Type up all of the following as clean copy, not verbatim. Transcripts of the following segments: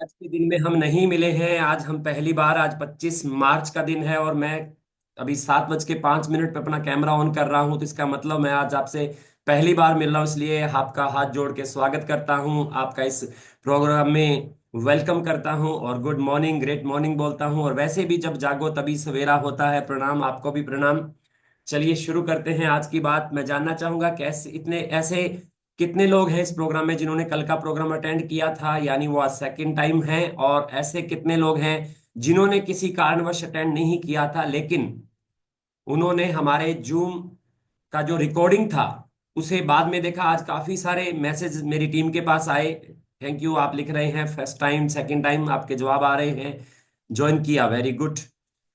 आज के दिन में हम नहीं मिले हैं। आज हम पहली बार, आज 25 मार्च का दिन है और मैं अभी 7:05 पे अपना कैमरा ऑन कर रहा हूं। तो इसका मतलब मैं आज आपसे पहली बार मिल रहा हूं, इसलिए आपका हाथ जोड़ के स्वागत करता हूं, आपका इस प्रोग्राम में वेलकम करता हूं और गुड मॉर्निंग, ग्रेट मॉर्निंग बोलता हूं। और वैसे भी जब जागो तभी सवेरा होता है। प्रणाम, आपको भी प्रणाम। चलिए शुरू करते हैं आज की बात। मैं जानना चाहूंगा कैसे इतने ऐसे कितने लोग हैं इस प्रोग्राम में जिन्होंने कल का प्रोग्राम अटेंड किया था, यानी वो आज सेकंड टाइम है। और ऐसे कितने लोग हैं जिन्होंने किसी कारणवश अटेंड नहीं किया था, लेकिन उन्होंने हमारे जूम का जो रिकॉर्डिंग था उसे बाद में देखा। आज काफी सारे मैसेज मेरी टीम के पास आए। थैंक यू, आप लिख रहे हैं फर्स्ट टाइम, सेकंड टाइम, आपके जवाब आ रहे हैं। ज्वाइन किया, वेरी गुड।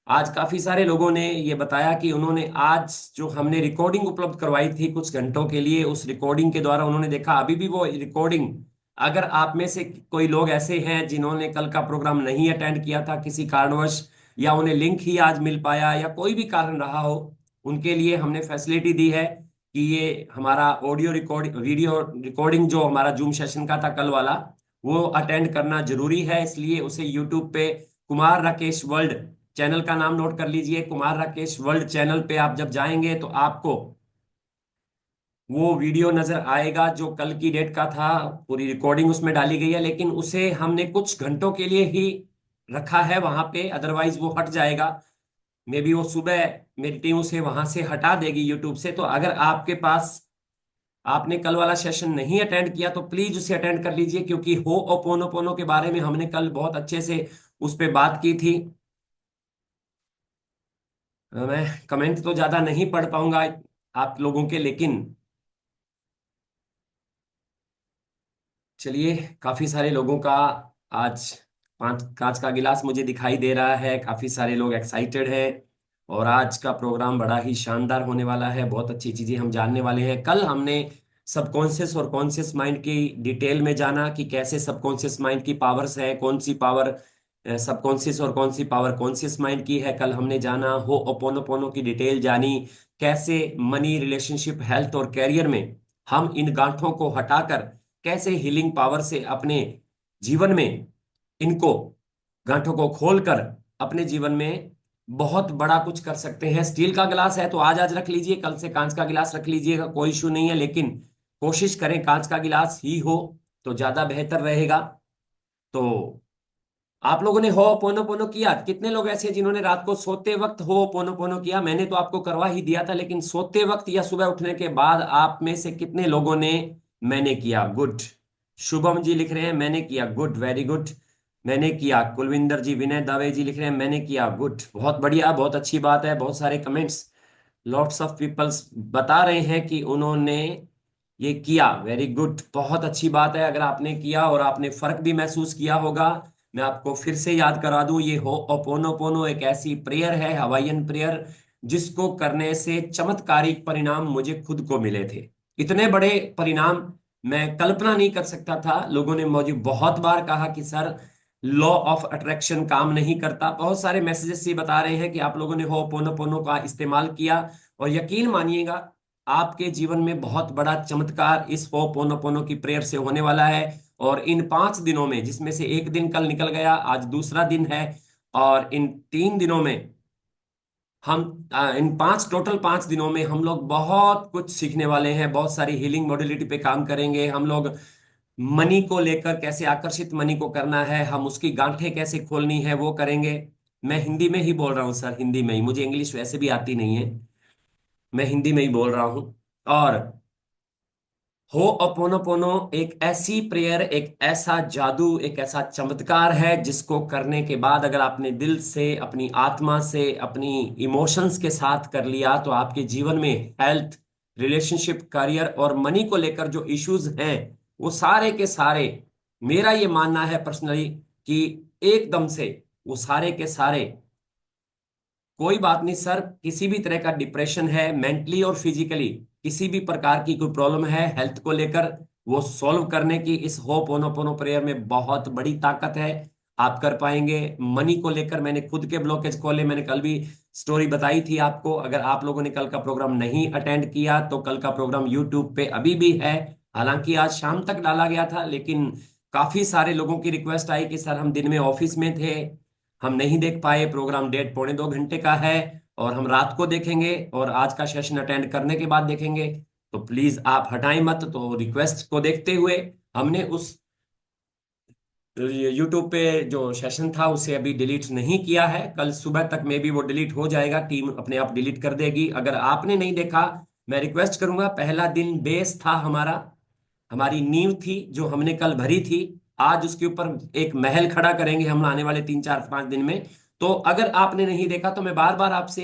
आज काफी सारे लोगों ने ये बताया कि उन्होंने आज जो हमने रिकॉर्डिंग उपलब्ध करवाई थी कुछ घंटों के लिए, उस रिकॉर्डिंग के द्वारा उन्होंने देखा अभी भी वो रिकॉर्डिंग। अगर आप में से कोई लोग ऐसे हैं जिन्होंने कल का प्रोग्राम नहीं अटेंड किया था किसी कारणवश, या उन्हें लिंक ही आज मिल पाया, या कोई भी कारण रहा हो, उनके लिए हमने फैसिलिटी दी है कि ये हमारा ऑडियो रिकॉर्डिंग, वीडियो रिकॉर्डिंग जो हमारा जूम सेशन का था कल वाला, वो अटेंड करना जरूरी है। इसलिए उसे यूट्यूब पे कुमार राकेश वर्ल्ड चैनल का नाम नोट कर लीजिए। कुमार राकेश वर्ल्ड चैनल पे आप जब जाएंगे तो आपको वो वीडियो नजर आएगा जो कल की डेट का था। पूरी रिकॉर्डिंग उसमें डाली गई है, लेकिन उसे हमने कुछ घंटों के लिए ही रखा है वहां पे, अदरवाइज वो हट जाएगा। मे बी वो सुबह मेरी टीम उसे वहां से हटा देगी यूट्यूब से। तो अगर आपके पास, आपने कल वाला सेशन नहीं अटेंड किया तो प्लीज उसे अटेंड कर लीजिए, क्योंकि हो ओपोनोपोनो के बारे में हमने कल बहुत अच्छे से उस पर बात की थी। मैं कमेंट तो ज्यादा नहीं पढ़ पाऊंगा आप लोगों के, लेकिन चलिए, काफी सारे लोगों का आज पांच कांच का गिलास मुझे दिखाई दे रहा है। काफी सारे लोग एक्साइटेड हैं और आज का प्रोग्राम बड़ा ही शानदार होने वाला है। बहुत अच्छी चीजें हम जानने वाले हैं। कल हमने सबकॉन्शियस और कॉन्शियस माइंड की डिटेल में जाना कि कैसे सबकॉन्शियस माइंड की पावर्स हैं, कौन सी पावर सबकॉन्शियस और कौन सी पावर कॉन्शियस माइंड की है। कल हमने जाना हो ओपोनोपोनो की डिटेल जानी, कैसे मनी, रिलेशनशिप, हेल्थ और कैरियर में हम इन गांठों को हटाकर कैसे हीलिंग पावर से अपने जीवन में इनको, गांठों को खोलकर अपने जीवन में बहुत बड़ा कुछ कर सकते हैं। स्टील का गिलास है तो आज आज रख लीजिए, कल से कांच का गिलास रख लीजिएगा, कोई इशू नहीं है, लेकिन कोशिश करें कांच का गिलास ही हो तो ज्यादा बेहतर रहेगा। तो आप लोगों ने हो पोनो पोनो किया? कितने लोग ऐसे हैं जिन्होंने रात को सोते वक्त हो पोनो पोनो किया? मैंने तो आपको करवा ही दिया था, लेकिन सोते वक्त या सुबह उठने के बाद आप में से कितने लोगों ने मैंने किया? गुड। शुभम जी लिख रहे हैं मैंने किया, गुड, वेरी गुड, मैंने किया। कुलविंदर जी, विनय दवे जी लिख रहे हैं मैंने किया, गुड, बहुत बढ़िया, बहुत अच्छी बात है। बहुत सारे कमेंट्स, लॉट्स ऑफ पीपल्स बता रहे हैं कि उन्होंने ये किया, वेरी गुड, बहुत अच्छी बात है। अगर आपने किया और आपने फर्क भी महसूस किया होगा, मैं आपको फिर से याद करा दूं, ये हो ओपोनोपोनो एक ऐसी प्रेयर है, हवाईयन प्रेयर, जिसको करने से चमत्कारिक परिणाम मुझे खुद को मिले थे। इतने बड़े परिणाम मैं कल्पना नहीं कर सकता था। लोगों ने मुझे बहुत बार कहा कि सर, लॉ ऑफ अट्रैक्शन काम नहीं करता। बहुत सारे मैसेजेस ये बता रहे हैं कि आप लोगों ने हो पोनो पोनो का इस्तेमाल किया, और यकीन मानिएगा आपके जीवन में बहुत बड़ा चमत्कार इस हो पोनो पोनो की प्रेयर से होने वाला है। और इन 5 दिनों में, जिसमें से एक दिन कल निकल गया, आज दूसरा दिन है, और इन 3 दिनों में हम इन पांच, टोटल 5 दिनों में हम लोग बहुत कुछ सीखने वाले हैं। बहुत सारी हीलिंग मॉड्यूलिटी पे काम करेंगे हम लोग। मनी को लेकर कैसे आकर्षित मनी को करना है, हम उसकी गांठें कैसे खोलनी है, वो करेंगे। मैं हिंदी में ही बोल रहा हूँ सर, हिंदी में ही, मुझे इंग्लिश वैसे भी आती नहीं है, मैं हिंदी में ही बोल रहा हूँ। और हो अपोनोपोनो एक ऐसी प्रेयर, एक ऐसा जादू, एक ऐसा चमत्कार है जिसको करने के बाद अगर आपने दिल से, अपनी आत्मा से, अपनी इमोशंस के साथ कर लिया, तो आपके जीवन में हेल्थ, रिलेशनशिप, करियर और मनी को लेकर जो इश्यूज हैं, वो सारे के सारे, मेरा ये मानना है पर्सनली कि एकदम से वो सारे के सारे, कोई बात नहीं सर, किसी भी तरह का डिप्रेशन है, मेंटली और फिजिकली किसी भी प्रकार की कोई प्रॉब्लम है हेल्थ को लेकर, वो सॉल्व करने की इस होप ओनोपोनो प्रेयर में बहुत बड़ी ताकत है। आप कर पाएंगे। मनी को लेकर मैंने खुद के ब्लॉकेज खोले, मैंने कल भी स्टोरी बताई थी आपको। अगर आप लोगों ने कल का प्रोग्राम नहीं अटेंड किया तो कल का प्रोग्राम यूट्यूब पे अभी भी है। हालांकि आज शाम तक डाला गया था, लेकिन काफी सारे लोगों की रिक्वेस्ट आई कि सर हम दिन में ऑफिस में थे, हम नहीं देख पाए, प्रोग्राम 1.5 पौने 2 घंटे का है और हम रात को देखेंगे और आज का सेशन अटेंड करने के बाद देखेंगे, तो प्लीज आप हटाएं मत। तो रिक्वेस्ट को देखते हुए हमने उस यूट्यूब पे जो सेशन था उसे अभी डिलीट नहीं किया है। कल सुबह तक में भी वो डिलीट हो जाएगा, टीम अपने आप डिलीट कर देगी। अगर आपने नहीं देखा, मैं रिक्वेस्ट करूंगा, पहला दिन बेस था हमारा, हमारी नींव थी जो हमने कल भरी थी, आज उसके ऊपर एक महल खड़ा करेंगे हम आने वाले 3 4 5 दिन में। तो अगर आपने नहीं देखा तो मैं बार बार आपसे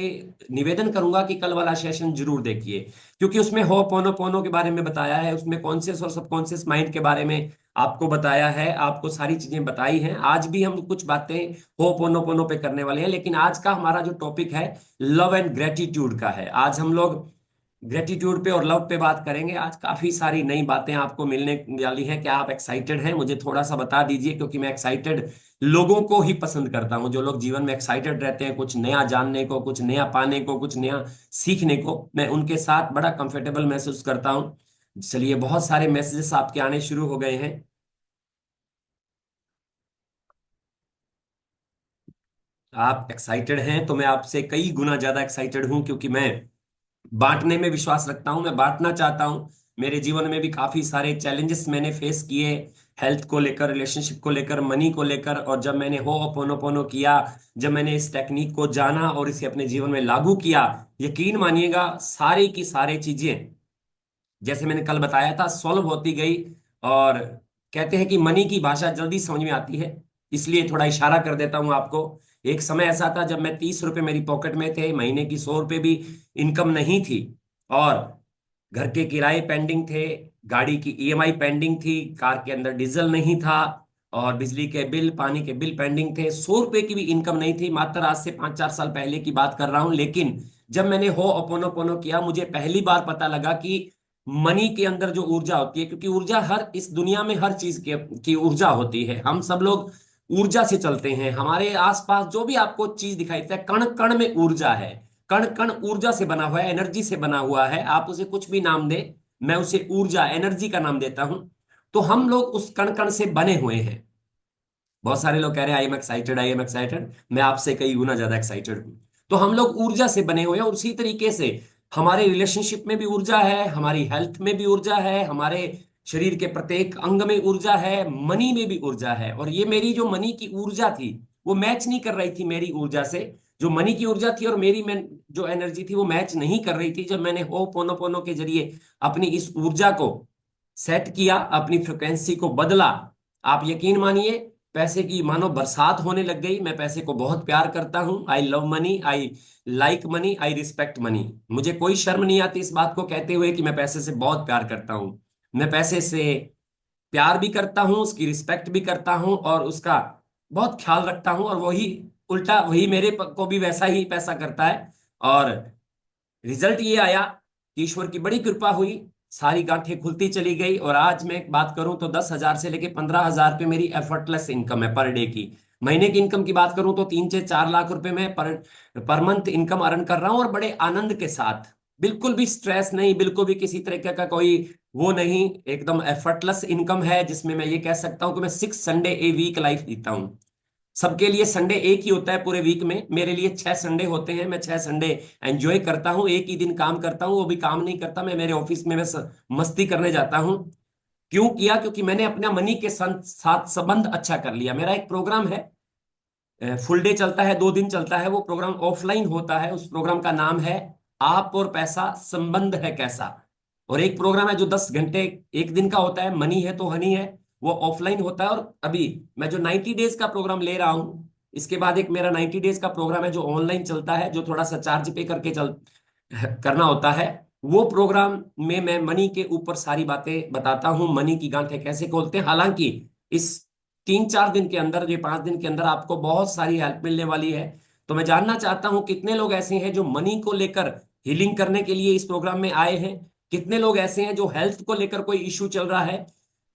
निवेदन करूंगा कि कल वाला सेशन जरूर देखिए, क्योंकि उसमें हो पोनो पोनो के बारे में बताया है, उसमें कॉन्शियस और सबकॉन्शियस माइंड के बारे में आपको बताया है, आपको सारी चीजें बताई हैं। आज भी हम कुछ बातें हो पोनो पोनो पे करने वाले हैं, लेकिन आज का हमारा जो टॉपिक है लव एंड ग्रेटिट्यूड का है। आज हम लोग ग्रेटिट्यूड पे और लव पे बात करेंगे। आज काफी सारी नई बातें आपको मिलने वाली हैं। क्या आप एक्साइटेड हैं? मुझे थोड़ा सा बता दीजिए, क्योंकि मैं एक्साइटेड लोगों को ही पसंद करता हूं। जो लोग जीवन में एक्साइटेड रहते हैं, कुछ नया जानने को, कुछ नया पाने को, कुछ नया सीखने को, मैं उनके साथ बड़ा कंफर्टेबल महसूस करता हूं। चलिए, बहुत सारे मैसेजेस आपके आने शुरू हो गए हैं। आप एक्साइटेड हैं तो मैं आपसे कई गुना ज्यादा एक्साइटेड हूं, क्योंकि मैं बांटने में विश्वास रखता हूं, मैं बांटना चाहता हूं। मेरे जीवन में भी काफी सारे चैलेंजेस मैंने फेस किए, हेल्थ को लेकर, रिलेशनशिप को लेकर, मनी को लेकर। और जब मैंने हो अपोनो किया, जब मैंने इस टेक्निक को जाना और इसे अपने जीवन में लागू किया, यकीन मानिएगा सारी की सारी चीजें जैसे मैंने कल बताया था सॉल्व होती गई। और कहते हैं कि मनी की भाषा जल्दी समझ में आती है, इसलिए थोड़ा इशारा कर देता हूं आपको। एक समय ऐसा था जब मैं 30 रुपए मेरी पॉकेट में थे, महीने की 100 रुपए भी इनकम नहीं थी, और घर के किराए पेंडिंग थे, गाड़ी की ईएमआई पेंडिंग थी, कार के अंदर डीजल नहीं था, और बिजली के बिल, पानी के बिल पेंडिंग थे। 100 रुपए की भी इनकम नहीं थी, मात्र आज से 5 4 साल पहले की बात कर रहा हूं। लेकिन जब मैंने हो अपोनो पोनो किया, मुझे पहली बार पता लगा कि मनी के अंदर जो ऊर्जा होती है, क्योंकि ऊर्जा हर इस दुनिया में हर चीज की ऊर्जा होती है। हम सब लोग ऊर्जा से चलते हैं। हमारे आसपास जो भी आपको चीज दिखाई देता है, कण कण में ऊर्जा है। कण कण ऊर्जा से बना हुआ है, एनर्जी से बना हुआ है। आप उसे कुछ भी नाम दे, मैं उसे ऊर्जा, एनर्जी का नाम देता हूं। तो हम लोग उस कण कण से बने हुए हैं। बहुत सारे लोग कह रहे हैं I am excited, I am excited. मैं आपसे कई गुना ज्यादा एक्साइटेड हूं। तो हम लोग ऊर्जा से बने हुए हैं, और उसी तरीके से हमारे रिलेशनशिप में भी ऊर्जा है, हमारी हेल्थ में भी ऊर्जा है, हमारे शरीर के प्रत्येक अंग में ऊर्जा है, मनी में भी ऊर्जा है। और ये मेरी जो मनी की ऊर्जा थी, वो मैच नहीं कर रही थी मेरी ऊर्जा से। जो मनी की ऊर्जा थी और मेरी जो एनर्जी थी, वो मैच नहीं कर रही थी। जब मैंने हो पोनो पोनो के जरिए अपनी इस ऊर्जा को सेट किया, अपनी फ्रिक्वेंसी को बदला, आप यकीन मानिए पैसे की मानो बरसात होने लग गई। मैं पैसे को बहुत प्यार करता हूं। I love money, I like money, I respect money. मुझे कोई शर्म नहीं आती इस बात को कहते हुए कि मैं पैसे से बहुत प्यार करता हूं। मैं पैसे से प्यार भी करता हूं, उसकी रिस्पेक्ट भी करता हूं, और उसका बहुत ख्याल रखता हूं। और वही उल्टा, वही मेरे को भी वैसा ही पैसा करता है। और रिजल्ट ये आया कि ईश्वर की बड़ी कृपा हुई, सारी गांठें खुलती चली गई। और आज मैं एक बात करूं तो 10,000 से लेके 15,000 पे मेरी एफर्टलेस इनकम है पर डे की। महीने की इनकम की बात करूं तो 3 से 4 लाख रुपए में पर मंथ इनकम अर्न कर रहा हूं, और बड़े आनंद के साथ। बिल्कुल भी स्ट्रेस नहीं, बिल्कुल भी किसी तरीके का कोई वो नहीं, एकदम एफर्टलेस इनकम है, जिसमें मैं ये कह सकता हूं कि मैं 6 संडे ए वीक लाइफ जीता हूं। सबके लिए संडे एक ही होता है पूरे वीक में, मेरे लिए 6 संडे होते हैं। मैं 6 संडे एंजॉय करता हूँ। एक ही दिन काम करता हूँ, वो भी काम नहीं करता मैं, मेरे ऑफिस में मैं मस्ती करने जाता हूँ। क्यों किया? क्योंकि मैंने अपना मनी के साथ संबंध अच्छा कर लिया। मेरा एक प्रोग्राम है, फुल डे चलता है, 2 दिन चलता है। वो प्रोग्राम ऑफलाइन होता है। उस प्रोग्राम का नाम है आप और पैसा संबंध है कैसा। और एक प्रोग्राम है जो 10 घंटे, एक दिन का होता है, मनी है तो हनी है, वो ऑफलाइन होता है। और अभी मैं जो 90 डेज का प्रोग्राम ले रहा हूँ, इसके बाद एक मेरा 90 डेज का प्रोग्राम है जो ऑनलाइन चलता है, जो थोड़ा सा चार्ज पे करके चल करना होता है। वो प्रोग्राम में मैं मनी के ऊपर सारी बातें बताता हूँ, मनी की गांठें कैसे खोलते हैं। हालांकि इस 3 4 दिन के अंदर, ये 5 दिन के अंदर आपको बहुत सारी हेल्प मिलने वाली है। तो मैं जानना चाहता हूँ कितने लोग ऐसे हैं जो मनी को लेकर हीलिंग करने के लिए इस प्रोग्राम में आए हैं। कितने लोग ऐसे हैं जो हेल्थ को लेकर कोई इश्यू चल रहा है,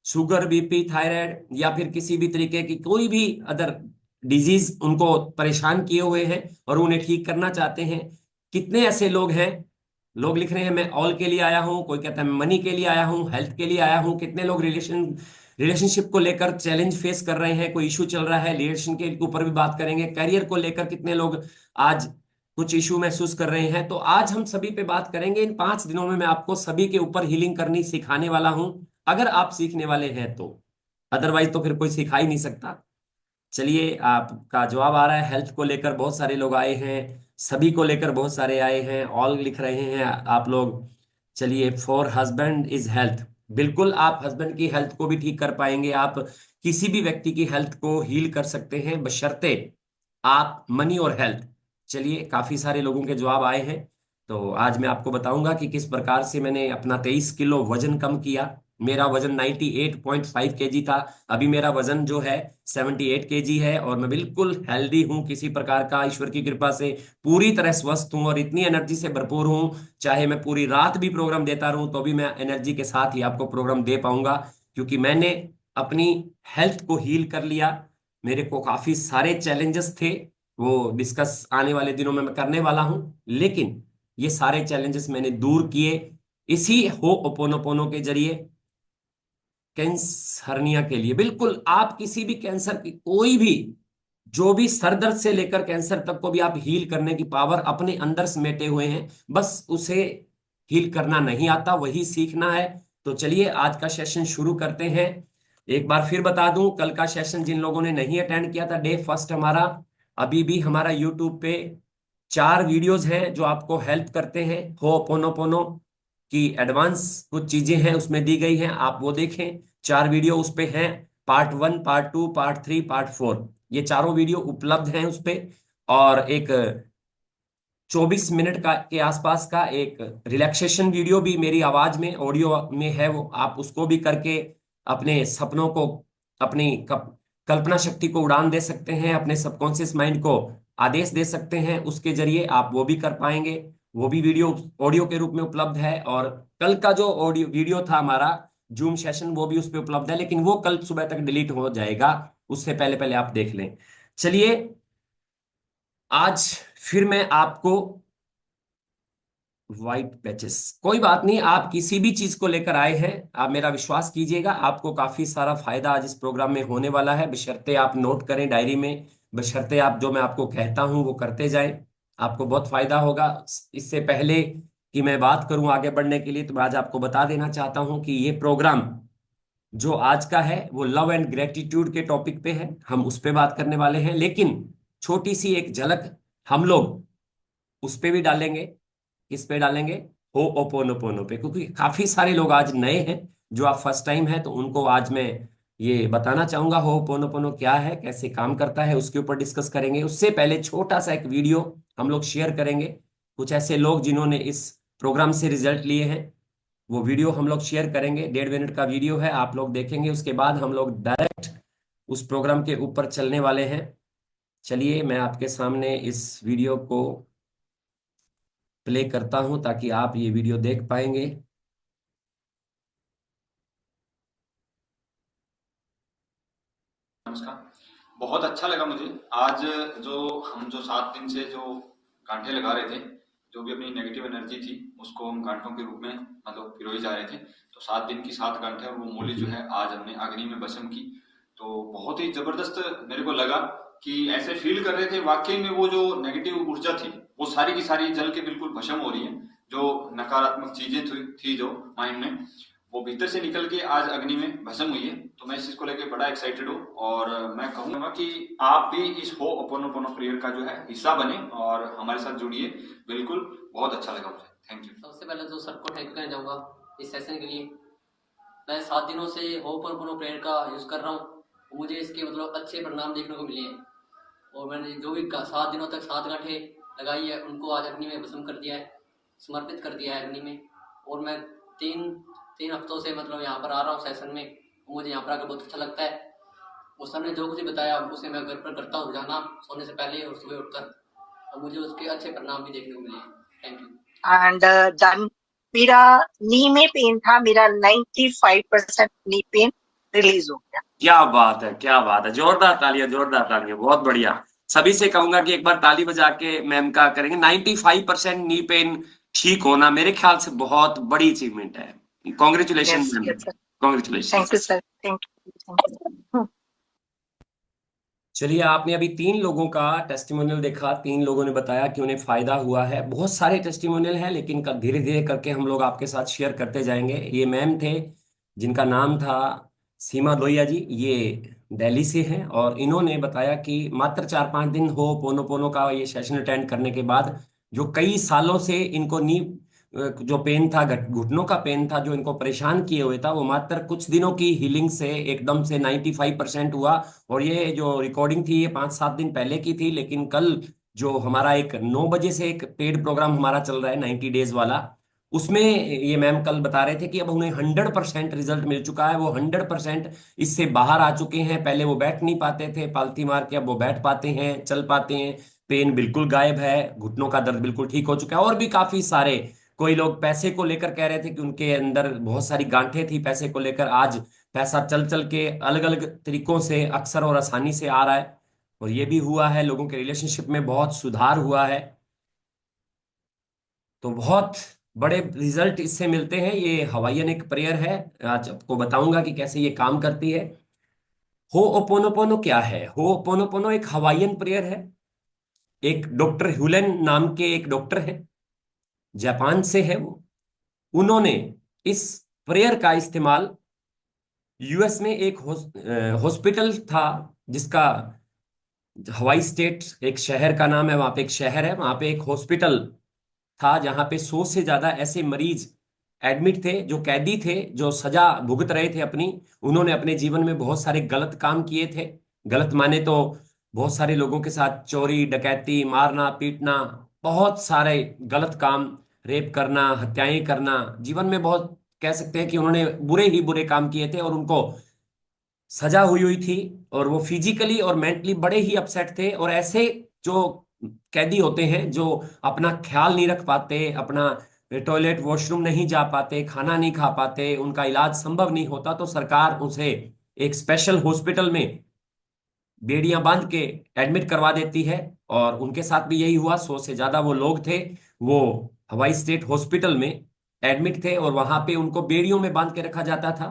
शुगर, बीपी, थायराइड, या फिर किसी भी तरीके की कोई भी अदर डिजीज उनको परेशान किए हुए हैं और उन्हें ठीक करना चाहते हैं। कितने ऐसे लोग हैं? लोग लिख रहे हैं मैं ऑल के लिए आया हूं, कोई कहता है मैं मनी के लिए आया हूं, हेल्थ के लिए आया हूं। कितने लोग रिलेशनशिप को लेकर चैलेंज फेस कर रहे हैं, कोई इशू चल रहा है, रिलेशन के ऊपर भी बात करेंगे। करियर को लेकर कितने लोग आज कुछ इशू महसूस कर रहे हैं, तो आज हम सभी पे बात करेंगे। इन 5 दिनों में मैं आपको सभी के ऊपर हीलिंग करनी सिखाने वाला हूं, अगर आप सीखने वाले हैं तो। अदरवाइज तो फिर कोई सिखा ही नहीं सकता। चलिए, आपका जवाब आ रहा है। हेल्थ को लेकर बहुत सारे लोग आए हैं, सभी को लेकर बहुत सारे आए हैं, ऑल लिख रहे हैं आप लोग। चलिए, फॉर हस्बैंड इज हेल्थ। बिल्कुल, आप हस्बैंड की हेल्थ को भी ठीक कर पाएंगे, आप किसी भी व्यक्ति की हेल्थ को हील कर सकते हैं, बशर्ते आप मनी और हेल्थ। चलिए, काफी सारे लोगों के जवाब आए हैं। तो आज मैं आपको बताऊंगा कि किस प्रकार से मैंने अपना 23 किलो वजन कम किया। मेरा वजन 98.5 केजी था, अभी मेरा वजन जो है 78 केजी है, और मैं बिल्कुल हेल्दी हूँ, किसी प्रकार का, ईश्वर की कृपा से पूरी तरह स्वस्थ हूँ और इतनी एनर्जी से भरपूर हूँ। चाहे मैं पूरी रात भी प्रोग्राम देता रहूं तो भी मैं एनर्जी के साथ ही आपको प्रोग्राम दे पाऊंगा, क्योंकि मैंने अपनी हेल्थ को हील कर लिया। मेरे को काफी सारे चैलेंजेस थे, वो डिस्कस आने वाले दिनों में मैं करने वाला हूं, लेकिन ये सारे चैलेंजेस मैंने दूर किए इसी हो ओपोनोपोनो के जरिए। कैंसर हर्निया के लिए बिल्कुल, आप किसी भी कैंसर की, कोई भी, जो भी सर दर्द से लेकर कैंसर तक को भी आप हील करने की पावर अपने अंदर समेटे हुए हैं, बस उसे हील करना नहीं आता, वही सीखना है। तो चलिए, आज का सेशन शुरू करते हैं। एक बार फिर बता दूं, कल का सेशन जिन लोगों ने नहीं अटेंड किया था, डे फर्स्ट हमारा, अभी भी हमारा यूट्यूब पे 4 वीडियोज हैं जो आपको हेल्प करते हैं। होपोनोपोनो की एडवांस कुछ चीजें हैं उसमें दी गई हैं, आप वो देखें। 4 वीडियो उस पे हैं, पार्ट 1, पार्ट 2, पार्ट 3, पार्ट 4, ये चारों वीडियो उपलब्ध हैं उस पे। और एक 24 मिनट का के आसपास का एक रिलैक्सेशन वीडियो भी मेरी आवाज में, ऑडियो में है, वो आप उसको भी करके अपने सपनों को, अपनी कल्पना शक्ति को उड़ान दे सकते हैं, अपने सबकॉन्शियस माइंड को आदेश दे सकते हैं, उसके जरिए आप वो भी कर पाएंगे। वो भी वीडियो ऑडियो के रूप में उपलब्ध है। और कल का जो ऑडियो वीडियो था हमारा जूम सेशन, वो भी उस पर उपलब्ध है, लेकिन वो कल सुबह तक डिलीट हो जाएगा, उससे पहले पहले आप देख लें। चलिए, आज फिर मैं आपको व्हाइट पैचेस, कोई बात नहीं, आप किसी भी चीज को लेकर आए हैं, आप मेरा विश्वास कीजिएगा, आपको काफी सारा फायदा आज इस प्रोग्राम में होने वाला है, बशर्ते आप नोट करें डायरी में, बशर्ते आप जो मैं आपको कहता हूं वो करते जाएं, आपको बहुत फायदा होगा। इससे पहले कि मैं बात करूं आगे बढ़ने के लिए, तो मैं आज आपको बता देना चाहता हूं कि ये प्रोग्राम जो आज का है वो लव एंड ग्रेटिट्यूड के टॉपिक पे है, हम उस पे बात करने वाले हैं, लेकिन छोटी सी एक झलक हम लोग उस पे भी डालेंगे। किस पे डालेंगे? हो ओपोनोपोनो पे, क्योंकि काफी सारे लोग आज नए हैं, जो आप फर्स्ट टाइम है, तो उनको आज मैं ये बताना चाहूंगा हो ओपोनोपोनो क्या है, कैसे काम करता है, उसके ऊपर डिस्कस करेंगे। उससे पहले छोटा सा एक वीडियो हम लोग शेयर करेंगे, कुछ ऐसे लोग जिन्होंने इस प्रोग्राम से रिजल्ट लिए हैं, वो वीडियो हम लोग शेयर करेंगे। 1.5 मिनट का वीडियो है, आप लोग देखेंगे, उसके बाद हम लोग डायरेक्ट उस प्रोग्राम के ऊपर चलने वाले हैं। चलिए, मैं आपके सामने इस वीडियो को प्ले करता हूं ताकि आप ये वीडियो देख पाएंगे। नमस्कार। बहुत अच्छा लगा मुझे आज जो 7 दिन से जो कांटे लगा रहे थे, जो भी अपनी नेगेटिव एनर्जी थी उसको हम कांटों के रूप में मतलब पिरोए जा रहे थे। तो 7 दिन की 7 कांटे और वो मूली जो है आज हमने अग्नि में भस्म की। तो बहुत ही जबरदस्त मेरे को लगा कि ऐसे फील कर रहे थे वाकई में वो जो नेगेटिव ऊर्जा थी वो सारी की सारी जल के बिल्कुल भस्म हो रही है। जो नकारात्मक चीजें थी जो माइंड में, वो भीतर से निकल के आज अग्नि में भस्म हुई है। तो मैं इस चीज को लेकर बड़ा एक्साइटेड हूँ और मैं कहूंगा कि आप भी इस हो ओपोनोपोनो प्रेयर का जो है हिस्सा बने और हमारे साथ जुड़िए। बिल्कुल, बहुत अच्छा लगा मुझे। Thank you. सबसे पहले तो सर को थैंक करना चाहूंगा इस सेशन के लिए। मैं 7 दिनों से होपोनोपोनो प्रेयर का यूज कर रहा हूँ, मुझे इसके मतलब अच्छे परिणाम देखने को मिले हैं। और मैंने जो भी 7 दिनों तक 7 गांठें लगाई है उनको आज अग्नि में भस्म कर दिया है, समर्पित कर दिया है अग्नि में। और मैं तीन हफ्तों से मतलब यहाँ पर आ रहा हूँ सेशन में, मुझे यहाँ पर आकर बहुत अच्छा लगता है। वो सर ने जो कुछ बताया उसे मैं घर पर करता हूँ रोजाना सोने से पहले और सुबह उठकर, और मुझे उसके अच्छे परिणाम भी देखने को मिले हैं। Thank you. एंड देन मेरा नी में पेन था, मेरा 95% नी पेन रिलीज हो गया। क्या बात है, क्या बात है, जोरदार तालियां, जोरदार तालियां, बहुत बढ़िया। सभी से कहूंगा कि एक बार ताली बजा के मैम का करेंगे। 95% नी पेन ठीक होना मेरे ख्याल से बहुत बड़ी अचीवमेंट है। Congratulation yes ma'am, yes sir, congratulation. Thank you sir, thank you. चलिए, आपने अभी 3 लोगों का टेस्टिमोनियल देखा। 3 लोगों ने बताया कि उन्हें फायदा हुआ है। बहुत सारे टेस्टिमोनियल हैं, लेकिन धीरे धीरे करके हम लोग आपके साथ शेयर करते जाएंगे। ये मैम थे जिनका नाम था सीमा लोहिया जी। ये दिल्ली से हैं और इन्होंने बताया कि मात्र 4-5 दिन हो पोनो पोनो का ये सेशन अटेंड करने के बाद जो कई सालों से इनको नी जो पेन था, घुटनों का पेन था जो इनको परेशान किए हुए था, वो मात्र कुछ दिनों की हीलिंग से एकदम से 95% हुआ। और ये जो रिकॉर्डिंग थी ये 5-7 दिन पहले की थी, लेकिन कल जो हमारा एक 9 बजे से एक पेड प्रोग्राम हमारा चल रहा है 90 डेज वाला, उसमें ये मैम कल बता रहे थे कि अब उन्हें 100% रिजल्ट मिल चुका है। वो 100% इससे बाहर आ चुके हैं। पहले वो बैठ नहीं पाते थे पालथी मार के, अब वो बैठ पाते हैं, चल पाते हैं। पेन बिल्कुल गायब है, घुटनों का दर्द बिल्कुल ठीक हो चुका है। और भी काफी सारे, कोई लोग पैसे को लेकर कह रहे थे कि उनके अंदर बहुत सारी गांठें थी पैसे को लेकर, आज पैसा चल चल के अलग अलग तरीकों से अक्सर और आसानी से आ रहा है। और ये भी हुआ है, लोगों के रिलेशनशिप में बहुत सुधार हुआ है। तो बहुत बड़े रिजल्ट इससे मिलते हैं। ये हवाईयन एक प्रेयर है, आज आपको बताऊंगा कि कैसे ये काम करती है। हो ओपोनोपोनो क्या है? हो ओपोनोपोनो एक हवाईयन प्रेयर है। एक डॉक्टर ह्यूलेन नाम के एक डॉक्टर है, जापान से है वो। उन्होंने इस प्रेयर का इस्तेमाल यूएस में एक हॉस्पिटल था जिसका हवाई स्टेट एक शहर का नाम है, वहां पे एक शहर है, वहां पे एक हॉस्पिटल था जहां पे 100 से ज्यादा ऐसे मरीज एडमिट थे जो कैदी थे, जो सजा भुगत रहे थे अपनी। उन्होंने अपने जीवन में बहुत सारे गलत काम किए थे। गलत माने तो बहुत सारे लोगों के साथ चोरी डकैती मारना पीटना, बहुत सारे गलत काम, रेप करना, हत्याएं करना, जीवन में बहुत कह सकते हैं कि उन्होंने बुरे ही बुरे काम किए थे और उनको सजा हुई हुई थी। और वो फिजिकली और मेंटली बड़े ही अपसेट थे। और ऐसे जो कैदी होते हैं जो अपना ख्याल नहीं रख पाते, अपना टॉयलेट वॉशरूम नहीं जा पाते, खाना नहीं खा पाते, उनका इलाज संभव नहीं होता, तो सरकार उसे एक स्पेशल हॉस्पिटल में बेड़ियां बांध के एडमिट करवा देती है। और उनके साथ भी यही हुआ। 100 से ज्यादा वो लोग थे, वो हवाई स्टेट हॉस्पिटल में एडमिट थे और वहां पे उनको बेड़ियों में बांध के रखा जाता था।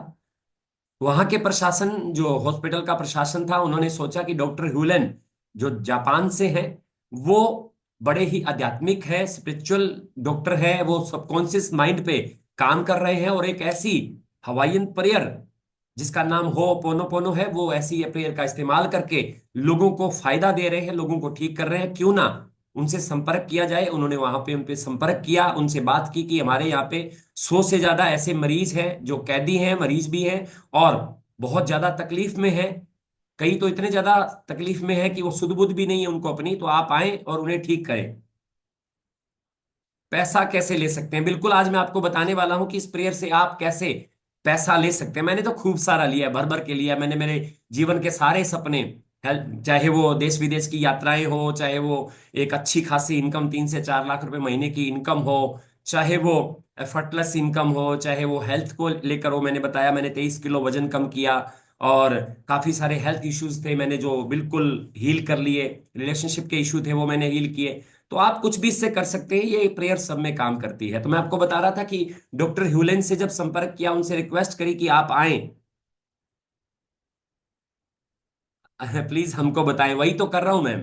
वहां के प्रशासन, जो हॉस्पिटल का प्रशासन था, उन्होंने सोचा कि डॉक्टर ह्यूलन जो जापान से है, वो बड़े ही आध्यात्मिक है, स्पिरिचुअल डॉक्टर है, वो सबकॉन्शियस माइंड पे काम कर रहे हैं। और एक ऐसी हवाईयन प्रेयर जिसका नाम हो पोनो पोनो है, वो ऐसी प्रेयर का इस्तेमाल करके लोगों को फायदा दे रहे हैं, लोगों को ठीक कर रहे हैं। क्यों ना उनसे संपर्क किया जाए। उन्होंने वहां पे उनपे संपर्क किया, उनसे बात की कि हमारे यहाँ पे 100 से ज्यादा ऐसे मरीज हैं जो कैदी हैं, मरीज भी हैं और बहुत ज्यादा तकलीफ में है। कई तो इतने ज्यादा तकलीफ में है कि वो सुध बुध भी नहीं है उनको अपनी। तो आप आए और उन्हें ठीक करें। पैसा कैसे ले सकते हैं, बिल्कुल आज मैं आपको बताने वाला हूं कि इस प्रेयर से आप कैसे पैसा ले सकते हैं। मैंने तो खूब सारा लिया है, भर भर के लिया है। मैंने मेरे जीवन के सारे सपने, चाहे वो देश विदेश की यात्राएं हो, चाहे वो एक अच्छी खासी इनकम 3 से 4 लाख रुपए महीने की इनकम हो, चाहे वो एफर्टलेस इनकम हो, चाहे वो हेल्थ को लेकर हो। मैंने बताया मैंने 23 किलो वजन कम किया और काफी सारे हेल्थ इश्यूज थे मैंने जो बिल्कुल हील कर लिए। रिलेशनशिप के इशू थे वो मैंने हील किए। तो आप कुछ भी इससे कर सकते हैं, ये प्रेयर सब में काम करती है। तो मैं आपको बता रहा था कि डॉक्टर ह्यूलेन से जब संपर्क किया, उनसे रिक्वेस्ट करी कि आप आए, प्लीज हमको बताएं। वही तो कर रहा हूं मैम,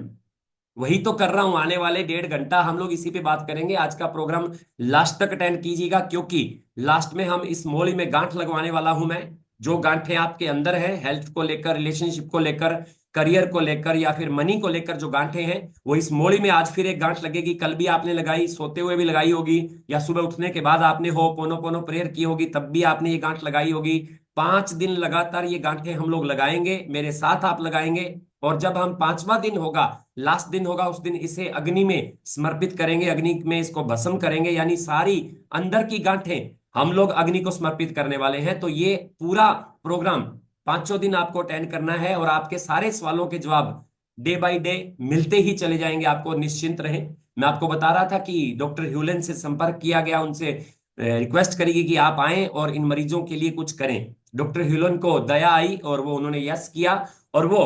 वही तो कर रहा हूं। आने वाले 1.5 घंटा हम लोग इसी पे बात करेंगे। आज का प्रोग्राम लास्ट तक अटेंड कीजिएगा, क्योंकि लास्ट में हम इस मोली में गांठ लगवाने वाला हूं मैं। जो गांठें आपके अंदर है, हेल्थ को लेकर, रिलेशनशिप को लेकर, करियर को लेकर या फिर मनी को लेकर जो गांठें हैं, वो इस मोली में आज फिर एक गांठ लगेगी। कल भी आपने लगाई, सोते हुए भी लगाई होगी, या सुबह उठने के बाद आपने हो पोनो पोनो प्रेयर की होगी तब भी आपने ये गांठ लगाई होगी। 5 दिन लगातार ये गांठें हम लोग लगाएंगे, मेरे साथ आप लगाएंगे। और जब हम 5वां दिन होगा, लास्ट दिन होगा, उस दिन इसे अग्नि में समर्पित करेंगे, अग्नि में इसको भस्म करेंगे। यानी सारी अंदर की गांठें हम लोग अग्नि को समर्पित करने वाले हैं। तो ये पूरा प्रोग्राम 5 दिन आपको अटेंड करना है और आपके सारे सवालों के जवाब डे बाय डे मिलते ही चले जाएंगे आपको, निश्चिंत रहें। मैं आपको बता रहा था कि डॉक्टर ह्यूलन से संपर्क किया गया, उनसे रिक्वेस्ट करेगी कि आप आए और इन मरीजों के लिए कुछ करें। डॉक्टर ह्यूलन को दया आई और वो उन्होंने यस किया और वो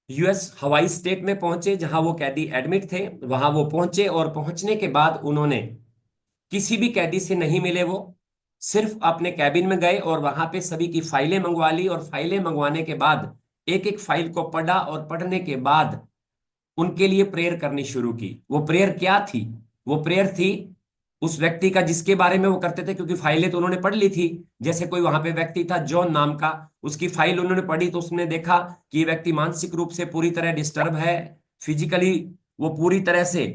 यूएस हवाई स्टेट में पहुंचे जहां वो कैदी एडमिट थे। वहां वो पहुंचे और पहुंचने के बाद उन्होंने किसी भी कैदी से नहीं मिले वो। सिर्फ अपने कैबिन में गए और वहां पे सभी की फाइलें मंगवा ली, और फाइलें मंगवाने के बाद एक एक फाइल को पढ़ा, और पढ़ने के बाद उनके लिए प्रेयर करनी शुरू की। वो प्रेयर क्या थी? वो प्रेयर थी उस व्यक्ति का जिसके बारे में वो करते थे, क्योंकि फाइलें तो उन्होंने पढ़ ली थी। जैसे कोई वहां पे व्यक्ति था जॉन नाम का, उसकी फाइल उन्होंने पढ़ी तो उसने देखा कि ये व्यक्ति मानसिक रूप से पूरी तरह डिस्टर्ब है, फिजिकली वो पूरी तरह से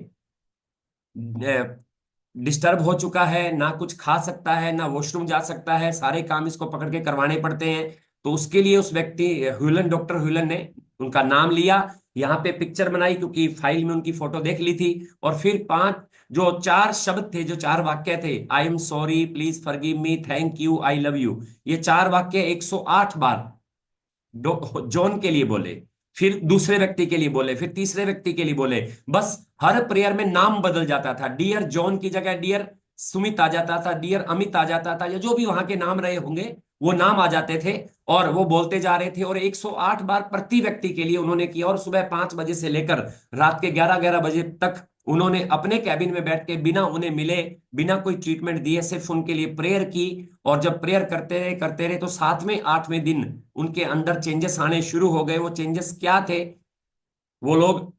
डिस्टर्ब हो चुका है, ना कुछ खा सकता है, ना वॉशरूम जा सकता है, सारे काम इसको पकड़ के करवाने पड़ते हैं। तो उसके लिए उस व्यक्ति ह्यूलन, डॉक्टर ह्यूलन ने उनका नाम लिया, यहाँ पे पिक्चर बनाई क्योंकि फाइल में उनकी फोटो देख ली थी, और फिर पांच जो चार शब्द थे, जो चार वाक्य थे, आई am sorry, please forgive me, thank you, I love you, ये चार वाक्य 108 बार जॉन के लिए बोले, फिर दूसरे व्यक्ति के लिए बोले, फिर तीसरे व्यक्ति के लिए बोले। बस हर प्रेयर में नाम बदल जाता था, डियर जॉन की जगह डियर सुमित आ जाता था, डियर अमित आ जाता था, या जो भी वहां के नाम रहे होंगे वो नाम आ जाते थे, और वो बोलते जा रहे थे। और 108 बार प्रति व्यक्ति के लिए उन्होंने किया, और सुबह 5 बजे से लेकर रात के 11-11 बजे तक उन्होंने अपने कैबिन में बैठ के बिना उन्हें मिले, बिना कोई ट्रीटमेंट दिए, सिर्फ उनके लिए प्रेयर की। और जब प्रेयर करते रहे तो 7वें 8वें दिन उनके अंदर चेंजेस आने शुरू हो गए। वो चेंजेस क्या थे? वो लोग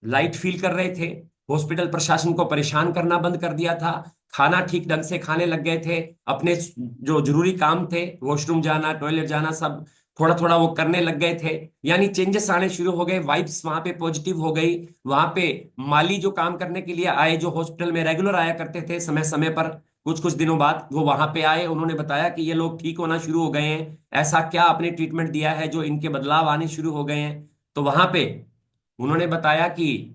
लाइट फील कर रहे थे, हॉस्पिटल प्रशासन को परेशान करना बंद कर दिया था, खाना ठीक ढंग से खाने लग गए थे, अपने जो जरूरी काम थे, वॉशरूम जाना, टॉयलेट जाना, सब थोड़ा थोड़ा वो करने लग गए थे। यानी चेंजेस आने शुरू हो गए, वाइब्स वहां पे पॉजिटिव हो गई। वहां पे माली जो काम करने के लिए आए, जो हॉस्पिटल में रेगुलर आया करते थे समय समय पर, कुछ कुछ दिनों बाद वो वहां पे आए, उन्होंने बताया कि ये लोग ठीक होना शुरू हो गए हैं, ऐसा क्या आपने ट्रीटमेंट दिया है जो इनके बदलाव आने शुरू हो गए हैं? तो वहां पे उन्होंने बताया कि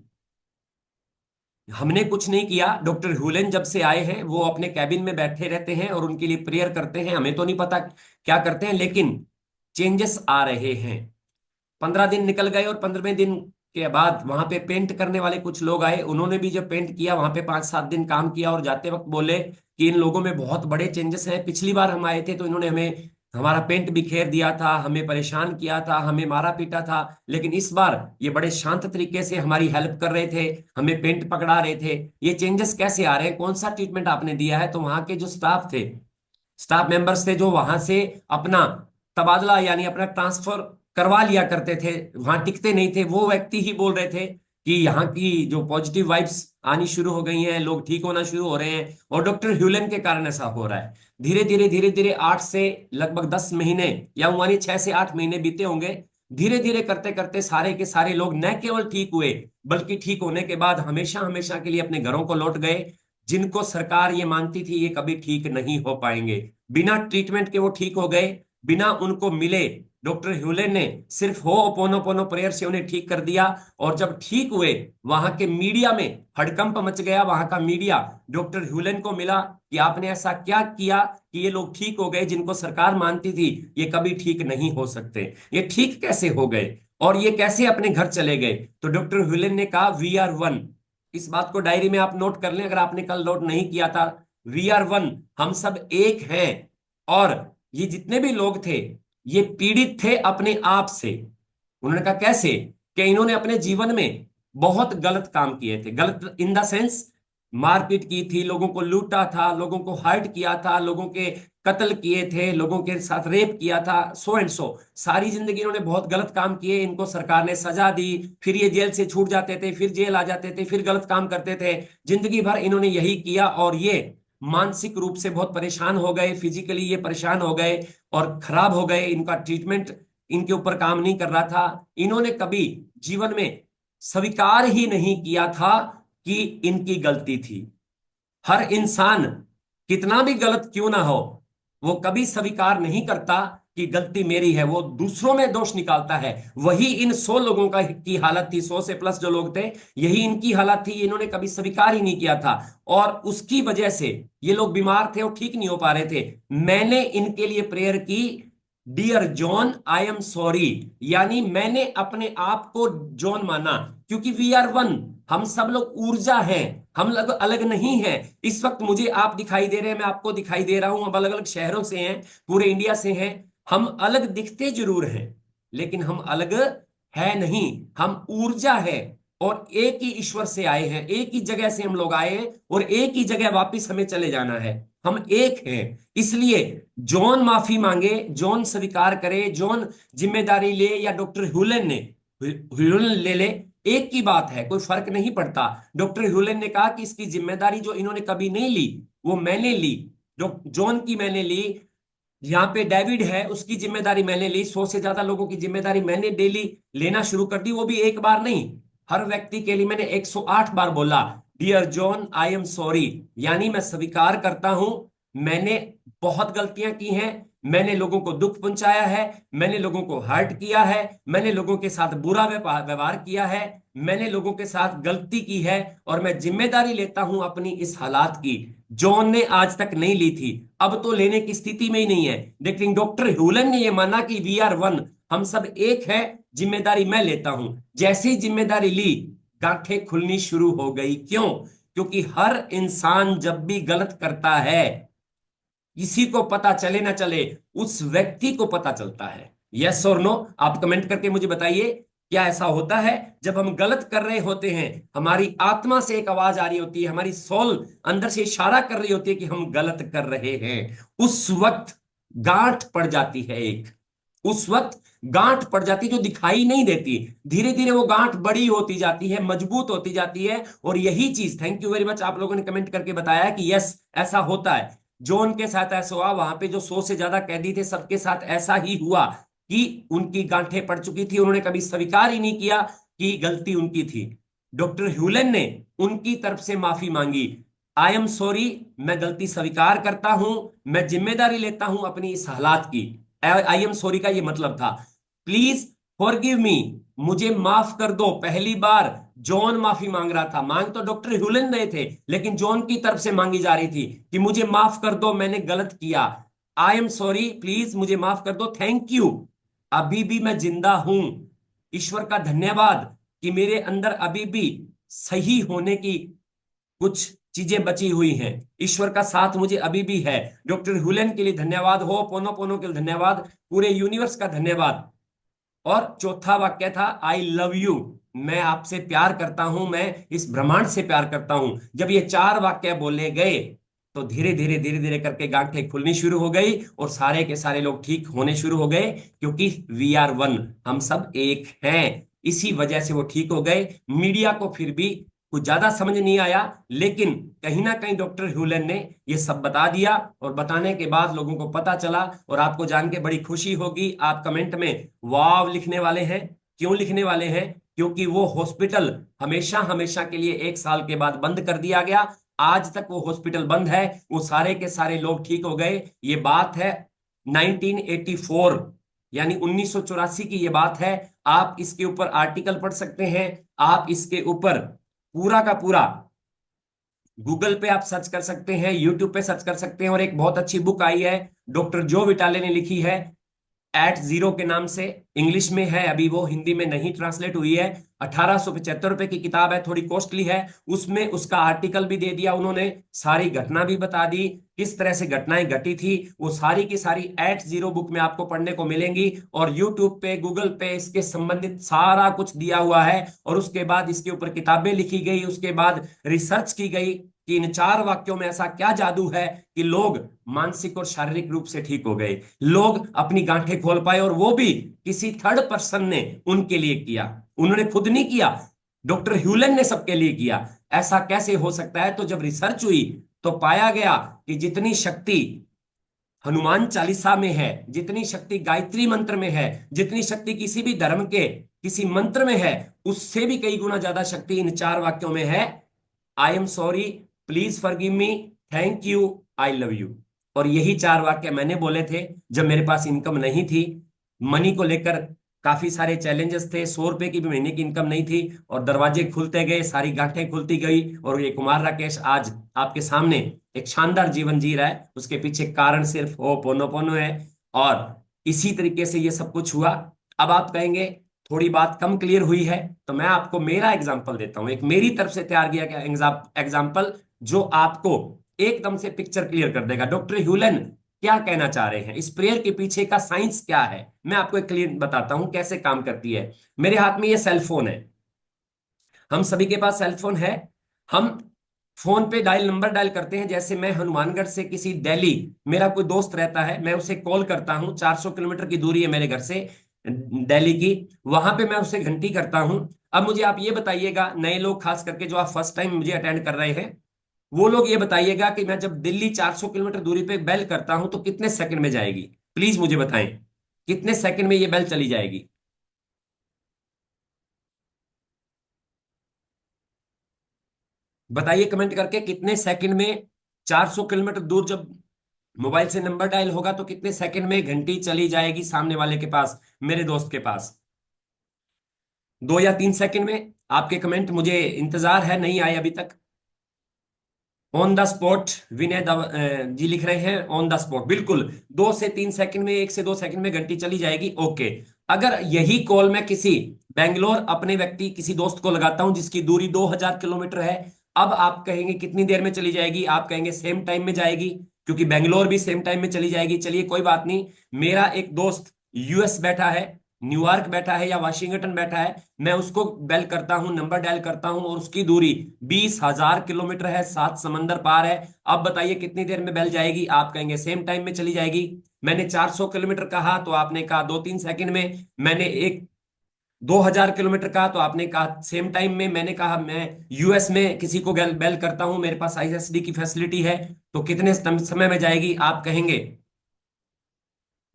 हमने कुछ नहीं किया, डॉक्टर हुलेन जब से आए हैं वो अपने कैबिन में बैठे रहते हैं और उनके लिए प्रेयर करते हैं, हमें तो नहीं पता क्या करते हैं, लेकिन चेंजेस आ रहे हैं। 15 दिन निकल गए, और 15वें दिन के बाद वहां पे पेंट करने वाले कुछ लोग आए, उन्होंने भी जब पेंट किया वहां पे 5-7 दिन काम किया, और जाते वक्त बोले कि इन लोगों में बहुत बड़े चेंजेस हैं। पिछली बार हम आए थे तो इन्होंने हमें हमारा पेंट बिखेर दिया था, हमें परेशान किया था, हमें मारा पीटा था, लेकिन इस बार ये बड़े शांत तरीके से हमारी हेल्प कर रहे थे, हमें पेंट पकड़ा रहे थे। ये चेंजेस कैसे आ रहे हैं? कौन सा ट्रीटमेंट आपने दिया है? तो वहां के जो स्टाफ मेंबर्स थे, जो वहां से अपना तबादला यानी अपना ट्रांसफर करवा लिया करते थे, वहां टिकते नहीं थे, वो व्यक्ति ही बोल रहे थे कि यहाँ की जो पॉजिटिव वाइब्स आनी शुरू हो गई हैं, लोग ठीक होना शुरू हो रहे हैं, और डॉक्टर ह्यूलन के कारण ऐसा हो रहा है। धीरे धीरे 8 से लगभग 10 महीने, या मानिए 6 से 8 महीने बीते होंगे। धीरे धीरे करते करते सारे के सारे लोग न केवल ठीक हुए, बल्कि ठीक होने के बाद हमेशा हमेशा के लिए अपने घरों को लौट गए। जिनको सरकार ये मानती थी ये कभी ठीक नहीं हो पाएंगे, बिना ट्रीटमेंट के वो ठीक हो गए, बिना उनको मिले। डॉक्टर ह्यूलेन ने सिर्फ हो ओपोनोपोनो प्रेयर से उन्हें ठीक कर दिया। और जब ठीक हुए, वहां के मीडिया में हड़कंप मच गया। वहां का मीडिया डॉक्टर ह्यूलेन को मिला कि आपने ऐसा क्या किया कि ये लोग ठीक हो गए, जिनको सरकार मानती थी ये कभी ठीक नहीं हो सकते, ये ठीक कैसे हो गए, और ये कैसे अपने घर चले गए? तो डॉक्टर ह्यूलेन ने कहा वी आर वन। इस बात को डायरी में आप नोट कर लें, अगर आपने कल नोट नहीं किया था। वी आर वन, हम सब एक हैं। और ये जितने भी लोग थे ये पीड़ित थे अपने आप से। उन्होंने कहा कैसे? कि इन्होंने अपने जीवन में बहुत गलत काम किए थे, गलत इन द सेंस मारपीट की थी, लोगों को लूटा था, लोगों को हर्ट किया था, लोगों के कत्ल किए थे, लोगों के साथ रेप किया था, सो एंड सो। सारी जिंदगी इन्होंने बहुत गलत काम किए, इनको सरकार ने सजा दी, फिर ये जेल से छूट जाते थे, फिर जेल आ जाते थे, फिर गलत काम करते थे। जिंदगी भर इन्होंने यही किया, और ये मानसिक रूप से बहुत परेशान हो गए, फिजिकली ये परेशान हो गए और खराब हो गए। इनका ट्रीटमेंट इनके ऊपर काम नहीं कर रहा था। इन्होंने कभी जीवन में स्वीकार ही नहीं किया था कि इनकी गलती थी। हर इंसान कितना भी गलत क्यों ना हो, वो कभी स्वीकार नहीं करता कि गलती मेरी है, वो दूसरों में दोष निकालता है। वही इन 100 लोगों का की हालत थी, 100 से प्लस जो लोग थे, यही इनकी हालत थी। इन्होंने कभी स्वीकार ही नहीं किया था, और उसकी वजह से ये लोग बीमार थे और ठीक नहीं हो पा रहे थे। मैंने इनके लिए प्रेयर की, dear John I am sorry, यानी मैंने अपने आप को जॉन माना, क्योंकि वी आर वन, हम सब लोग ऊर्जा हैं, हम लोग अलग नहीं हैं। इस वक्त मुझे आप दिखाई दे रहे हैं, मैं आपको दिखाई दे रहा हूं, हम अलग अलग शहरों से हैं, पूरे इंडिया से हैं। हम अलग दिखते जरूर हैं, लेकिन हम अलग है नहीं, हम ऊर्जा है, और एक ही ईश्वर से आए हैं, एक ही जगह से हम लोग आए हैं, और एक ही जगह वापस हमें चले जाना है। हम एक हैं। इसलिए जॉन माफी मांगे, जॉन स्वीकार करे, जॉन जिम्मेदारी ले, या डॉक्टर ह्यूलन ने ह्यूलन ले ले, एक की बात है, कोई फर्क नहीं पड़ता। डॉक्टर ह्यूलन ने कहा कि इसकी जिम्मेदारी जो इन्होंने कभी नहीं ली वो मैंने ली, जॉन की मैंने ली। यहाँ पे डेविड है, उसकी जिम्मेदारी मैंने ली, 100 से ज्यादा लोगों की जिम्मेदारी मैंने डेली लेना शुरू कर दी, वो भी एक बार नहीं, हर व्यक्ति के लिए मैंने 108 बार बोला dear John I am sorry, यानी मैं स्वीकार करता हूं मैंने बहुत गलतियां की हैं, मैंने लोगों को दुख पहुंचाया है, मैंने लोगों को हर्ट किया है, मैंने लोगों के साथ बुरा व्यवहार किया है, मैंने लोगों के साथ गलती की है, और मैं जिम्मेदारी लेता हूं अपनी इस हालात की। जॉन ने आज तक नहीं ली थी, अब तो लेने की स्थिति में ही नहीं है, लेकिन डॉक्टर ह्यूलन ने यह माना कि वी आर वन, हम सब एक है, जिम्मेदारी मैं लेता हूं। जैसे ही जिम्मेदारी ली, गांठें खुलनी शुरू हो गई। क्यों? क्योंकि हर इंसान जब भी गलत करता है, किसी को पता चले ना चले, उस व्यक्ति को पता चलता है। यस और नो? आप कमेंट करके मुझे बताइए, क्या ऐसा होता है? जब हम गलत कर रहे होते हैं, हमारी आत्मा से एक आवाज आ रही होती है, हमारी सोल अंदर से इशारा कर रही होती है कि हम गलत कर रहे हैं, उस वक्त गांठ पड़ जाती है एक, उस वक्त गांठ पड़ जाती जो दिखाई नहीं देती, धीरे धीरे वो गांठ बड़ी होती जाती है, मजबूत होती जाती है। और यही चीज, थैंक यू वेरी मच, आप लोगों ने कमेंट करके बताया कि यस ऐसा होता है। जॉन के साथ ऐसा हुआ, वहां पे जो 100 से ज्यादा कैदी थे सबके साथ ऐसा ही हुआ कि उनकी गांठें पड़ चुकी थी, उन्होंने कभी स्वीकार ही नहीं किया कि गलती उनकी थी। डॉक्टर ह्यूलन ने उनकी तरफ से माफी मांगी, आई एम सॉरी, मैं गलती स्वीकार करता हूं, मैं जिम्मेदारी लेता हूं अपनी इस हालात की। आई एम सॉरी का ये मतलब था प्लीज फॉरगिव मी, मुझे माफ कर दो। पहली बार जॉन माफी मांग रहा था, मांग तो डॉक्टर ह्यूलन रहे थे, लेकिन जॉन की तरफ से मांगी जा रही थी कि मुझे माफ कर दो, मैंने गलत किया, आई एम सॉरी, प्लीज मुझे माफ कर दो, थैंक यू, अभी भी मैं जिंदा हूं, ईश्वर का धन्यवाद कि मेरे अंदर अभी भी सही होने की कुछ चीजें बची हुई हैं, ईश्वर का साथ मुझे अभी भी है। डॉक्टर हुलेन के लिए धन्यवाद, हो पोनो पोनो के लिए धन्यवाद, पूरे यूनिवर्स का धन्यवाद। और चौथा वाक्य था आई लव यू, मैं आपसे प्यार करता हूं, मैं इस ब्रह्मांड से प्यार करता हूं। जब ये चार वाक्य बोले गए, तो धीरे धीरे करके गांठें खुलनी शुरू हो गई, और सारे के सारे लोग ठीक होने शुरू हो गए, क्योंकि वी आर वन, हम सब एक हैं। इसी वजह से वो ठीक हो गए। मीडिया को फिर भी कुछ ज्यादा समझ नहीं आया, लेकिन कहीं ना कहीं डॉक्टर ह्यूलन ने ये सब बता दिया, और बताने के बाद लोगों को पता चला। और आपको जान के बड़ी खुशी होगी, आप कमेंट में वाव लिखने वाले हैं। क्यों लिखने वाले हैं? क्योंकि वो हॉस्पिटल हमेशा हमेशा के लिए 1 साल के बाद बंद कर दिया गया, आज तक वो हॉस्पिटल बंद है, वो सारे के सारे लोग ठीक हो गए। ये बात है 1984, यानी 1984 की ये बात है। आप इसके ऊपर आर्टिकल पढ़ सकते हैं, आप इसके ऊपर पूरा का पूरा गूगल पे आप सर्च कर सकते हैं, यूट्यूब पे सर्च कर सकते हैं। और एक बहुत अच्छी बुक आई है, डॉक्टर जो विटाले ने लिखी है, एट जीरो के नाम से, इंग्लिश में है, अभी वो हिंदी में नहीं ट्रांसलेट हुई है। 1875 रुपए की किताब है, थोड़ी कॉस्टली है। उसमें उसका आर्टिकल भी दे दिया उन्होंने, सारी घटना भी बता दी, किस तरह से घटनाएं घटी थी, वो सारी की सारी एट जीरो बुक में आपको पढ़ने को मिलेंगी। और यूट्यूब पे, गूगल पे इसके संबंधित सारा कुछ दिया हुआ है। और उसके बाद इसके ऊपर किताबें लिखी गई, उसके बाद रिसर्च की गई कि इन 4 वाक्यों में ऐसा क्या जादू है कि लोग मानसिक और शारीरिक रूप से ठीक हो गए, लोग अपनी गांठें खोल पाए, और वो भी किसी थर्ड पर्सन ने उनके लिए किया, उन्होंने खुद नहीं किया, डॉक्टर ह्यूलन ने सबके लिए किया। ऐसा कैसे हो सकता है? तो जब रिसर्च हुई तो पाया गया कि जितनी शक्ति हनुमान चालीसा में है, जितनी शक्ति गायत्री मंत्र में है, जितनी शक्ति किसी भी धर्म के किसी मंत्र में है, उससे भी कई गुना ज्यादा शक्ति इन 4 वाक्यों में है। आई am sorry, please forgive me, thank you, I love you. और यही 4 वाक्य मैंने बोले थे जब मेरे पास इनकम नहीं थी, मनी को लेकर काफी सारे चैलेंजेस थे, 100 रुपए की भी महीने की इनकम नहीं थी, और दरवाजे खुलते गए, सारी गांठें खुलती गई, और ये कुमार राकेश आज आपके सामने एक शानदार जीवन जी रहा है। उसके पीछे कारण सिर्फ हो पोनो पोनो है, और इसी तरीके से ये सब कुछ हुआ। अब आप कहेंगे थोड़ी बात कम क्लियर हुई है, तो मैं आपको मेरा एग्जांपल देता हूं, एक मेरी तरफ से तैयार किया गया एग्जांपल, जो आपको एकदम से पिक्चर क्लियर कर देगा। डॉक्टर ह्यूलन क्या कहना चाह रहे हैं, इस प्रेयर के पीछे का साइंस क्या है, मैं आपको एक क्लियर बताता हूं कैसे काम करती है। मेरे हाथ में ये सेलफोन है, हम सभी के पास सेलफोन है। हम फोन पे डायल नंबर डायल करते हैं। जैसे मैं हनुमानगढ़ से किसी दिल्ली, मेरा कोई दोस्त रहता है, मैं उसे कॉल करता हूं, 400 किलोमीटर की दूरी है मेरे घर से दिल्ली की, वहां पे मैं उसे घंटी करता हूं। अब मुझे आप ये बताइएगा, नए लोग खास करके जो आप फर्स्ट टाइम मुझे अटेंड कर रहे हैं, वो लोग ये बताइएगा कि मैं जब दिल्ली 400 किलोमीटर दूरी पे बेल करता हूं तो कितने सेकंड में जाएगी? प्लीज मुझे बताएं, कितने सेकंड में ये बेल चली जाएगी? बताइए कमेंट करके, कितने सेकंड में 400 किलोमीटर दूर जब मोबाइल से नंबर डायल होगा तो कितने सेकंड में घंटी चली जाएगी सामने वाले के पास, मेरे दोस्त के पास? 2 या 3 सेकंड में? आपके कमेंट मुझे इंतजार है, नहीं आए अभी तक। ऑन द स्पॉट विनय जी लिख रहे हैं, ऑन द स्पॉट बिल्कुल, 2 से 3 सेकंड में, 1 से 2 सेकंड में घंटी चली जाएगी। ओके। अगर यही कॉल मैं किसी बेंगलोर अपने व्यक्ति किसी दोस्त को लगाता हूं जिसकी दूरी 2000 किलोमीटर है, अब आप कहेंगे कितनी देर में चली जाएगी? आप कहेंगे सेम टाइम में जाएगी, क्योंकि बेंगलोर भी सेम टाइम में चली जाएगी। चलिए कोई बात नहीं, मेरा एक दोस्त यूएस बैठा है, न्यूयॉर्क बैठा है या वाशिंगटन बैठा है, मैं उसको बेल करता हूं, नंबर डायल करता हूं, और उसकी दूरी 20,000 किलोमीटर है, 7 समंदर पार है। अब बताइए कितनी देर में बेल जाएगी? आप कहेंगे सेम टाइम में चली जाएगी। मैंने 400 किलोमीटर कहा तो आपने कहा 2-3 सेकंड में। मैंने एक 2000 किलोमीटर कहा तो आपने कहा सेम टाइम में। मैंने कहा मैं यूएस में किसी को बेल करता हूं, मेरे पास आईएसडी की फैसिलिटी है, तो कितने समय में जाएगी? आप कहेंगे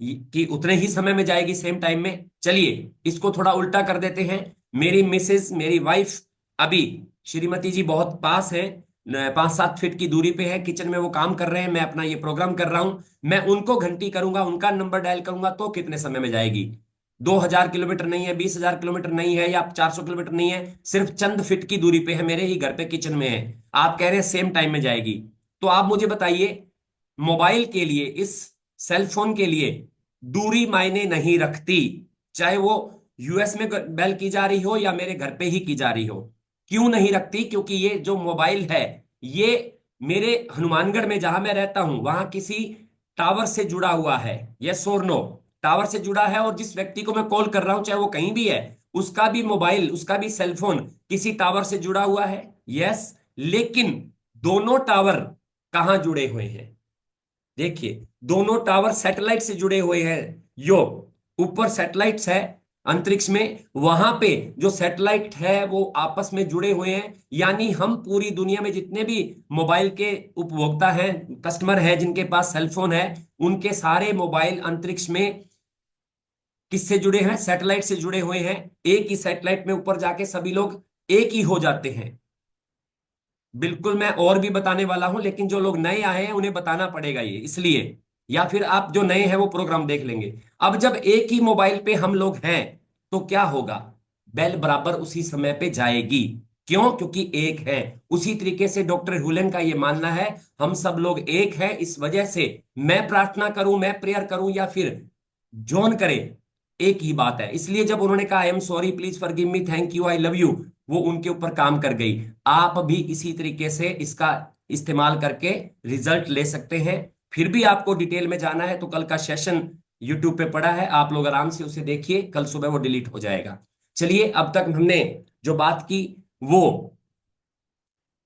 कि उतने ही समय में जाएगी, सेम टाइम में। चलिए इसको थोड़ा उल्टा कर देते हैं। मेरी मिसेस, मेरी वाइफ अभी, श्रीमती जी बहुत पास है, 5-7 फीट की दूरी पे है, किचन में वो काम कर रहे हैं, मैं अपना ये प्रोग्राम कर रहा हूं। मैं उनको घंटी करूंगा, उनका नंबर डायल करूंगा तो कितने समय में जाएगी? 2000 किलोमीटर नहीं है, 20,000 किलोमीटर नहीं है, या 400 किलोमीटर नहीं है, सिर्फ चंद फीट की दूरी पे है, मेरे ही घर पे किचन में है। आप कह रहे हैं सेम टाइम में जाएगी। तो आप मुझे बताइए, मोबाइल के लिए, इस सेल फोन के लिए दूरी मायने नहीं रखती, चाहे वो यूएस में बेल की जा रही हो या मेरे घर पे ही की जा रही हो। क्यों नहीं रखती? क्योंकि ये जो मोबाइल है, ये मेरे हनुमानगढ़ में जहां मैं रहता हूं वहां किसी टावर से जुड़ा हुआ है। यस और नो? टावर से जुड़ा है, और जिस व्यक्ति को मैं कॉल कर रहा हूं चाहे वो कहीं भी है, उसका भी मोबाइल, उसका भी सेलफोन किसी टावर से जुड़ा हुआ है। यस। लेकिन दोनों टावर कहां जुड़े हुए हैं? देखिए, दोनों टावर सैटेलाइट से जुड़े हुए हैं। यो ऊपर सैटेलाइट्स है अंतरिक्ष में, वहां पे जो सैटेलाइट है वो आपस में जुड़े हुए हैं। यानी हम पूरी दुनिया में जितने भी मोबाइल के उपभोक्ता हैं, कस्टमर हैं जिनके पास सेलफोन है, उनके सारे मोबाइल अंतरिक्ष में किससे जुड़े हैं? सैटेलाइट से जुड़े हुए हैं। एक ही सैटेलाइट में ऊपर जाके सभी लोग एक ही हो जाते हैं। बिल्कुल, मैं और भी बताने वाला हूं, लेकिन जो लोग नए आए हैं उन्हें बताना पड़ेगा ये, इसलिए। या फिर आप जो नए हैं वो प्रोग्राम देख लेंगे। अब जब एक ही मोबाइल पे हम लोग हैं तो क्या होगा? बेल बराबर उसी समय पे जाएगी। क्यों? क्योंकि एक है। उसी तरीके से डॉक्टर हुलेन का ये मानना है, हम सब लोग एक हैं, इस वजह से मैं प्रार्थना करूं, मैं प्रेयर करूं, या फिर जॉन करे, एक ही बात है। इसलिए जब उन्होंने कहा आई am sorry, please forgive me, thank you, I love you, वो उनके ऊपर काम कर गई। आप भी इसी तरीके से इसका इस्तेमाल करके रिजल्ट ले सकते हैं। फिर भी आपको डिटेल में जाना है तो कल का सेशन यूट्यूब पे पड़ा है, आप लोग आराम से उसे देखिए, कल सुबह वो डिलीट हो जाएगा। चलिए, अब तक हमने जो बात की वो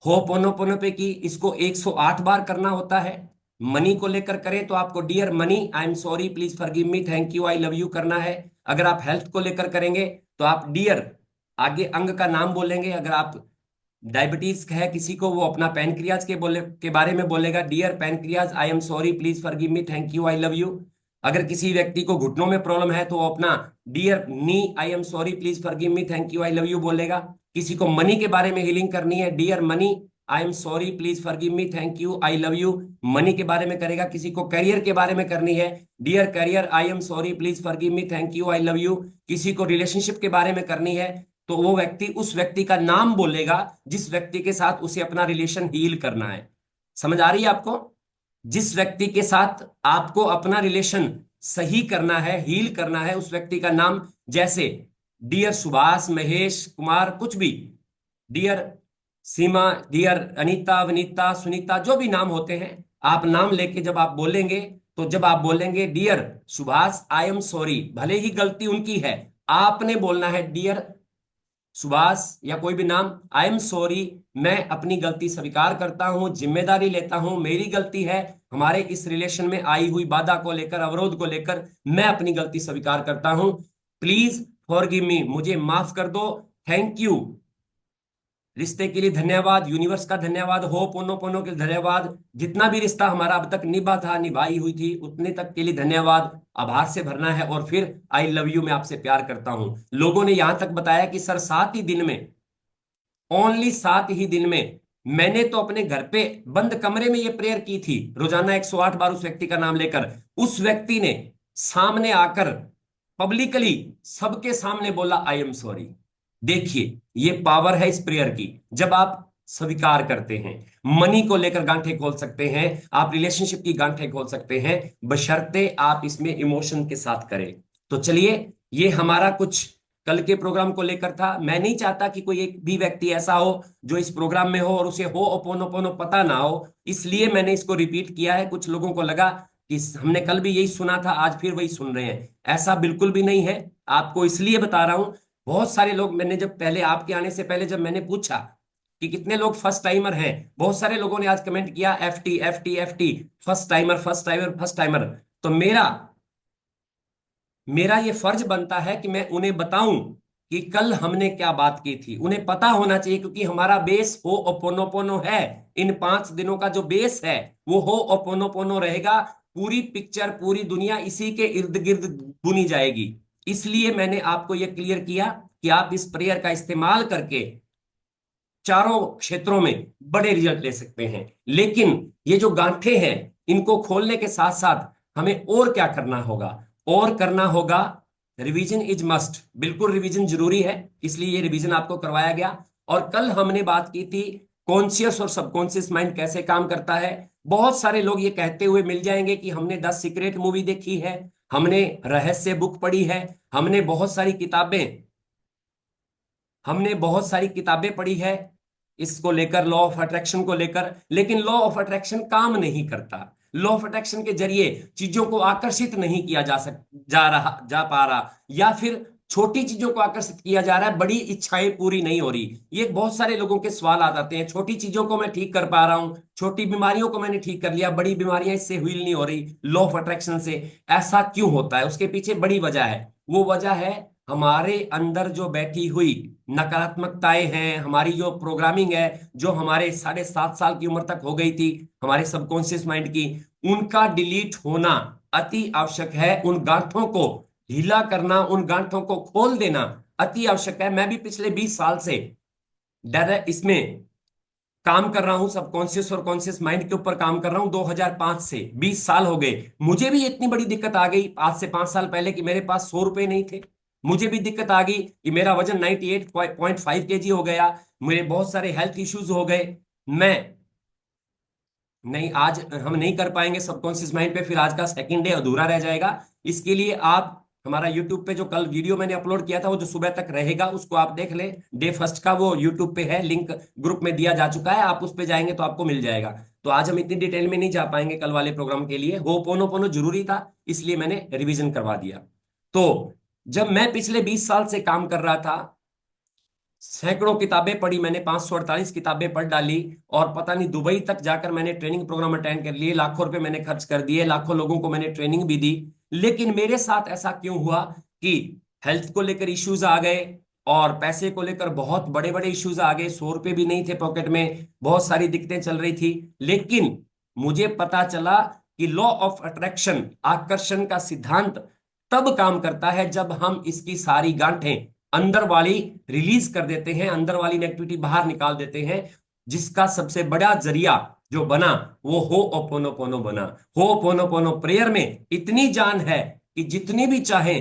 होपोनोपोनो पे की। इसको 108 बार करना होता है। मनी को लेकर करें तो आपको dear money, I am sorry, please forgive me, thank you, I love you करना है। अगर आप हेल्थ को लेकर करेंगे तो आप डियर, आगे अंग का नाम बोलेंगे। अगर आप डायबिटीज है किसी को, वो अपना पैनक्रियाज के बारे में बोलेगा, dear pancreas, I am sorry, please forgive me, thank you, I love you. अगर किसी व्यक्ति को घुटनों में प्रॉब्लम है तो वो अपना dear knee, I am sorry, please forgive me, thank you, I love you बोलेगा। किसी को मनी के बारे में हीलिंग करनी है, dear money, I am sorry, please forgive me, thank you, I love you, money के बारे में करेगा। किसी को करियर के बारे में करनी है, dear career, I am sorry, please forgive me, thank you, I love you. किसी को रिलेशनशिप के बारे में करनी है तो वो व्यक्ति उस व्यक्ति का नाम बोलेगा जिस व्यक्ति के साथ उसे अपना रिलेशन हील करना है। समझ आ रही है आपको? जिस व्यक्ति के साथ आपको अपना रिलेशन सही करना है, हील करना है, उस व्यक्ति का नाम, जैसे डियर सुभाष, महेश, कुमार, कुछ भी, डियर सीमा, डियर अनीता, वनीता, सुनीता, जो भी नाम होते हैं, आप नाम लेके जब आप बोलेंगे, तो जब आप बोलेंगे dear Subhash, I am sorry, भले ही गलती उनकी है, आपने बोलना है डियर सुभाष या कोई भी नाम, आई एम सॉरी, मैं अपनी गलती स्वीकार करता हूं, जिम्मेदारी लेता हूं, मेरी गलती है, हमारे इस रिलेशन में आई हुई बाधा को लेकर, अवरोध को लेकर मैं अपनी गलती स्वीकार करता हूं, प्लीज फॉरगिव मी, मुझे माफ कर दो, थैंक यू, रिश्ते के लिए धन्यवाद, यूनिवर्स का धन्यवाद, हो पोनो पोनो के लिए धन्यवाद, जितना भी रिश्ता हमारा अब तक निभा था, निभाई हुई थी, उतने तक के लिए धन्यवाद, आभार से भरना है, और फिर आई लव यू, मैं आपसे प्यार करता हूं। लोगों ने यहां तक बताया कि सर 7 ही दिन में, ओनली 7 ही दिन में मैंने तो अपने घर पे बंद कमरे में ये प्रेयर की थी, रोजाना 108 बार उस व्यक्ति का नाम लेकर, उस व्यक्ति ने सामने आकर पब्लिकली सबके सामने बोला आई एम सॉरी। देखिए ये पावर है इस प्रेयर की, जब आप स्वीकार करते हैं। मनी को लेकर गांठें खोल सकते हैं आप, रिलेशनशिप की गांठें खोल सकते हैं, बशर्ते आप इसमें इमोशन के साथ करें। तो चलिए, ये हमारा कुछ कल के प्रोग्राम को लेकर था। मैं नहीं चाहता कि कोई एक भी व्यक्ति ऐसा हो जो इस प्रोग्राम में हो और उसे हो ओपोनोपोनो पता ना हो, इसलिए मैंने इसको रिपीट किया है। कुछ लोगों को लगा कि हमने कल भी यही सुना था, आज फिर वही सुन रहे हैं, ऐसा बिल्कुल भी नहीं है। आपको इसलिए बता रहा हूं, बहुत सारे लोग, मैंने जब पहले आपके आने से पहले जब मैंने पूछा कि कितने लोग फर्स्ट टाइमर हैं, बहुत सारे लोगों ने आज कमेंट किया FT FT FT, first timer first timer first timer. तो मेरा मेरा ये फर्ज बनता है कि मैं उन्हें बताऊं कि कल हमने क्या बात की थी, उन्हें पता होना चाहिए, क्योंकि हमारा बेस हो ओपोनोपोनो है। इन 5 दिनों का जो बेस है वो हो ओपोनोपोनो रहेगा। पूरी पिक्चर, पूरी दुनिया इसी के इर्द गिर्द बुनी जाएगी। इसलिए मैंने आपको यह क्लियर किया कि आप इस प्रेयर का इस्तेमाल करके चारों क्षेत्रों में बड़े रिजल्ट ले सकते हैं। लेकिन ये जो गांठें हैं, इनको खोलने के साथ साथ हमें और क्या करना होगा? और करना होगा, रिवीजन इज मस्ट, बिल्कुल रिवीजन जरूरी है, इसलिए ये रिवीजन आपको करवाया गया। और कल हमने बात की थी कॉन्शियस और सबकॉन्शियस माइंड कैसे काम करता है। बहुत सारे लोग ये कहते हुए मिल जाएंगे कि हमने द सीक्रेट मूवी देखी है, हमने रहस्य बुक पढ़ी है, हमने बहुत सारी किताबें पढ़ी है इसको लेकर, लॉ ऑफ अट्रैक्शन को लेकर, लेकिन लॉ ऑफ अट्रैक्शन काम नहीं करता। लॉ ऑफ अट्रैक्शन के जरिए चीजों को आकर्षित नहीं किया जा पा रहा, या फिर छोटी चीजों को आकर्षित किया जा रहा है, बड़ी इच्छाएं पूरी नहीं हो रही। ये बहुत सारे लोगों के सवाल आ जाते हैं, छोटी चीजों को मैं ठीक कर पा रहा हूं, छोटी बीमारियों को मैंने ठीक कर लिया, बड़ी बीमारियां इससे हील नहीं हो रही लॉ ऑफ अट्रैक्शन से। ऐसा क्यों होता है? उसके पीछे बड़ी वजह है। वो वजह है हमारे अंदर जो बैठी हुई नकारात्मकताएं हैं, हमारी जो प्रोग्रामिंग है, जो हमारे 7.5 साल की उम्र तक हो गई थी हमारे सबकॉन्शियस माइंड की, उनका डिलीट होना अति आवश्यक है। उन गांठों को ढीला करना, उन गांठों को खोल देना अति आवश्यक है। मैं भी पिछले 20 साल से डायरेक्ट इसमें काम कर रहा हूं, सबकॉन्शियस और कॉन्शियस माइंड के ऊपर काम कर रहा हूं। 2005 से 20 साल हो गए। मुझे भी इतनी बड़ी दिक्कत आ गई आज से 5 साल पहले कि मेरे पास 100 रुपए नहीं थे। मुझे भी दिक्कत आ गई कि मेरा वजन 98.5 kg हो गया, मेरे बहुत सारे हेल्थ इश्यूज हो गए। मैं नहीं, आज हम नहीं कर पाएंगे सबकॉन्शियस माइंड पे, फिर आज का सेकंड डे अधूरा रह जाएगा। इसके लिए आप हमारा यूट्यूब पे जो कल वीडियो मैंने अपलोड किया था, वो जो सुबह तक रहेगा, उसको आप देख ले। डे फर्स्ट का वो यूट्यूब पे है, लिंक ग्रुप में दिया जा चुका है, आप उस पे जाएंगे तो आपको मिल जाएगा। तो आज हम इतनी डिटेल में नहीं जा पाएंगे कल वाले प्रोग्राम के लिए, हो पोनो पोनो जरूरी था, इसलिए मैंने रिविजन करवा दिया। तो जब मैं पिछले 20 साल से काम कर रहा था, सैकड़ों किताबें पढ़ी मैंने, 548 किताबें पढ़ डाली, और पता नहीं दुबई तक जाकर मैंने ट्रेनिंग प्रोग्राम अटेंड कर लिए, लाखों रुपए मैंने खर्च कर दिए, लाखों लोगों को मैंने ट्रेनिंग भी दी। लेकिन मेरे साथ ऐसा क्यों हुआ कि हेल्थ को लेकर इश्यूज आ गए, और पैसे को लेकर बहुत बड़े बड़े इश्यूज आ गए, 100 रुपए भी नहीं थे पॉकेट में, बहुत सारी दिक्कतें चल रही थी। लेकिन मुझे पता चला कि लॉ ऑफ अट्रैक्शन, आकर्षण का सिद्धांत तब काम करता है जब हम इसकी सारी गांठें अंदर वाली रिलीज कर देते हैं, अंदर वाली नेगेटिविटी बाहर निकाल देते हैं, जिसका सबसे बड़ा जरिया जो बना वो हो ओपोनोपोनो बना। हो ओपोनोपोनो प्रेयर में इतनी जान है कि जितनी भी चाहे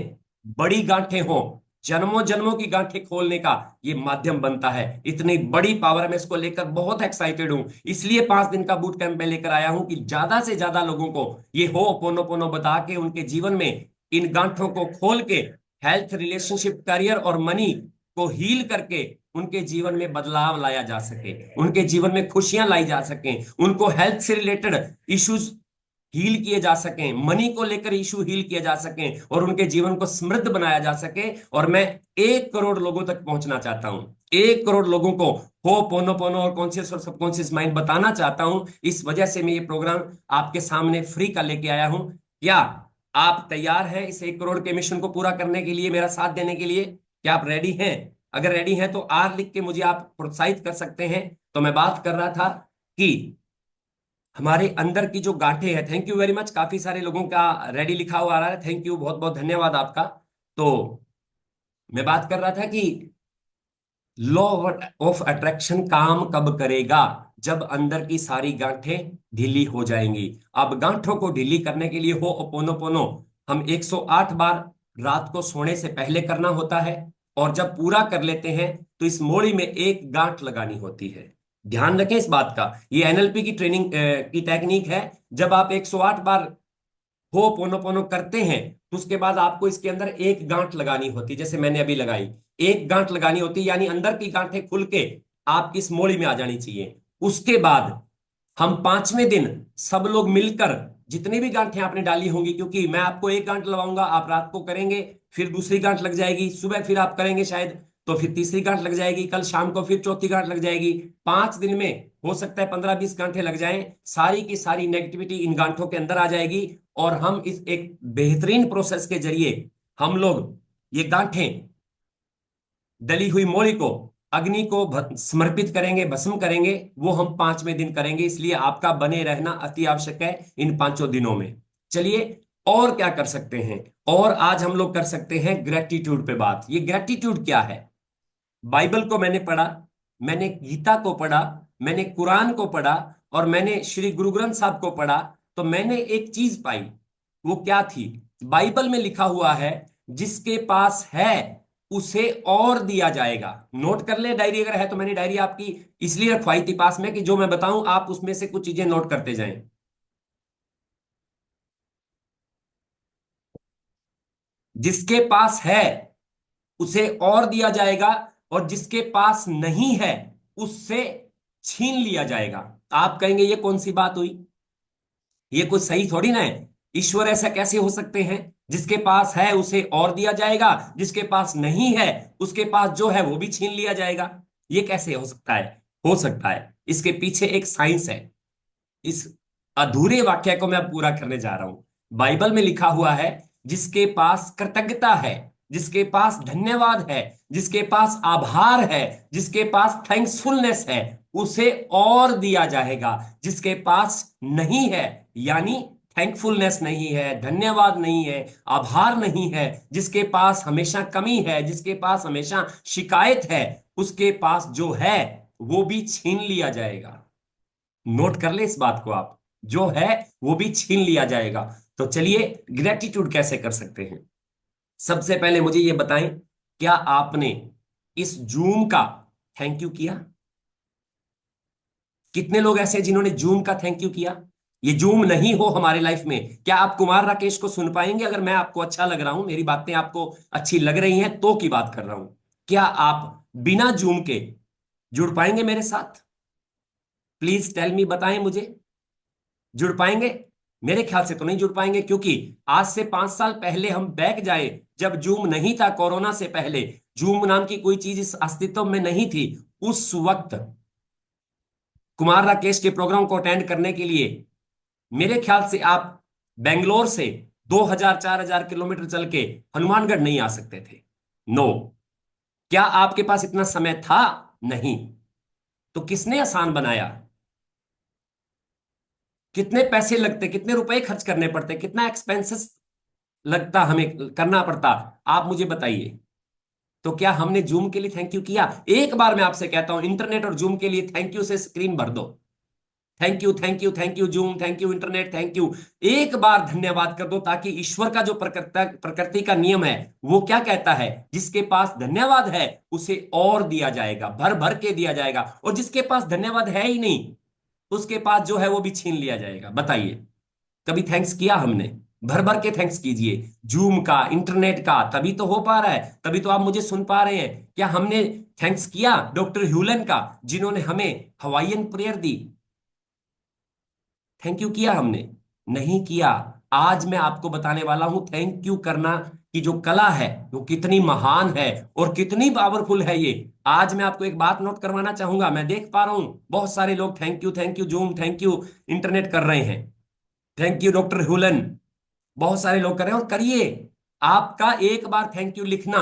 बड़ी गांठें हो, जन्मों जन्मों की गांठें खोलने का ये माध्यम बनता है। इतनी बड़ी पावर है, मैं इसको लेकर बहुत एक्साइटेड हूं, इसलिए 5 दिन का बूट कैंप में लेकर आया हूं कि ज्यादा से ज्यादा लोगों को ये हो ओपोनोपोनो बता के उनके जीवन में इन गांठों को खोल के हेल्थ, रिलेशनशिप, करियर और मनी को हील करके उनके जीवन में बदलाव लाया जा सके, उनके जीवन में खुशियां लाई जा सके, उनको हेल्थ से रिलेटेड इश्यूज हील किए जा सकें, मनी को लेकर इशू हील किए जा सकें और उनके जीवन को समृद्ध बनाया जा सके। और मैं 1 करोड़ लोगों तक पहुंचना चाहता हूं, 1 करोड़ लोगों को हो पोनो पोनो और कॉन्शियस और सबकॉन्शियस माइंड बताना चाहता हूं। इस वजह से मैं ये प्रोग्राम आपके सामने फ्री का लेके आया हूं। क्या आप तैयार हैं इस 1 करोड़ के मिशन को पूरा करने के लिए, मेरा साथ देने के लिए? क्या आप रेडी हैं? अगर रेडी हैं तो आर लिख के मुझे आप प्रोत्साहित कर सकते हैं। तो मैं बात कर रहा था कि हमारे अंदर की जो गांठें हैं, थैंक यू वेरी मच, काफी सारे लोगों का रेडी लिखा हुआ आ रहा है, थैंक यू, बहुत बहुत धन्यवाद आपका। तो मैं बात कर रहा था कि लॉ ऑफ अट्रैक्शन काम कब करेगा? जब अंदर की सारी गांठें ढीली हो जाएंगी। अब गांठों को ढीली करने के लिए हो ओपोनोपोनो हम 108 बार रात को सोने से पहले करना होता है, और जब पूरा कर लेते हैं तो इस मोड़ी में एक गांठ लगानी होती है। ध्यान रखें इस बात का, ये एनएलपी की ट्रेनिंग की टेक्निक है। जब आप 108 बार हो पोनो पोनो करते हैं तो उसके बाद आपको इसके अंदर एक गांठ लगानी होती है, जैसे मैंने अभी लगाई। एक गांठ लगानी होती है, यानी अंदर की गांठें खुल के आपकी इस मोड़ी में आ जानी चाहिए। उसके बाद हम 5वें दिन सब लोग मिलकर जितनी भी गांठें आपने डाली होंगी, क्योंकि मैं आपको एक गांठ लगाऊंगा, आप रात को करेंगे, फिर दूसरी गांठ लग जाएगी, सुबह फिर आप करेंगे शायद, तो फिर तीसरी गांठ लग जाएगी, कल शाम को फिर चौथी गांठ लग जाएगी। 5 दिन में हो सकता है 15-20 गांठें लग जाएं, सारी की सारी नेगेटिविटी इन गांठों के अंदर आ जाएगी। और हम इस एक बेहतरीन प्रोसेस के जरिए हम लोग ये गांठें डली हुई मोली को अग्नि को समर्पित करेंगे, भस्म करेंगे। वो हम 5वें दिन करेंगे, इसलिए आपका बने रहना अति आवश्यक है इन 5 दिनों में। चलिए और क्या कर सकते हैं? और आज हम लोग कर सकते हैं ग्रेटिट्यूड पे बात। ये ग्रेटिट्यूड क्या है? बाइबल को मैंने पढ़ा, मैंने गीता को पढ़ा, मैंने कुरान को पढ़ा और मैंने श्री गुरु ग्रंथ साहब को पढ़ा, तो मैंने एक चीज पाई। वो क्या थी? बाइबल में लिखा हुआ है, जिसके पास है उसे और दिया जाएगा। नोट कर ले डायरी, अगर है तो। मैंने डायरी आपकी इसलिए रखवाई थी पास में कि जो मैं बताऊं आप उसमें से कुछ चीजें नोट करते जाएं। जिसके पास है उसे और दिया जाएगा, और जिसके पास नहीं है उससे छीन लिया जाएगा। आप कहेंगे ये कौन सी बात हुई? ये कुछ सही थोड़ी ना है। ईश्वर ऐसा कैसे हो सकते हैं? जिसके पास है उसे और दिया जाएगा, जिसके पास नहीं है उसके पास जो है वो भी छीन लिया जाएगा। ये कैसे हो सकता है? हो सकता है, इसके पीछे एक साइंस है। इस अधूरे वाक्य को मैं पूरा करने जा रहा हूं। बाइबल में लिखा हुआ है, जिसके पास कृतज्ञता है, जिसके पास धन्यवाद है, जिसके पास आभार है, जिसके पास थैंक्सफुलनेस है, उसे और दिया जाएगा। जिसके पास नहीं है, यानी थैंकफुलनेस नहीं है, धन्यवाद नहीं है, आभार नहीं है, जिसके पास हमेशा कमी है, जिसके पास हमेशा शिकायत है, उसके पास जो है वो भी छीन लिया जाएगा। नोट कर ले इस बात को आप, जो है वो भी छीन लिया जाएगा। तो चलिए ग्रेटिट्यूड कैसे कर सकते हैं? सबसे पहले मुझे ये बताएं, क्या आपने इस जूम का थैंक यू किया? कितने लोग ऐसे हैं जिन्होंने जूम का थैंक यू किया? ये जूम नहीं हो हमारे लाइफ में, क्या आप कुमार राकेश को सुन पाएंगे? अगर मैं आपको अच्छा लग रहा हूं, मेरी बातें आपको अच्छी लग रही हैं तो की बात कर रहा हूं। क्या आप बिना जूम के जुड़ पाएंगे मेरे साथ? प्लीज टेल मी, बताएं मुझे, जुड़ पाएंगे? मेरे ख्याल से तो नहीं जुड़ पाएंगे, क्योंकि आज से 5 साल पहले हम बैक जाए, जब जूम नहीं था, कोरोना से पहले जूम नाम की कोई चीज इस अस्तित्व में नहीं थी। उस वक्त कुमार राकेश के प्रोग्राम को अटेंड करने के लिए मेरे ख्याल से आप बेंगलोर से 2000-4000 किलोमीटर चल के हनुमानगढ़ नहीं आ सकते थे। नो। क्या आपके पास इतना समय था? नहीं। तो किसने आसान बनाया? कितने पैसे लगते, कितने रुपए खर्च करने पड़ते, कितना एक्सपेंसेस लगता, हमें करना पड़ता? आप मुझे बताइए। तो क्या हमने जूम के लिए थैंक यू किया? एक बार मैं आपसे कहता हूं, इंटरनेट और जूम के लिए थैंक यू से स्क्रीन भर दो। Thank you, thank you, thank you zoom, thank you internet, thank you. एक बार धन्यवाद कर दो, ताकि ईश्वर का जो प्रकृति का नियम है वो क्या कहता है? जिसके पास धन्यवाद है उसे और दिया जाएगा, भर भर के दिया जाएगा, और जिसके पास धन्यवाद है ही नहीं उसके पास जो है वो भी छीन लिया जाएगा। बताइए, कभी थैंक्स किया हमने? भर भर के थैंक्स कीजिए, जूम का, इंटरनेट का, तभी तो हो पा रहा है, तभी तो आप मुझे सुन पा रहे हैं। क्या हमने थैंक्स किया डॉक्टर ह्यूलन का, जिन्होंने हमें Hawaiian prayer the? Thank you किया हमने? नहीं किया। आज मैं आपको बताने वाला हूं थैंक यू करना की जो कला है वो कितनी महान है और कितनी पावरफुल है ये। आज मैं आपको एक बात नोट करवाना चाहूंगा। मैं देख पा रहा हूं बहुत सारे लोग thank you zoom, thank you internet कर रहे हैं, थैंक यू डॉक्टर हुलन, बहुत सारे लोग कर रहे हैं और करिए। आपका एक बार थैंक यू लिखना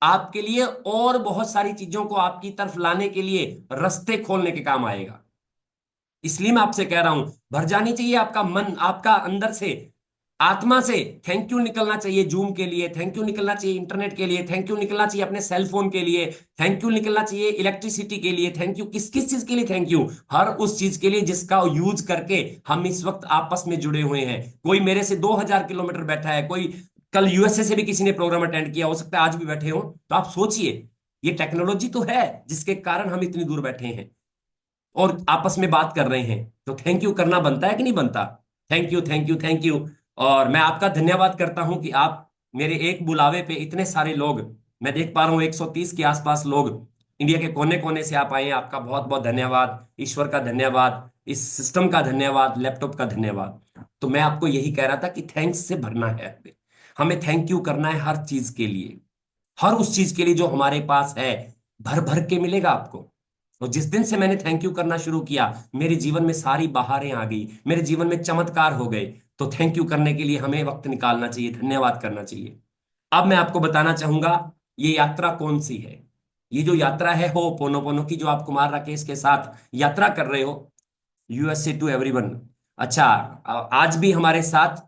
आपके लिए और बहुत सारी चीजों को आपकी तरफ लाने के लिए रास्ते खोलने के काम आएगा। इसलिए मैं आपसे कह रहा हूं भर जानी चाहिए आपका मन, आपका अंदर से, आत्मा से थैंक यू निकलना चाहिए। जूम के लिए थैंक यू निकलना चाहिए, इंटरनेट के लिए थैंक यू निकलना चाहिए, अपने सेल फोन के लिए थैंक यू निकलना चाहिए, इलेक्ट्रिसिटी के लिए थैंक यू। किस किस चीज के लिए थैंक यू? हर उस चीज के लिए जिसका यूज करके हम इस वक्त आपस में जुड़े हुए हैं। कोई मेरे से 2000 किलोमीटर बैठा है, कोई कल यूएसए से भी किसी ने प्रोग्राम अटेंड किया, हो सकता है आज भी बैठे हो। तो आप सोचिए ये टेक्नोलॉजी तो है जिसके कारण हम इतनी दूर बैठे हैं और आपस में बात कर रहे हैं। तो थैंक यू करना बनता है कि नहीं बनता? Thank you, thank you, thank you. और मैं आपका धन्यवाद करता हूं कि आप मेरे एक बुलावे पे इतने सारे लोग, मैं देख पा रहा हूं 130 के आसपास लोग इंडिया के कोने कोने से आप आए हैं। आपका बहुत बहुत धन्यवाद, ईश्वर का धन्यवाद, इस सिस्टम का धन्यवाद, लैपटॉप का धन्यवाद। तो मैं आपको यही कह रहा था कि थैंक्स से भरना है हमें। हमें थैंक यू करना है हर चीज के लिए, हर उस चीज के लिए जो हमारे पास है, भर भर के मिलेगा आपको। और जिस दिन से मैंने थैंक यू करना शुरू किया मेरे जीवन में सारी बहारें आ गई, मेरे जीवन में चमत्कार हो गए। तो थैंक यू करने के लिए हमें वक्त निकालना चाहिए, धन्यवाद करना चाहिए। अब मैं आपको बताना चाहूंगा ये यात्रा कौन सी है। ये जो यात्रा है हो पोनो की, जो आप कुमार राकेश के साथ यात्रा कर रहे हो, यूएसए टू एवरीवन। अच्छा, आज भी हमारे साथ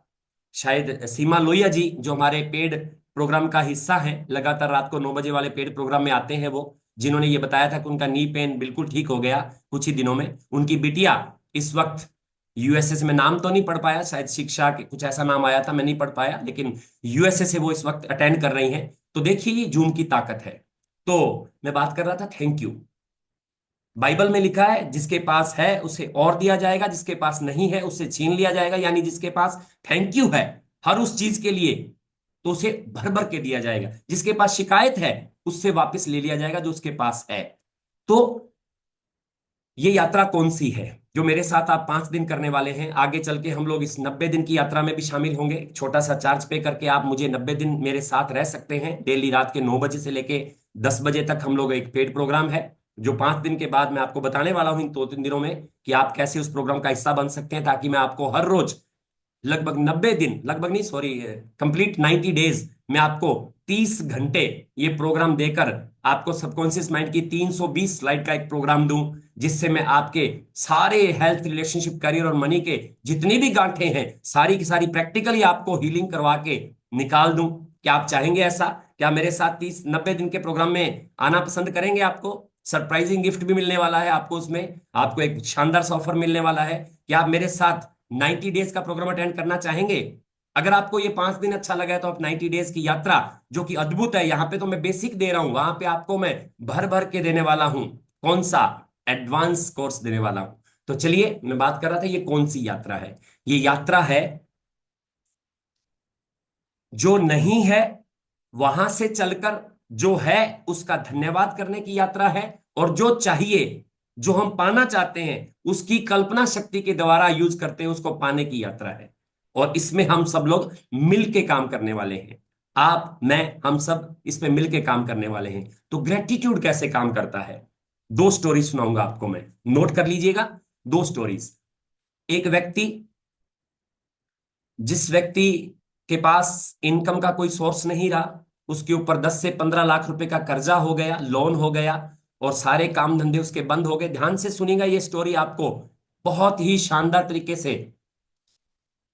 शायद सीमा लोहिया जी, जो हमारे पेड प्रोग्राम का हिस्सा है, लगातार रात को 9 बजे वाले पेड प्रोग्राम में आते हैं, वो जिन्होंने ये बताया था कि उनका नी पेन बिल्कुल ठीक हो गया कुछ ही दिनों में। उनकी बिटिया इस वक्त यूएसए से, मैं नाम तो नहीं पढ़ पाया, शायद शिक्षा के कुछ ऐसा नाम आया था, मैं नहीं पढ़ पाया, लेकिन यूएसए से वो इस वक्त अटेंड कर रही हैं। तो देखिए ये जूम की ताकत है। तो मैं बात कर रहा था थैंक यू। बाइबल में लिखा है जिसके पास है उसे और दिया जाएगा, जिसके पास नहीं है उससे छीन लिया जाएगा। यानी जिसके पास थैंक यू है हर उस चीज के लिए तो उसे भर भर के दिया जाएगा, जिसके पास शिकायत है उससे वापस ले लिया जाएगा जो उसके पास है। तो ये यात्रा कौन सी है जो मेरे साथ आप 5 दिन करने वाले हैं? आगे चल के हम लोग इस 90 दिन की यात्रा में भी शामिल होंगे। छोटा सा चार्ज पे करके आप मुझे 90 दिन मेरे साथ रह सकते हैं। डेली रात के 9 बजे से लेके 10 बजे तक हम लोग एक पेड प्रोग्राम है जो 5 दिन के बाद मैं आपको बताने वाला हूं इन 2-3 दिनों में कि आप कैसे उस प्रोग्राम का हिस्सा बन सकते हैं, ताकि मैं आपको हर रोज लगभग 90 दिन, लगभग नहीं सॉरी, कंप्लीट 90 डेज में आपको 30 घंटे ये प्रोग्राम देकर आपको सबकॉन्शियस माइंड की 320 स्लाइड का एक प्रोग्राम दूं, जिससे मैं आपके सारे हेल्थ, रिलेशनशिप, करियर और मनी के जितनी भी गांठें हैं सारी की सारी प्रैक्टिकली आपको हीलिंग करवा के निकाल दूं। क्या आप चाहेंगे ऐसा? क्या मेरे साथ 30-90 दिन के प्रोग्राम में आना पसंद करेंगे? आपको सरप्राइजिंग गिफ्ट भी मिलने वाला है, आपको उसमें आपको एक शानदार सा ऑफर मिलने वाला है। क्या आप मेरे साथ 90 डेज का प्रोग्राम अटेंड करना चाहेंगे? अगर आपको ये 5 दिन अच्छा लगा है तो आप 90 डेज की यात्रा, जो कि अद्भुत है, यहाँ पे तो मैं बेसिक दे रहा हूं, वहां पे आपको मैं भर भर के देने वाला हूं। कौन सा? एडवांस कोर्स देने वाला हूं। तो चलिए, मैं बात कर रहा था ये कौन सी यात्रा है। ये यात्रा है जो नहीं है वहां से चलकर जो है उसका धन्यवाद करने की यात्रा है, और जो चाहिए, जो हम पाना चाहते हैं उसकी कल्पना शक्ति के द्वारा यूज करते हैं उसको पाने की यात्रा है। और इसमें हम सब लोग मिल के काम करने वाले हैं। आप, मैं, हम सब इसमें मिल के काम करने वाले हैं। तो ग्रेटिट्यूड कैसे काम करता है, 2 स्टोरी सुनाऊंगा आपको मैं, नोट कर लीजिएगा। 2 स्टोरीज। एक व्यक्ति, जिस व्यक्ति के पास इनकम का कोई सोर्स नहीं रहा, उसके ऊपर 10 से 15 लाख रुपए का कर्जा हो गया, लोन हो गया, और सारे काम धंधे उसके बंद हो गए। ध्यान से सुनिएगा, ये स्टोरी आपको बहुत ही शानदार तरीके से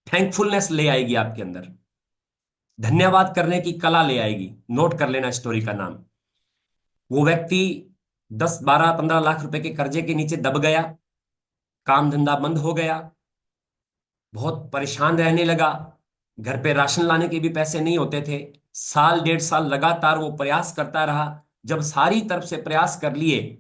थैंकफुलनेस ले आएगी आपके अंदर, धन्यवाद करने की कला ले आएगी। नोट कर लेना स्टोरी का नाम। वो व्यक्ति 10, 12, 15 लाख रुपए के कर्जे के नीचे दब गया, काम धंधा बंद हो गया, बहुत परेशान रहने लगा। घर पे राशन लाने के भी पैसे नहीं होते थे। साल 1.5 साल लगातार वो प्रयास करता रहा। जब सारी तरफ से प्रयास कर लिए,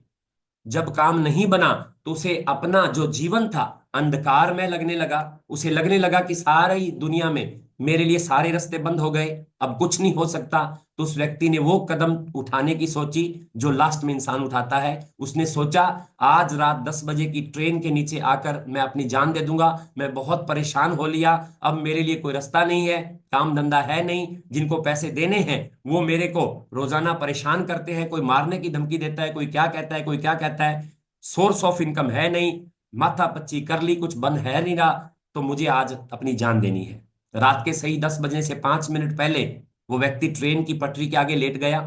जब काम नहीं बना, तो उसे अपना जो जीवन था अंधकार में लगने लगा। उसे लगने लगा कि सारी दुनिया में मेरे लिए सारे रास्ते बंद हो गए, अब कुछ नहीं हो सकता। तो उस व्यक्ति ने वो कदम उठाने की सोची जो लास्ट में इंसान उठाता है। उसने सोचा आज रात 10 बजे की ट्रेन के नीचे आकर मैं अपनी जान दे दूंगा। मैं बहुत परेशान हो लिया, अब मेरे लिए कोई रास्ता नहीं है, काम धंधा है नहीं, जिनको पैसे देने हैं वो मेरे को रोजाना परेशान करते हैं, कोई मारने की धमकी देता है, कोई क्या कहता है, कोई क्या कहता है, सोर्स ऑफ इनकम है नहीं, माथा पच्ची कर ली, कुछ बंद है नहीं रहा, तो मुझे आज अपनी जान देनी है। रात के सही 10 बजने से 5 मिनट पहले वो व्यक्ति ट्रेन की पटरी के आगे लेट गया।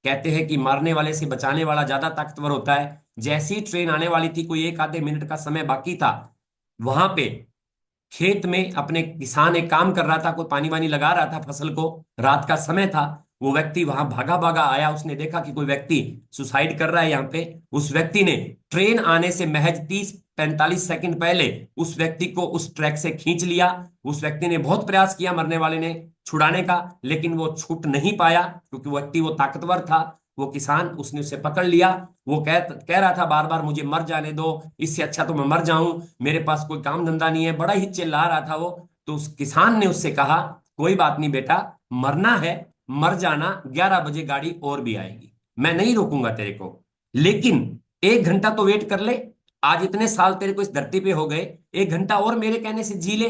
कहते हैं कि मारने वाले से बचाने वाला ज्यादा ताकतवर होता है। जैसी ही ट्रेन आने वाली थी, कोई एक आधे मिनट का समय बाकी था, वहां पे खेत में अपने किसान एक काम कर रहा था, कोई पानी वानी लगा रहा था फसल को, रात का समय था। वो व्यक्ति वहां भागा भागा आया, उसने देखा कि कोई व्यक्ति सुसाइड कर रहा है यहाँ पे। उस व्यक्ति ने ट्रेन आने से महज 30-45 सेकंड पहले उस व्यक्ति को उस ट्रैक से खींच लिया। उस व्यक्ति ने बहुत प्रयास किया मरने वाले ने छुड़ाने का, लेकिन वो छूट नहीं पाया क्योंकि वो व्यक्ति वो ताकतवर था। वो किसान, उसने उसे पकड़ लिया। वो कह रहा था बार बार मुझे मर जाने दो, इससे अच्छा तो मैं मर जाऊं, मेरे पास कोई काम धंधा नहीं है, बड़ा ही चिल्ला रहा था वो। तो उस किसान ने उससे कहा कोई बात नहीं बेटा, मरना है मर जाना, 11 बजे गाड़ी और भी आएगी, मैं नहीं रोकूंगा तेरे को, लेकिन 1 घंटा तो वेट कर ले। आज इतने साल तेरे को इस धरती पे हो गए, 1 घंटा और मेरे कहने से जी ले।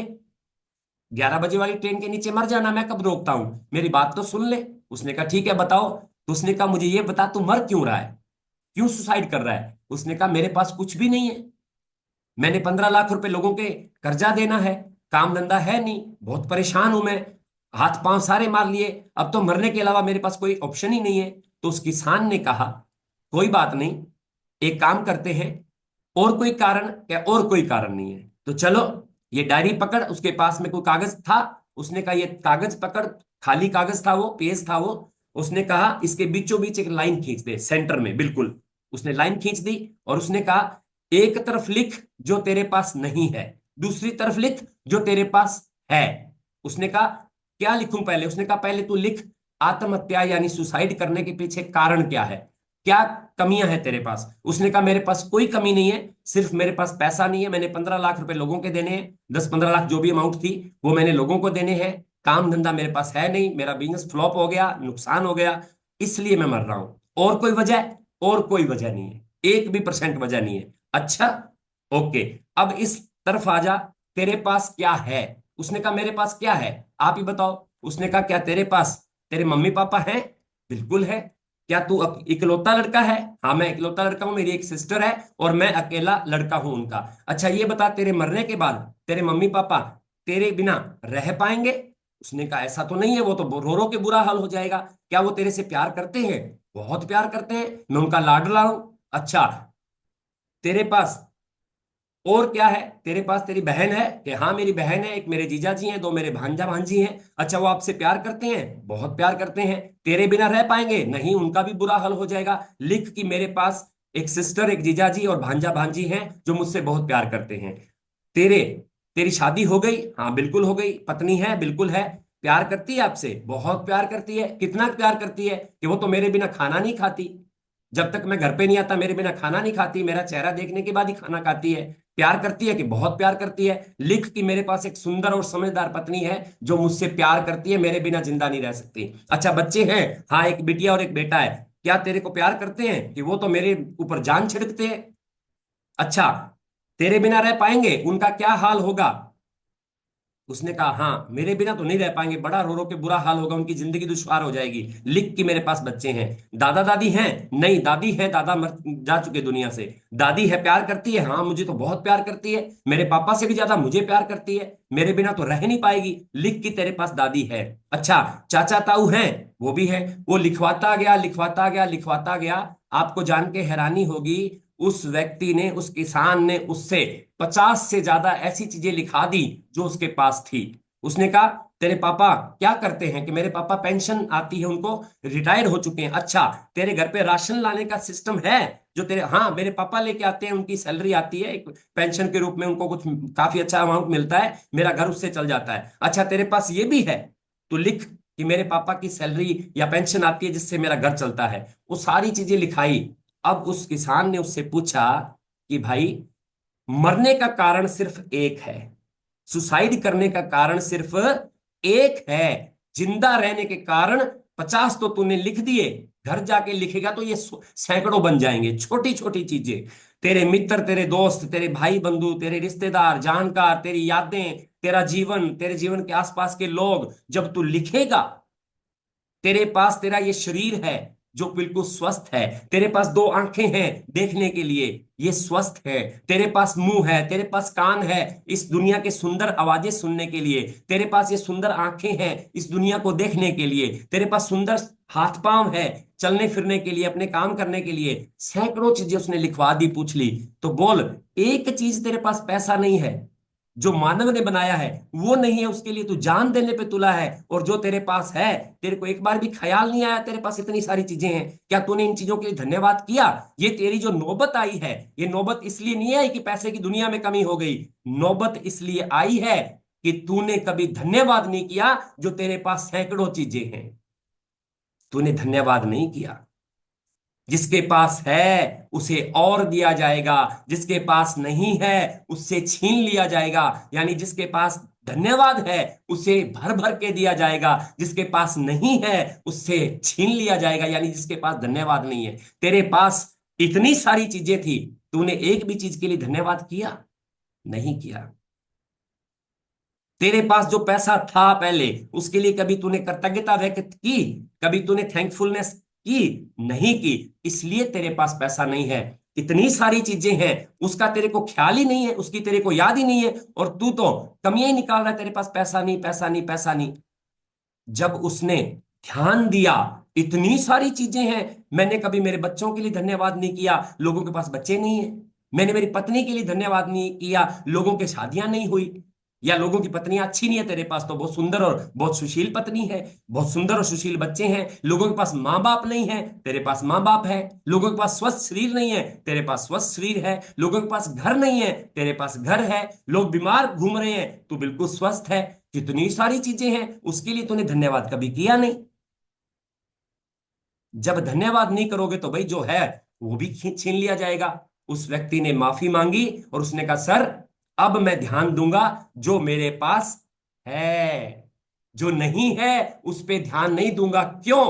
11 बजे वाली ट्रेन के नीचे मर जाना मैं कब रोकता हूं, मेरी बात तो सुन ले। उसने कहा ठीक है बताओ। तो उसने कहा मुझे ये बता तू मर क्यों रहा है, क्यों सुसाइड कर रहा है। उसने कहा मेरे पास कुछ भी नहीं है, मैंने 15 लाख रुपए लोगों के कर्जा देना है, काम धंधा है नहीं, बहुत परेशान हूं मैं, हाथ पांव सारे मार लिए, अब तो मरने के अलावा मेरे पास कोई ऑप्शन ही नहीं है। तो उस किसान ने कहा कोई बात नहीं, एक काम करते हैं, और कोई कारण क्या, और कोई कारण नहीं है तो चलो ये डायरी पकड़। उसके पास में कोई कागज था, उसने कहा ये कागज पकड़, खाली कागज था वो, पेज था वो। उसने कहा इसके बीचों बीच एक लाइन खींच दे, सेंटर में बिल्कुल। उसने लाइन खींच दी और उसने कहा एक तरफ लिख जो तेरे पास नहीं है, दूसरी तरफ लिख जो तेरे पास है। उसने कहा क्या लिखूं पहले। उसने कहा पहले तू लिख आत्महत्या यानी सुसाइड करने के पीछे कारण क्या है, क्या कमियां हैं तेरे पास। उसने कहा मेरे पास कोई कमी नहीं है, सिर्फ मेरे पास पैसा नहीं है, मैंने 15 लाख रुपए लोगों के देने हैं, 10-15 लाख जो भी अमाउंट थी वो मैंने लोगों को देने हैं, काम धंधा मेरे पास है नहीं, मेरा बिजनेस फ्लॉप हो गया, नुकसान हो गया, इसलिए मैं मर रहा हूं, और कोई वजह, और कोई वजह नहीं है, 1% भी वजह नहीं है। अच्छा ओके, अब इस तरफ आ जा, तेरे पास क्या है। उसने कहा मेरे पास क्या है आप ही बताओ। उसने कहा क्या तेरे पास तेरे मम्मी पापा हैं। बिल्कुल है। क्या तू इकलौता लड़का है। हाँ मैं इकलौता लड़का हूं, मेरी एक सिस्टर है और मैं अकेला लड़का हूं उनका। अच्छा ये बता तेरे मरने के बाद तेरे मम्मी पापा तेरे बिना रह पाएंगे। उसने कहा ऐसा तो नहीं है, वो तो रो रो के बुरा हाल हो जाएगा। क्या वो तेरे से प्यार करते हैं। बहुत प्यार करते हैं, मैं उनका लाडला हूं। अच्छा तेरे पास और क्या है, तेरे पास तेरी बहन है कि हाँ मेरी बहन है, एक मेरे जीजा जी हैं, दो मेरे भांजा भांजी हैं। अच्छा वो आपसे प्यार करते हैं। बहुत प्यार करते हैं। तेरे बिना रह पाएंगे नहीं, उनका भी बुरा हाल हो जाएगा। लिख कि मेरे पास एक सिस्टर, एक जीजा जी और भांजा भांजी हैं जो मुझसे बहुत प्यार करते हैं। तेरे तेरी शादी हो गई। हाँ बिल्कुल हो गई। पत्नी है। बिल्कुल है। प्यार करती है आपसे। बहुत प्यार करती है। कितना प्यार करती है कि वो तो मेरे बिना खाना नहीं खाती, जब तक मैं घर पे नहीं आता मेरे बिना खाना नहीं खाती, मेरा चेहरा देखने के बाद ही खाना खाती है। प्यार करती है कि बहुत प्यार करती है। लिख कि मेरे पास एक सुंदर और समझदार पत्नी है जो मुझसे प्यार करती है, मेरे बिना जिंदा नहीं रह सकती। अच्छा बच्चे हैं। हाँ एक बिटिया और एक बेटा है। क्या तेरे को प्यार करते हैं कि वो तो मेरे ऊपर जान छिड़कते हैं। अच्छा तेरे बिना रह पाएंगे, उनका क्या हाल होगा। उसने कहा हाँ मेरे बिना तो नहीं रह पाएंगे, बड़ा रो रो के बुरा हाल होगा, उनकी जिंदगी दुश्वार हो जाएगी। लिख कि मेरे पास बच्चे हैं। दादा दादी हैं। नहीं दादी है, दादा मर जा चुके दुनिया से। दादी है, प्यार करती है। हाँ मुझे तो बहुत प्यार करती है, मेरे पापा से भी ज्यादा मुझे प्यार करती है, मेरे बिना तो रह नहीं पाएगी। लिख कि तेरे पास दादी है। अच्छा चाचा ताऊ हैं। वो भी है। वो लिखवाता गया लिखवाता गया लिखवाता गया। आपको जान के हैरानी होगी, उस व्यक्ति ने, उस किसान ने उससे 50 से ज्यादा ऐसी चीजें लिखा दी जो उसके पास थी। उसने कहा तेरे पापा क्या करते हैं कि मेरे पापा पेंशन आती है उनको, रिटायर हो चुके हैं। अच्छा तेरे घर पे राशन लाने का सिस्टम है जो तेरे, हाँ मेरे पापा लेके आते हैं, उनकी सैलरी आती है एक पेंशन के रूप में, उनको कुछ काफी अच्छा अमाउंट मिलता है, मेरा घर उससे चल जाता है। अच्छा तेरे पास ये भी है। तो लिख कि मेरे पापा की सैलरी या पेंशन आती है जिससे मेरा घर चलता है। वो सारी चीजें लिखाई। अब उस किसान ने उससे पूछा कि भाई मरने का कारण सिर्फ एक है, सुसाइड करने का कारण सिर्फ एक है। जिंदा रहने के कारण 50 तो तूने लिख दिए, घर जाके लिखेगा तो ये सैकड़ों बन जाएंगे। छोटी छोटी चीजें, तेरे मित्र, तेरे दोस्त, तेरे भाई बंधु, तेरे रिश्तेदार, जानकार, तेरी यादें, तेरा जीवन, तेरे जीवन के आसपास के लोग, जब तू लिखेगा, तेरे पास तेरा ये शरीर है जो बिल्कुल स्वस्थ है, तेरे पास दो आंखें हैं देखने के लिए, ये स्वस्थ है, तेरे पास मुंह है, तेरे पास कान है इस दुनिया के सुंदर आवाजें सुनने के लिए, तेरे पास ये सुंदर आंखें हैं इस दुनिया को देखने के लिए, तेरे पास सुंदर हाथ पांव है चलने फिरने के लिए, अपने काम करने के लिए। सैकड़ों चीजें उसने लिखवा दी, पूछ ली। तो बोल, एक चीज तेरे पास पैसा नहीं है जो मानव ने बनाया है, वो नहीं है, उसके लिए तू जान देने पे तुला है। और जो तेरे पास है, तेरे को एक बार भी ख्याल नहीं आया तेरे पास इतनी सारी चीजें हैं, क्या तूने इन चीजों के लिए धन्यवाद किया? ये तेरी जो नौबत आई है, ये नौबत इसलिए नहीं आई कि पैसे की दुनिया में कमी हो गई, नौबत इसलिए आई है कि तूने कभी धन्यवाद नहीं किया। जो तेरे पास सैकड़ों चीजें हैं, तूने धन्यवाद नहीं किया। जिसके पास है उसे और दिया जाएगा, जिसके पास नहीं है उससे छीन लिया जाएगा। यानी जिसके पास धन्यवाद है उसे भर भर के दिया जाएगा, जिसके पास नहीं है उससे छीन लिया जाएगा। यानी जिसके पास धन्यवाद नहीं है, तेरे पास इतनी सारी चीजें थी, तूने एक भी चीज के लिए धन्यवाद किया? नहीं किया। तेरे पास जो पैसा था पहले, उसके लिए कभी तूने कृतज्ञता व्यक्त की? कभी तूने थैंकफुलनेस की? नहीं की। इसलिए तेरे पास पैसा नहीं है। इतनी सारी चीजें हैं, उसका तेरे को ख्याल ही नहीं है, उसकी तेरे को याद ही नहीं है, और तू तो कमियां ही निकाल रहा है, तेरे पास पैसा नहीं, पैसा नहीं, पैसा नहीं। जब उसने ध्यान दिया, इतनी सारी चीजें हैं, मैंने कभी मेरे बच्चों के लिए धन्यवाद नहीं किया, लोगों के पास बच्चे नहीं है। मैंने मेरी पत्नी के लिए धन्यवाद नहीं किया, लोगों के शादियां नहीं हुई। या लोगों की पत्नियां अच्छी नहीं है, तेरे पास तो बहुत सुंदर और बहुत सुशील पत्नी है, बहुत सुंदर और सुशील बच्चे हैं। लोगों के पास माँ बाप नहीं है, तेरे पास माँ बाप है। लोगों के पास स्वस्थ शरीर नहीं है, तेरे पास स्वस्थ शरीर है। लोगों के पास घर नहीं है, तेरे पास घर है। लोग बीमार घूम रहे हैं, तू बिल्कुल स्वस्थ है। कितनी सारी चीजें हैं, उसके लिए तूने धन्यवाद कभी किया नहीं। जब धन्यवाद नहीं करोगे तो भाई जो है वो भी छीन लिया जाएगा। उस व्यक्ति ने माफी मांगी और उसने कहा, सर अब मैं ध्यान दूंगा जो मेरे पास है, जो नहीं है उस पे ध्यान नहीं दूंगा। क्यों?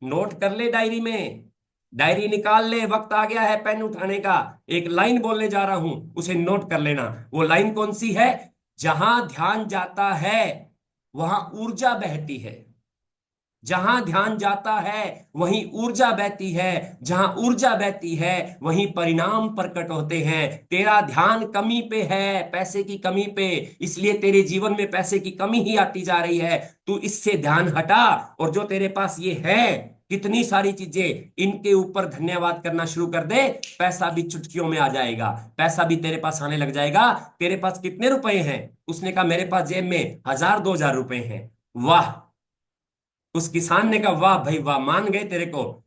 नोट कर ले डायरी में, डायरी निकाल ले, वक्त आ गया है पेन उठाने का। एक लाइन बोलने जा रहा हूं, उसे नोट कर लेना। वो लाइन कौन सी है? जहां ध्यान जाता है वहां ऊर्जा बहती है। जहां ध्यान जाता है वहीं ऊर्जा बहती है। जहां ऊर्जा बहती है वहीं परिणाम प्रकट होते हैं। तेरा ध्यान कमी पे है, पैसे की कमी पे, इसलिए तेरे जीवन में पैसे की कमी ही आती जा रही है। तू इससे ध्यान हटा, और जो तेरे पास ये है, कितनी सारी चीजें, इनके ऊपर धन्यवाद करना शुरू कर दे। पैसा भी चुटकियों में आ जाएगा, पैसा भी तेरे पास आने लग जाएगा। तेरे पास कितने रुपए हैं? उसने कहा, मेरे पास जेब में 1000-2000 रुपए हैं। वाह! उस किसान ने कहा, वाह भाई वाह, मान गए तेरे को।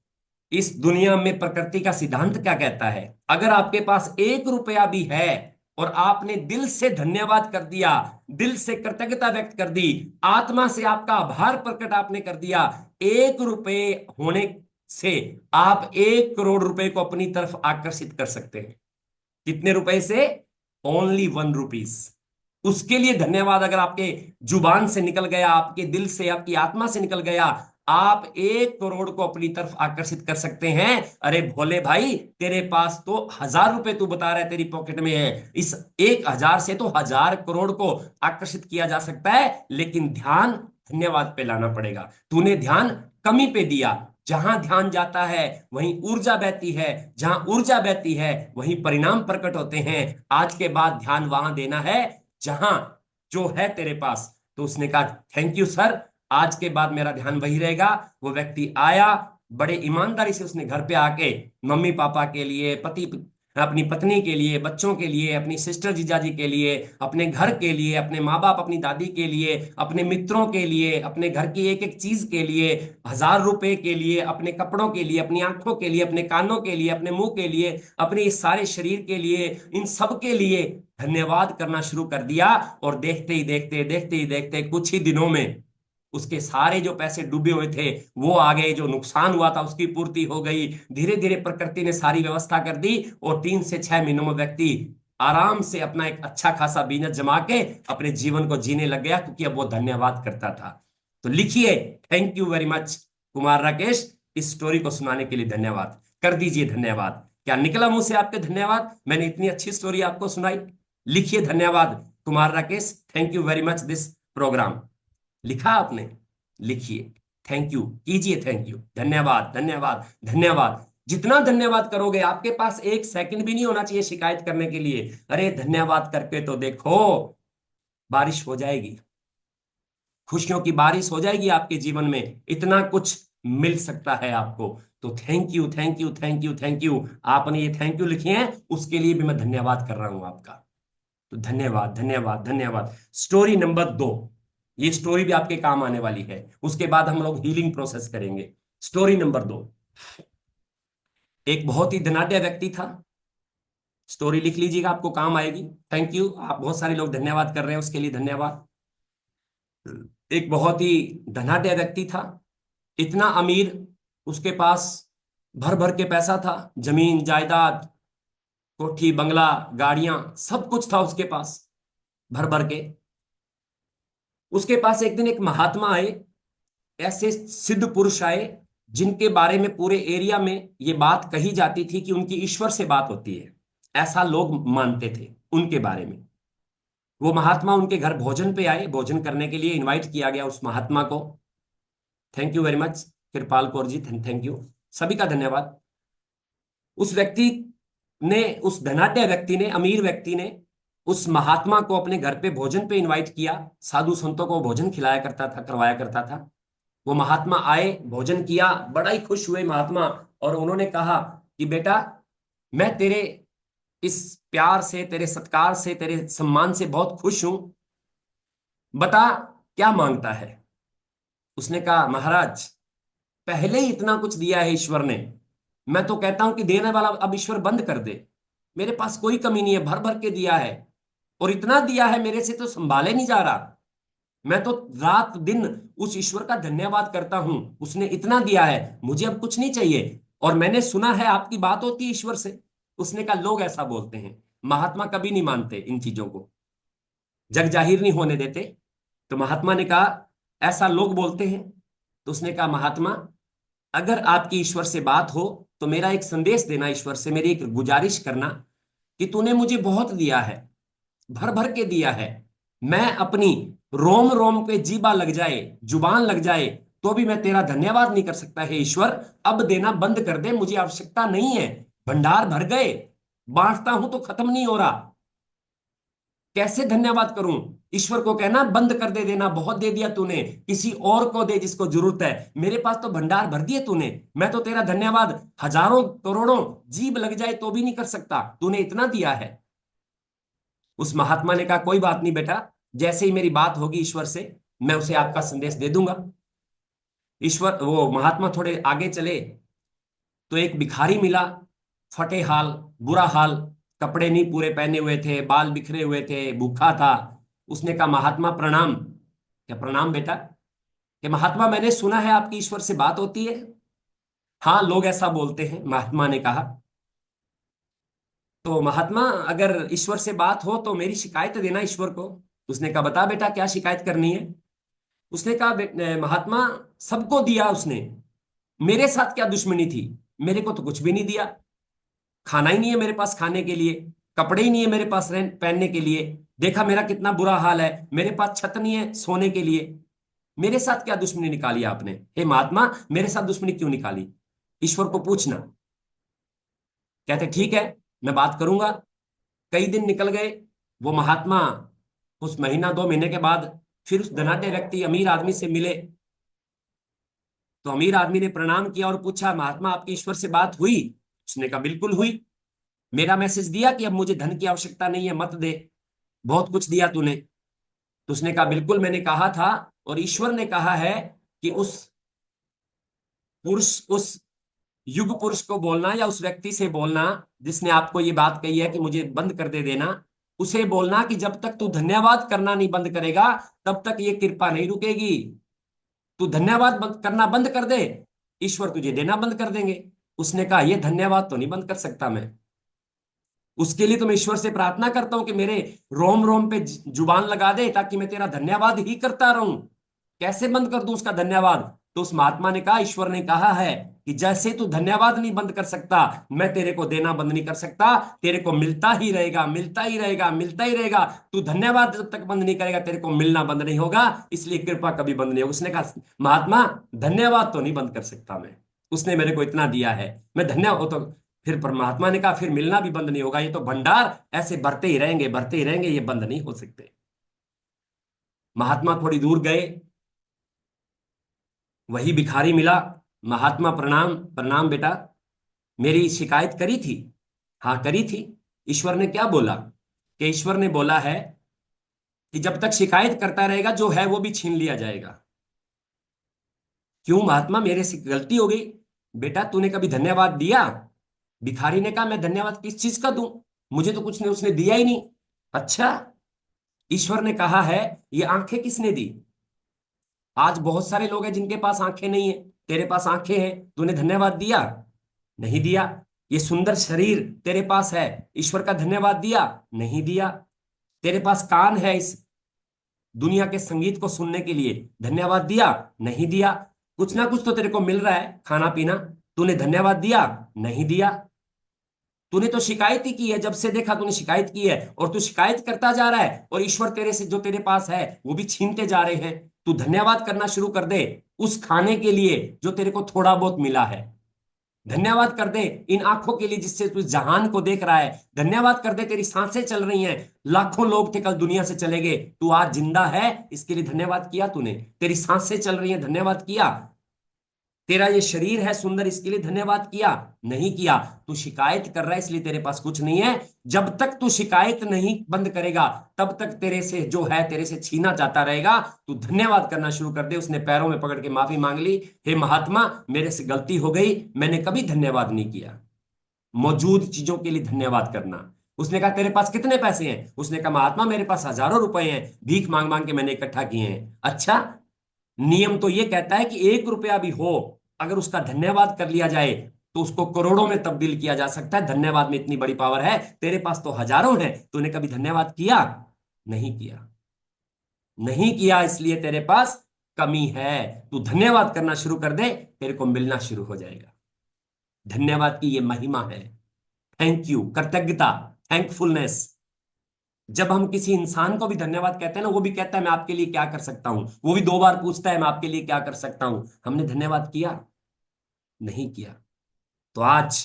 इस दुनिया में प्रकृति का सिद्धांत क्या कहता है? अगर आपके पास 1 रुपया भी है और आपने दिल से धन्यवाद कर दिया, दिल से कृतज्ञता व्यक्त कर दी, आत्मा से आपका आभार प्रकट आपने कर दिया, 1 रुपए होने से आप 1 करोड़ रुपए को अपनी तरफ आकर्षित कर सकते हैं। कितने रुपए से? Only 1 rupees. उसके लिए धन्यवाद अगर आपके जुबान से निकल गया, आपके दिल से, आपकी आत्मा से निकल गया, आप 1 करोड़ को अपनी तरफ आकर्षित कर सकते हैं। अरे भोले भाई, तेरे पास तो 1000 रुपए तू बता रहा है तेरी पॉकेट में है, इस 1000 से तो 1000 करोड़ को आकर्षित किया जा सकता है। लेकिन ध्यान धन्यवाद पे लाना पड़ेगा। तूने ध्यान कमी पे दिया। जहां ध्यान जाता है वहीं ऊर्जा बहती है, जहां ऊर्जा बहती है वहीं परिणाम प्रकट होते हैं। आज के बाद ध्यान वहां देना है जहां जो है तेरे पास। तो उसने कहा, थैंक यू सर, आज के बाद मेरा ध्यान वही रहेगा। वो व्यक्ति आया, बड़े ईमानदारी से उसने घर पे आके मम्मी पापा के लिए, पति अपनी पत्नी के लिए, बच्चों के लिए, अपनी सिस्टर जीजाजी के लिए, अपने घर के लिए, अपने माँ बाप अपनी दादी के लिए, अपने मित्रों के लिए, अपने घर की एक एक चीज के लिए, 1000 रुपए के लिए, अपने कपड़ों के लिए, अपनी आंखों के लिए, अपने कानों के लिए, अपने मुंह के लिए, अपने इस सारे शरीर के लिए, इन सब के लिए धन्यवाद करना शुरू कर दिया। और देखते ही देखते, देखते ही देखते कुछ ही दिनों में उसके सारे जो पैसे डूबे हुए थे वो आ गए, जो नुकसान हुआ था उसकी पूर्ति हो गई। धीरे धीरे प्रकृति ने सारी व्यवस्था कर दी और 3 से 6 महीनों में व्यक्ति आराम से अपना एक अच्छा खासा बिजनेस जमा के अपने जीवन को जीने लग गया, क्योंकि अब वो धन्यवाद करता था। तो लिखिए, thank you very much Kumar Rakesh, इस स्टोरी को सुनाने के लिए धन्यवाद। कर दीजिए धन्यवाद। क्या निकला मुंह से आपके धन्यवाद? मैंने इतनी अच्छी स्टोरी आपको सुनाई। लिखिए धन्यवाद Kumar Rakesh, thank you very much this programme. लिखा आपने? लिखिए, थैंक यू कीजिए, थैंक यू, धन्यवाद धन्यवाद धन्यवाद। जितना धन्यवाद करोगे, आपके पास एक सेकंड भी नहीं होना चाहिए शिकायत करने के लिए। अरे धन्यवाद करके तो देखो, बारिश हो जाएगी, खुशियों की बारिश हो जाएगी आपके जीवन में, इतना कुछ मिल सकता है आपको। तो thank you thank you thank you thank you. आपने ये थैंक यू लिखे हैं, उसके लिए भी मैं धन्यवाद कर रहा हूं आपका। तो धन्यवाद धन्यवाद धन्यवाद। स्टोरी नंबर 2, ये स्टोरी भी आपके काम आने वाली है, उसके बाद हम लोग हीलिंग प्रोसेस करेंगे। स्टोरी नंबर 2, एक बहुत ही धनाढ्य व्यक्ति था। स्टोरी लिख लीजिएगा, आपको काम आएगी। थैंक यू, आप बहुत सारे लोग धन्यवाद कर रहे हैं, उसके लिए धन्यवाद। एक बहुत ही धनाढ्य व्यक्ति था, इतना अमीर, उसके पास भर भर के पैसा था, जमीन जायदाद, कोठी बंगला, गाड़ियां, सब कुछ था उसके पास, भर भर के। उसके पास एक दिन एक महात्मा आए, ऐसे सिद्ध पुरुष आए जिनके बारे में पूरे एरिया में ये बात कही जाती थी कि उनकी ईश्वर से बात होती है, ऐसा लोग मानते थे उनके बारे में। वो महात्मा उनके घर भोजन पे आए, भोजन करने के लिए इनवाइट किया गया उस महात्मा को। Thank you very much Kripal Kaur ji, thank you, सभी का धन्यवाद। उस व्यक्ति ने, उस धनाढ्य व्यक्ति ने, अमीर व्यक्ति ने उस महात्मा को अपने घर पे भोजन पे इनवाइट किया। साधु संतों को भोजन खिलाया करता था, करवाया करता था। वो महात्मा आए, भोजन किया, बड़ा ही खुश हुए महात्मा, और उन्होंने कहा कि बेटा, मैं तेरे इस प्यार से, तेरे सत्कार से, तेरे सम्मान से बहुत खुश हूं, बता क्या मांगता है। उसने कहा महाराज, पहले ही इतना कुछ दिया है ईश्वर ने, मैं तो कहता हूं कि देने वाला अब ईश्वर बंद कर दे। मेरे पास कोई कमी नहीं है, भर भर के दिया है, और इतना दिया है मेरे से तो संभाले नहीं जा रहा। मैं तो रात दिन उस ईश्वर का धन्यवाद करता हूं, उसने इतना दिया है, मुझे अब कुछ नहीं चाहिए। और मैंने सुना है आपकी बात होती है ईश्वर से। उसने कहा लोग ऐसा बोलते हैं, महात्मा कभी नहीं मानते इन चीजों को, जग जाहिर नहीं होने देते। तो महात्मा ने कहा ऐसा लोग बोलते हैं। तो उसने कहा महात्मा, अगर आपकी ईश्वर से बात हो तो मेरा एक संदेश देना, ईश्वर से मेरी एक गुजारिश करना कि तूने मुझे बहुत दिया है, भर भर के दिया है। मैं अपनी रोम रोम पे जीभा लग जाए, जुबान लग जाए, तो भी मैं तेरा धन्यवाद नहीं कर सकता है ईश्वर। अब देना बंद कर दे, मुझे आवश्यकता नहीं है, भंडार भर गए, बांटता हूं तो खत्म नहीं हो रहा, कैसे धन्यवाद करूं। ईश्वर को कहना बंद कर दे देना, बहुत दे दिया तूने, किसी और को दे जिसको जरूरत है, मेरे पास तो भंडार भर दिए तूने, मैं तो तेरा धन्यवाद हजारों करोड़ों जीभ लग जाए तो भी नहीं कर सकता, तूने इतना दिया है। उस महात्मा ने कहा कोई बात नहीं बेटा, जैसे ही मेरी बात होगी ईश्वर से, मैं उसे आपका संदेश दे दूंगा। ईश्वर, वो महात्मा थोड़े आगे चले तो एक भिखारी मिला, फटे हाल, बुरा हाल, कपड़े नहीं पूरे पहने हुए थे, बाल बिखरे हुए थे, भूखा था। उसने कहा महात्मा प्रणाम। क्या प्रणाम बेटा? कि महात्मा मैंने सुना है आपकी ईश्वर से बात होती है। हाँ लोग ऐसा बोलते हैं, महात्मा ने कहा। तो महात्मा अगर ईश्वर से बात हो तो मेरी शिकायत देना ईश्वर को। उसने कहा बता बेटा क्या शिकायत करनी है। उसने कहा महात्मा, सबको दिया उसने, मेरे साथ क्या दुश्मनी थी, मेरे को तो कुछ भी नहीं दिया, खाना ही नहीं है मेरे पास खाने के लिए, कपड़े ही नहीं है मेरे पास पहनने के लिए, देखा मेरा कितना बुरा हाल है, मेरे पास छत नहीं है सोने के लिए, मेरे साथ क्या दुश्मनी निकाली आपने? हे महात्मा, मेरे साथ दुश्मनी क्यों निकाली, ईश्वर को पूछना। कहते ठीक है, मैं बात करूंगा। कई दिन निकल गए, वो महात्मा उस महीना 2 महीने के बाद फिर उस धनाढ्य व्यक्ति अमीर आदमी से मिले। तो अमीर आदमी ने प्रणाम किया और पूछा महात्मा आपकी ईश्वर से बात हुई? उसने कहा बिल्कुल हुई, मेरा मैसेज दिया कि अब मुझे धन की आवश्यकता नहीं है, मत दे, बहुत कुछ दिया तूने। तो उसने कहा बिल्कुल मैंने कहा था, और ईश्वर ने कहा है कि उस पुरुष, उस युग पुरुष को बोलना, या उस व्यक्ति से बोलना जिसने आपको ये बात कही है कि मुझे बंद कर दे देना, उसे बोलना कि जब तक तू धन्यवाद करना नहीं बंद करेगा तब तक ये कृपा नहीं रुकेगी। तू धन्यवाद करना बंद कर दे, ईश्वर तुझे देना बंद कर देंगे। उसने कहा ये धन्यवाद तो नहीं बंद कर सकता मैं। उसके लिए तो मैं ईश्वर से प्रार्थना करता हूं कि मेरे रोम रोम पे जुबान लगा दे ताकि मैं तेरा धन्यवाद ही करता रहूं। कैसे बंद कर दूं उसका धन्यवाद? तो उस महात्मा ने कहा, ईश्वर ने कहा है कि जैसे तू धन्यवाद नहीं बंद कर सकता, मैं तेरे को देना बंद नहीं कर सकता। तेरे को मिलता ही रहेगा, मिलता ही रहेगा, मिलता ही रहेगा। तू धन्यवाद जब तक बंद नहीं करेगा, तेरे को मिलना बंद नहीं होगा। इसलिए कृपा कभी बंद नहीं होगी। उसने कहा, महात्मा धन्यवाद तो नहीं बंद कर सकता मैं, उसने मेरे को इतना दिया है, मैं धन्यवाद तो। फिर परमात्मा ने कहा, फिर मिलना भी बंद नहीं होगा, ये तो भंडार ऐसे भरते ही रहेंगे, भरते ही रहेंगे, ये बंद नहीं हो सकते। महात्मा थोड़ी दूर गए, वही भिखारी मिला। महात्मा प्रणाम, प्रणाम बेटा, मेरी शिकायत करी थी? हाँ करी थी। ईश्वर ने क्या बोला? कि ईश्वर ने बोला है कि जब तक शिकायत करता रहेगा, जो है वो भी छीन लिया जाएगा। क्यों महात्मा, मेरे से गलती हो गई? बेटा तूने कभी धन्यवाद दिया? भिखारी ने कहा, मैं धन्यवाद किस चीज का दूं, मुझे तो कुछ ने उसने दिया ही नहीं। अच्छा, ईश्वर ने कहा है, ये आंखें किसने दी? आज बहुत सारे लोग हैं जिनके पास आंखें नहीं है, तेरे पास आंखें हैं, तूने धन्यवाद दिया? नहीं दिया। ये सुंदर शरीर तेरे पास है, ईश्वर का धन्यवाद दिया? नहीं दिया। तेरे पास कान है इस दुनिया के संगीत को सुनने के लिए, धन्यवाद दिया? नहीं दिया। कुछ ना कुछ तो तेरे को मिल रहा है, खाना पीना, तूने धन्यवाद दिया? नहीं दिया। तूने तो शिकायत ही की है, जब से देखा तूने शिकायत की है, और तू शिकायत करता जा रहा है, और ईश्वर तेरे से जो तेरे पास है वो भी छीनते जा रहे हैं। तू धन्यवाद करना शुरू कर दे उस खाने के लिए जो तेरे को थोड़ा बहुत मिला है। धन्यवाद कर दे इन आंखों के लिए जिससे तू इस जहान को देख रहा है। धन्यवाद कर दे तेरी सांसें चल रही हैं। लाखों लोग थे कल दुनिया से चले गए, तू आज जिंदा है, इसके लिए धन्यवाद किया तूने। तेरी सांसें चल रही हैं, धन्यवाद किया। तेरा ये शरीर है सुंदर, इसके लिए धन्यवाद किया? नहीं किया। तू शिकायत कर रहा है इसलिए तेरे पास कुछ नहीं है। जब तक तू शिकायत नहीं बंद करेगा, तब तक तेरे से जो है तेरे से छीना जाता रहेगा। तू धन्यवाद करना शुरू कर दे। उसने पैरों में पकड़ के माफी मांग ली, हे महात्मा मेरे से गलती हो गई, मैंने कभी धन्यवाद नहीं किया। मौजूद चीजों के लिए धन्यवाद करना। उसने कहा, तेरे पास कितने पैसे हैं? उसने कहा, महात्मा मेरे पास हजारों रुपए हैं, भीख मांग मांग के मैंने इकट्ठा किए हैं। अच्छा, नियम तो ये कहता है कि 1 रुपया भी हो, अगर उसका धन्यवाद कर लिया जाए तो उसको करोड़ों में तब्दील किया जा सकता है। धन्यवाद में इतनी बड़ी पावर है। तेरे पास तो हजारों है, तूने कभी धन्यवाद किया? नहीं किया। नहीं किया, इसलिए तेरे पास कमी है। तू धन्यवाद करना शुरू कर दे, तेरे को मिलना शुरू हो जाएगा। धन्यवाद की ये महिमा है। थैंक यू, कृतज्ञता, थैंकफुलनेस। जब हम किसी इंसान को भी धन्यवाद कहते हैं ना, वो भी कहता है मैं आपके लिए क्या कर सकता हूं, वो भी 2 बार पूछता है मैं आपके लिए क्या कर सकता हूं। हमने धन्यवाद किया? नहीं किया। तो आज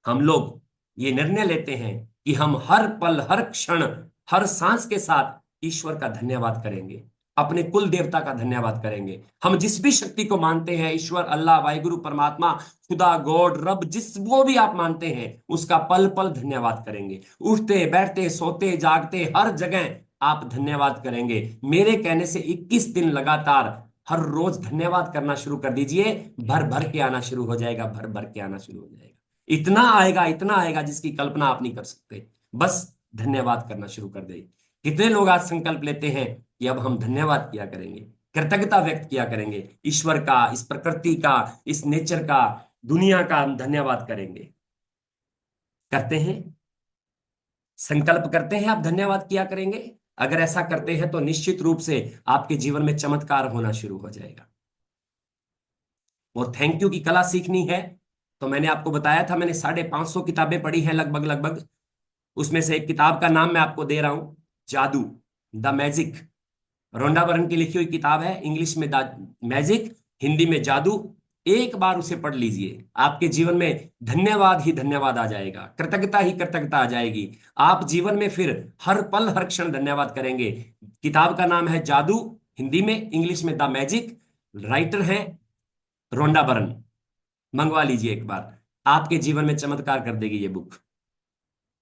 हम लोग ये निर्णय लेते हैं कि हम हर पल, हर क्षण, हर सांस के साथ ईश्वर का धन्यवाद करेंगे, अपने कुल देवता का धन्यवाद करेंगे। हम जिस भी शक्ति को मानते हैं, ईश्वर, अल्लाह, वाहिगुरु, परमात्मा, खुदा, गॉड, रब, जिस वो भी आप मानते हैं, उसका पल पल धन्यवाद करेंगे। उठते बैठते सोते जागते हर जगह आप धन्यवाद करेंगे। मेरे कहने से 21 दिन लगातार हर रोज धन्यवाद करना शुरू कर दीजिए। भर भर के आना शुरू हो जाएगा, भर भर के आना शुरू हो जाएगा। इतना आएगा, इतना आएगा जिसकी कल्पना आप नहीं कर सकते। बस धन्यवाद करना शुरू कर दे। कितने लोग आज संकल्प लेते हैं कि अब हम धन्यवाद किया करेंगे, कृतज्ञता व्यक्त किया करेंगे, ईश्वर का, इस प्रकृति का, इस नेचर का, दुनिया का हम धन्यवाद करेंगे। करते हैं? संकल्प करते हैं आप धन्यवाद किया करेंगे? अगर ऐसा करते हैं तो निश्चित रूप से आपके जीवन में चमत्कार होना शुरू हो जाएगा। और थैंक यू की कला सीखनी है तो मैंने आपको बताया था, मैंने 550 किताबें पढ़ी हैं लगभग लगभग। उसमें से एक किताब का नाम मैं आपको दे रहा हूं, जादू, द मैजिक। रोंडा बरन की लिखी हुई किताब है, इंग्लिश में द मैजिक, हिंदी में जादू। एक बार उसे पढ़ लीजिए, आपके जीवन में धन्यवाद ही धन्यवाद आ जाएगा, कृतज्ञता ही कृतज्ञता आ जाएगी। आप जीवन में फिर हर पल हर क्षण धन्यवाद करेंगे। किताब का नाम है जादू, हिंदी में, इंग्लिश में द मैजिक। राइटर है रोंडा बरन। मंगवा लीजिए एक बार, आपके जीवन में चमत्कार कर देगी ये book.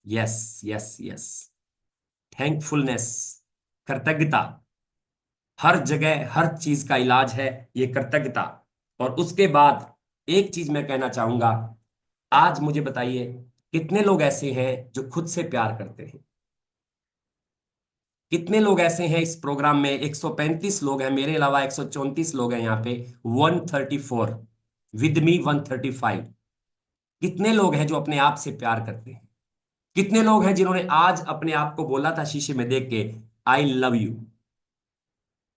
Yes yes yes. Thankfulness, कृतज्ञता, हर जगह हर चीज का इलाज है ये कृतज्ञता। और उसके बाद एक चीज मैं कहना चाहूंगा, आज मुझे बताइए कितने लोग ऐसे हैं जो खुद से प्यार करते हैं? कितने लोग ऐसे हैं इस प्रोग्राम में? 135 लोग हैं, मेरे अलावा 134 लोग हैं यहाँ पे, 134 विद मी 135। कितने लोग हैं जो अपने आप से प्यार करते हैं? कितने लोग हैं जिन्होंने आज अपने आप को बोला था शीशे में देख के, आई लव यू?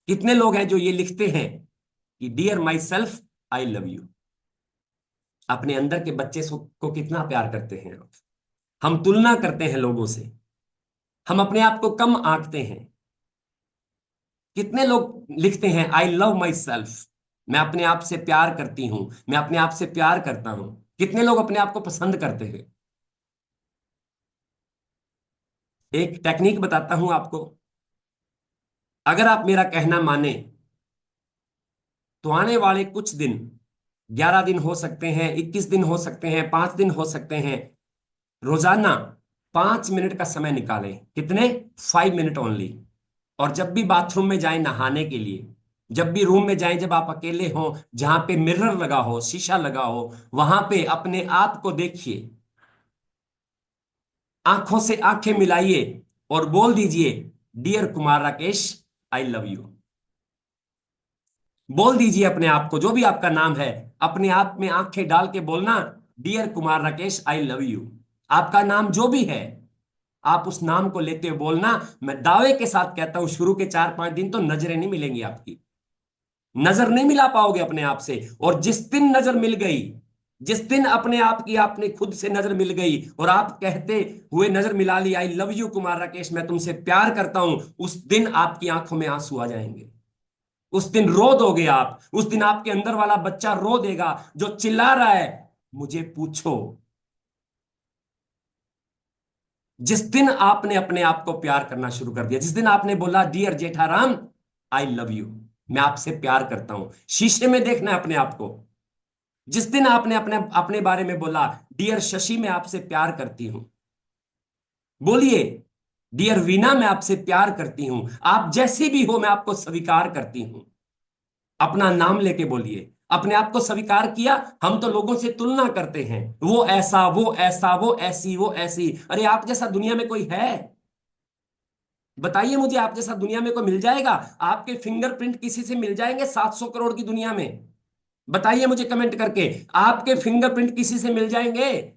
कितने लोग हैं जो ये लिखते हैं कि dear my self, I love you? अपने अंदर के बच्चे को कितना प्यार करते हैं आप? हम तुलना करते हैं लोगों से, हम अपने आप को कम आंकते हैं। कितने लोग लिखते हैं आई लव माई सेल्फ, मैं अपने आप से प्यार करती हूं, मैं अपने आप से प्यार करता हूं? कितने लोग अपने आप को पसंद करते हैं? एक टेक्निक बताता हूं आपको, अगर आप मेरा कहना माने तो आने वाले कुछ दिन, 11 दिन हो सकते हैं, 21 दिन हो सकते हैं, 5 दिन हो सकते हैं, रोजाना 5 मिनट का समय निकालें। कितने? 5 मिनट ओनली। और जब भी बाथरूम में जाएं नहाने के लिए, जब भी रूम में जाएं, जब आप अकेले हो, जहां पे मिरर लगा हो, शीशा लगा हो, वहां पे अपने आप को देखिए, आंखों से आंखें मिलाइए और बोल दीजिए, dear Kumar Rakesh, I love you. बोल दीजिए अपने आप को, जो भी आपका नाम है, अपने आप में आंखें डाल के बोलना, dear Kumar Rakesh, I love you. आपका नाम जो भी है, आप उस नाम को लेते हुए बोलना। मैं दावे के साथ कहता हूं, शुरू के 4-5 दिन तो नजरें नहीं मिलेंगी आपकी, नजर नहीं मिला पाओगे अपने आप से। और जिस दिन नजर मिल गई, जिस दिन अपने आप की आपने खुद से नजर मिल गई और आप कहते हुए नजर मिला ली, I love you Kumar Rakesh, मैं तुमसे प्यार करता हूं, उस दिन आपकी आंखों में आंसू आ जाएंगे। उस दिन रो दोगे आप, उस दिन आपके अंदर वाला बच्चा रो देगा जो चिल्ला रहा है, मुझे पूछो। जिस दिन आपने अपने आप को प्यार करना शुरू कर दिया, जिस दिन आपने बोला, dear Jetharam, I love you, मैं आपसे प्यार करता हूं, शीशे में देखना है अपने आप को। जिस दिन आपने अपने अपने बारे में बोला, डियर शशि, मैं आपसे प्यार करती हूं, बोलिए, डियर वीना, मैं आपसे प्यार करती हूं, आप जैसी भी हो मैं आपको स्वीकार करती हूं। अपना नाम लेके बोलिए, अपने आप को स्वीकार किया। हम तो लोगों से तुलना करते हैं, वो ऐसा, वो ऐसा, वो ऐसी, वो ऐसी। अरे आप जैसा दुनिया में कोई है? बताइए मुझे, आप जैसा दुनिया में कोई मिल जाएगा? आपके फिंगरप्रिंट किसी से मिल जाएंगे 700 करोड़ की दुनिया में? बताइए मुझे कमेंट करके, आपके फिंगरप्रिंट किसी से मिल जाएंगे?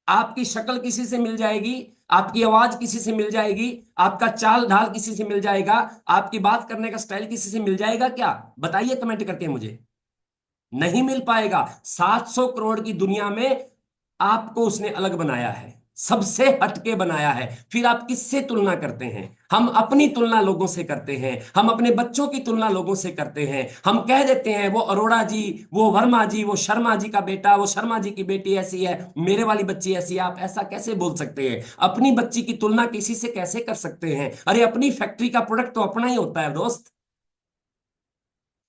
आपकी शक्ल किसी से मिल जाएगी? आपकी आवाज किसी से मिल जाएगी? आपका चाल ढाल किसी से मिल जाएगा? आपकी बात करने का स्टाइल किसी से मिल जाएगा क्या? बताइए कमेंट करके मुझे। नहीं मिल पाएगा। 700 करोड़ की दुनिया में आपको उसने अलग बनाया है, सबसे हटके बनाया है। फिर आप किससे तुलना करते हैं? हम अपनी तुलना लोगों से करते हैं, हम अपने बच्चों की तुलना लोगों से करते हैं। हम कह देते हैं, वो अरोड़ा जी, वो वर्मा जी, वो शर्मा जी का बेटा, वो शर्मा जी की बेटी ऐसी है, मेरे वाली बच्ची ऐसी है। आप ऐसा कैसे बोल सकते हैं? अपनी बच्ची की तुलना किसी से कैसे कर सकते हैं? अरे अपनी फैक्ट्री का प्रोडक्ट तो अपना ही होता है दोस्त।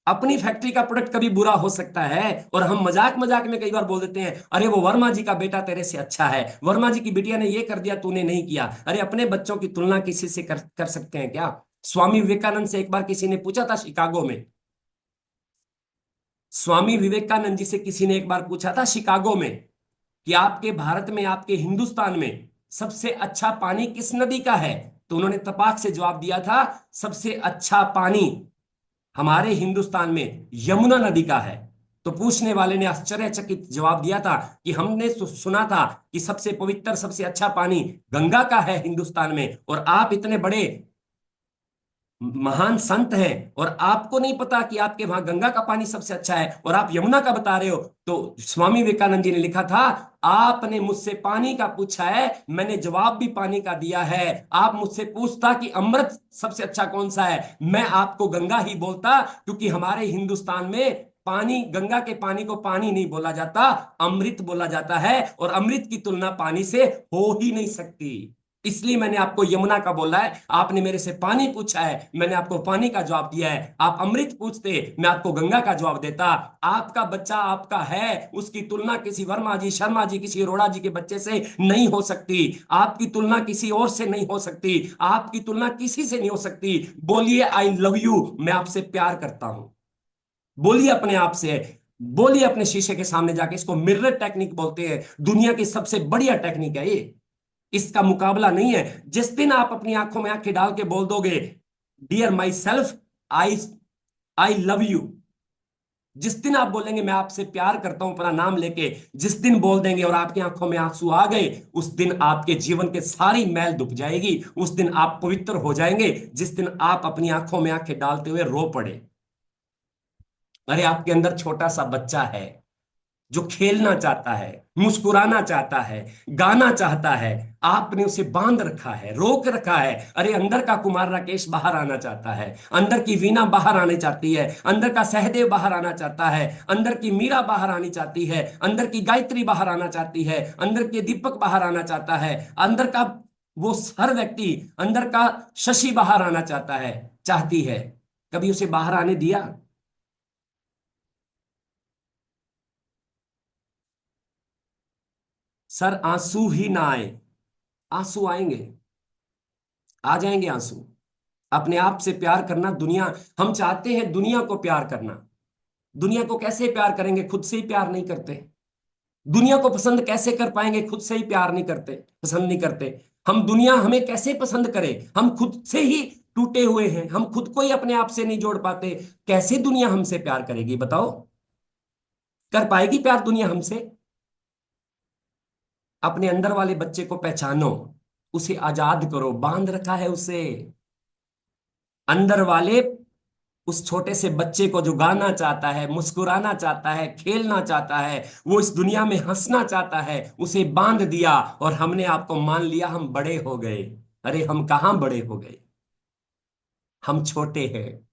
अपनी फैक्ट्री का प्रोडक्ट कभी बुरा हो सकता है? और हम मजाक मजाक में कई बार बोल देते हैं, अरे वो वर्मा जी का बेटा तेरे से अच्छा है, वर्मा जी की बिटिया ने ये कर दिया, तूने नहीं किया। अरे अपने बच्चों की तुलना किसी से कर सकते हैं क्या? स्वामी विवेकानंद से एक बार किसी ने पूछा था शिकागो में, स्वामी विवेकानंद जी से किसी ने एक बार पूछा था शिकागो में, कि आपके भारत में, आपके हिंदुस्तान में सबसे अच्छा पानी किस नदी का है? तो उन्होंने तपाक से जवाब दिया था, सबसे अच्छा पानी हमारे हिंदुस्तान में यमुना नदी का है। तो पूछने वाले ने आश्चर्यचकित जवाब दिया था कि हमने सुना था कि सबसे पवित्र, सबसे अच्छा पानी गंगा का है हिंदुस्तान में, और आप इतने बड़े महान संत हैं और आपको नहीं पता कि आपके वहां गंगा का पानी सबसे अच्छा है और आप यमुना का बता रहे हो। तो स्वामी विवेकानंद जी ने लिखा था, आपने मुझसे पानी का पूछा है, मैंने जवाब भी पानी का दिया है। आप मुझसे पूछता कि अमृत सबसे अच्छा कौन सा है, मैं आपको गंगा ही बोलता, क्योंकि हमारे हिंदुस्तान में पानी, गंगा के पानी को पानी नहीं बोला जाता, अमृत बोला जाता है, और अमृत की तुलना पानी से हो ही नहीं सकती। इसलिए मैंने आपको यमुना का बोला है। आपने मेरे से पानी पूछा है, मैंने आपको पानी का जवाब दिया है। आप अमृत पूछते, मैं आपको गंगा का जवाब देता। आपका बच्चा आपका है, उसकी तुलना किसी वर्मा जी, शर्मा जी, किसी अरोड़ा जी के बच्चे से नहीं हो सकती। आपकी तुलना किसी और से नहीं हो सकती, आपकी तुलना किसी से नहीं हो सकती। बोलिए आई लव यू, मैं आपसे प्यार करता हूं। बोलिए अपने आप से, बोलिए अपने शीशे के सामने जाके। इसको मिरर टेक्निक बोलते हैं, दुनिया की सबसे बढ़िया टेक्निक है ये, इसका मुकाबला नहीं है। जिस दिन आप अपनी आंखों में आंखें डाल के बोल दोगे, dear my self, I I love you, जिस दिन आप बोलेंगे मैं आपसे प्यार करता हूं अपना नाम लेके, जिस दिन बोल देंगे और आपकी आंखों में आंसू आ गए, उस दिन आपके जीवन के सारी मैल धुप जाएगी, उस दिन आप पवित्र हो जाएंगे, जिस दिन आप अपनी आंखों में आंखें डालते हुए रो पड़े। अरे आपके अंदर छोटा सा बच्चा है जो खेलना चाहता है, मुस्कुराना चाहता है, गाना चाहता है, आपने उसे बांध रखा है, रोक रखा है। अरे अंदर का कुमार राकेश बाहर आना चाहता है, अंदर की वीणा बाहर आने चाहती है, अंदर का सहदेव बाहर आना चाहता है, अंदर की मीरा बाहर आनी चाहती है, अंदर की गायत्री बाहर आना चाहती है, अंदर के दीपक बाहर आना चाहता है, अंदर का वो हर व्यक्ति, अंदर का शशि बाहर आना चाहता है, चाहती है। कभी उसे बाहर आने दिया? सर आंसू ही ना आए, आंसू आएंगे, आ जाएंगे आंसू। अपने आप से प्यार करना, दुनिया, हम चाहते हैं दुनिया को प्यार करना। दुनिया को कैसे प्यार करेंगे, खुद से ही प्यार नहीं करते। दुनिया को पसंद कैसे कर पाएंगे, खुद से ही प्यार नहीं करते, पसंद नहीं करते। हम दुनिया हमें कैसे पसंद करे, हम खुद से ही टूटे हुए हैं, हम खुद को ही अपने आप से नहीं जोड़ पाते, कैसे दुनिया हमसे प्यार करेगी बताओ? कर पाएगी प्यार दुनिया हमसे? अपने अंदर वाले बच्चे को पहचानो, उसे आजाद करो, बांध रखा है उसे। अंदर वाले उस छोटे से बच्चे को जो गाना चाहता है, मुस्कुराना चाहता है, खेलना चाहता है, वो इस दुनिया में हंसना चाहता है, उसे बांध दिया और हमने आपको मान लिया, हम बड़े हो गए। अरे हम कहां बड़े हो गए, हम छोटे हैं,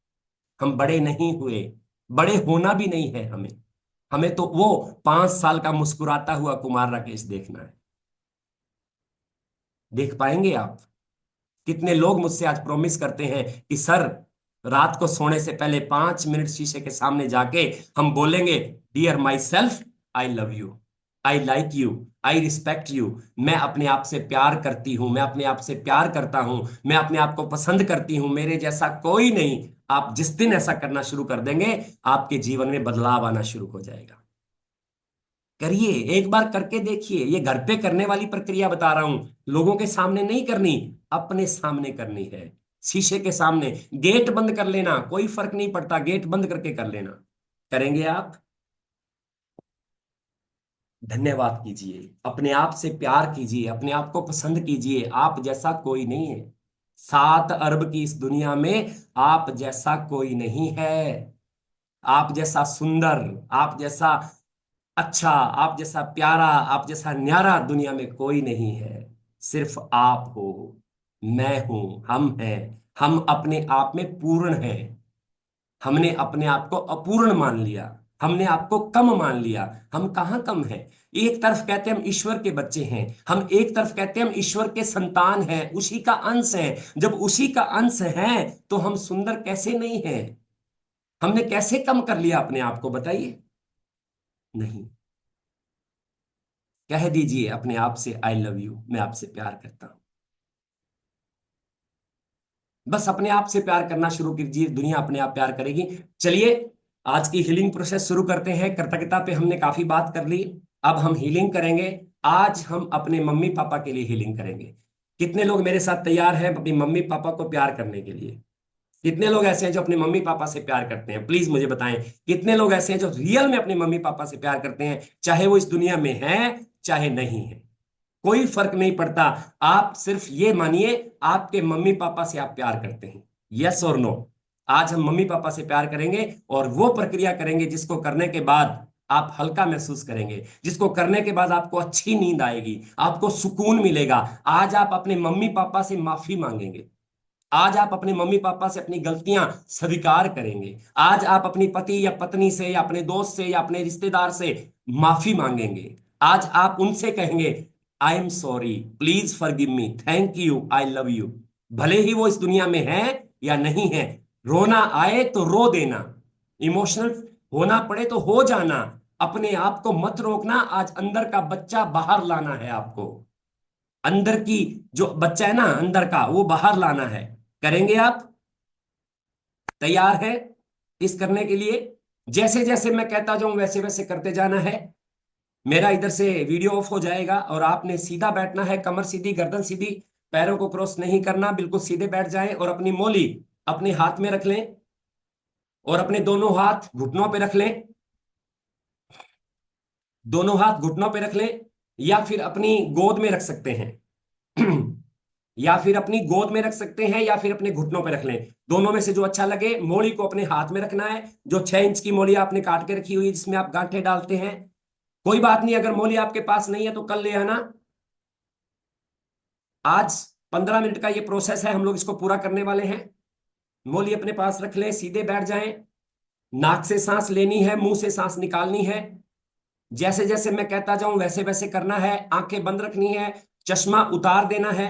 हम बड़े नहीं हुए, बड़े होना भी नहीं है हमें। हमें तो वो 5 साल का मुस्कुराता हुआ कुमार राकेश देखना है। देख पाएंगे आप? कितने लोग मुझसे आज प्रॉमिस करते हैं कि सर रात को सोने से पहले 5 मिनट शीशे के सामने जाके हम बोलेंगे, dear my self, I love you, I like you, I respect you. मैं अपने आप से प्यार करती हूं, मैं अपने आप से प्यार करता हूं, मैं अपने आप को पसंद करती हूं, मेरे जैसा कोई नहीं। आप जिस दिन ऐसा करना शुरू कर देंगे, आपके जीवन में बदलाव आना शुरू हो जाएगा। करिए, एक बार करके देखिए। ये घर पे करने वाली प्रक्रिया बता रहा हूं, लोगों के सामने नहीं करनी, अपने सामने करनी है। शीशे के सामने गेट बंद कर लेना, कोई फर्क नहीं पड़ता, गेट बंद करके कर लेना। करेंगे आप? धन्यवाद कीजिए, अपने आप से प्यार कीजिए, अपने आप को पसंद कीजिए। आप जैसा कोई नहीं है, 7 अरब की इस दुनिया में आप जैसा कोई नहीं है। आप जैसा सुंदर, आप जैसा अच्छा, आप जैसा प्यारा, आप जैसा न्यारा दुनिया में कोई नहीं है। सिर्फ आप हो, मैं हूं, हम हैं। हम अपने आप में पूर्ण हैं। हमने अपने आप को अपूर्ण मान लिया, हमने आपको कम मान लिया। हम कहाँ कम हैं? एक तरफ कहते हैं हम ईश्वर के बच्चे हैं, हम एक तरफ कहते हैं हम ईश्वर के संतान हैं, उसी का अंश हैं। जब उसी का अंश हैं तो हम सुंदर कैसे नहीं हैं? हमने कैसे कम कर लिया अपने आप को, बताइए? नहीं। कह दीजिए अपने आप से, आई लव यू, मैं आपसे प्यार करता हूं। बस अपने आप से प्यार करना शुरू कीजिए, दुनिया अपने आप प्यार करेगी। चलिए आज की हीलिंग प्रोसेस शुरू करते हैं। कृतज्ञता पे हमने काफी बात कर ली, अब हम हीलिंग करेंगे। आज हम अपने मम्मी पापा के लिए हीलिंग करेंगे। कितने लोग मेरे साथ तैयार हैं अपनी मम्मी पापा को प्यार करने के लिए? कितने लोग ऐसे हैं जो अपने मम्मी पापा से प्यार करते हैं? प्लीज मुझे बताएं, कितने लोग ऐसे हैं जो रियल में अपने मम्मी पापा से प्यार करते हैं, चाहे वो इस दुनिया में हैं चाहे नहीं है, कोई फर्क नहीं पड़ता। आप सिर्फ ये मानिए आपके मम्मी पापा से आप प्यार करते हैं, यस और नो। आज हम मम्मी पापा से प्यार करेंगे और वो प्रक्रिया करेंगे जिसको करने के बाद आप हल्का महसूस करेंगे, जिसको करने के बाद आपको अच्छी नींद आएगी, आपको सुकून मिलेगा। आज आप अपने मम्मी पापा से माफी मांगेंगे, आज आप अपने मम्मी पापा से अपनी गलतियां स्वीकार करेंगे, आज आप अपनी पति या पत्नी से या अपने दोस्त से या अपने रिश्तेदार से माफी मांगेंगे। आज आप उनसे कहेंगे, आई am sorry, please forgive me, thank you, I love you. भले ही वो इस दुनिया में है या नहीं है, रोना आए तो रो देना, इमोशनल होना पड़े तो हो जाना, अपने आप को मत रोकना। आज अंदर का बच्चा बाहर लाना है आपको, अंदर की जो बच्चा है ना अंदर का, वो बाहर लाना है। करेंगे आप? तैयार है इस करने के लिए? जैसे जैसे मैं कहता जाऊं वैसे वैसे करते जाना है। मेरा इधर से वीडियो ऑफ हो जाएगा और आपने सीधा बैठना है, कमर सीधी, गर्दन सीधी, पैरों को क्रॉस नहीं करना, बिल्कुल सीधे बैठ जाएं और अपनी मोली अपने हाथ में रख लें और अपने दोनों हाथ घुटनों पे रख लें। दोनों हाथ घुटनों पे रख लें, या फिर अपनी गोद में रख सकते हैं। या फिर अपनी गोद में रख सकते हैं, या फिर अपने घुटनों पे रख लें। दोनों में से जो अच्छा लगे। मोड़ी को अपने हाथ में रखना है, जो 6 इंच की मोड़ी आपने काट के रखी हुई है, जिसमें आप गांठें डालते हैं। कोई बात नहीं, अगर मोली आपके पास नहीं है तो कल ले आना। आज 15 मिनट का ये प्रोसेस है, हम लोग इसको पूरा करने वाले हैं। मोली अपने पास रख लें, सीधे बैठ जाएं। नाक से सांस लेनी है, मुंह से सांस निकालनी है। जैसे जैसे मैं कहता जाऊं वैसे वैसे करना है। आंखें बंद रखनी है। चश्मा उतार देना है।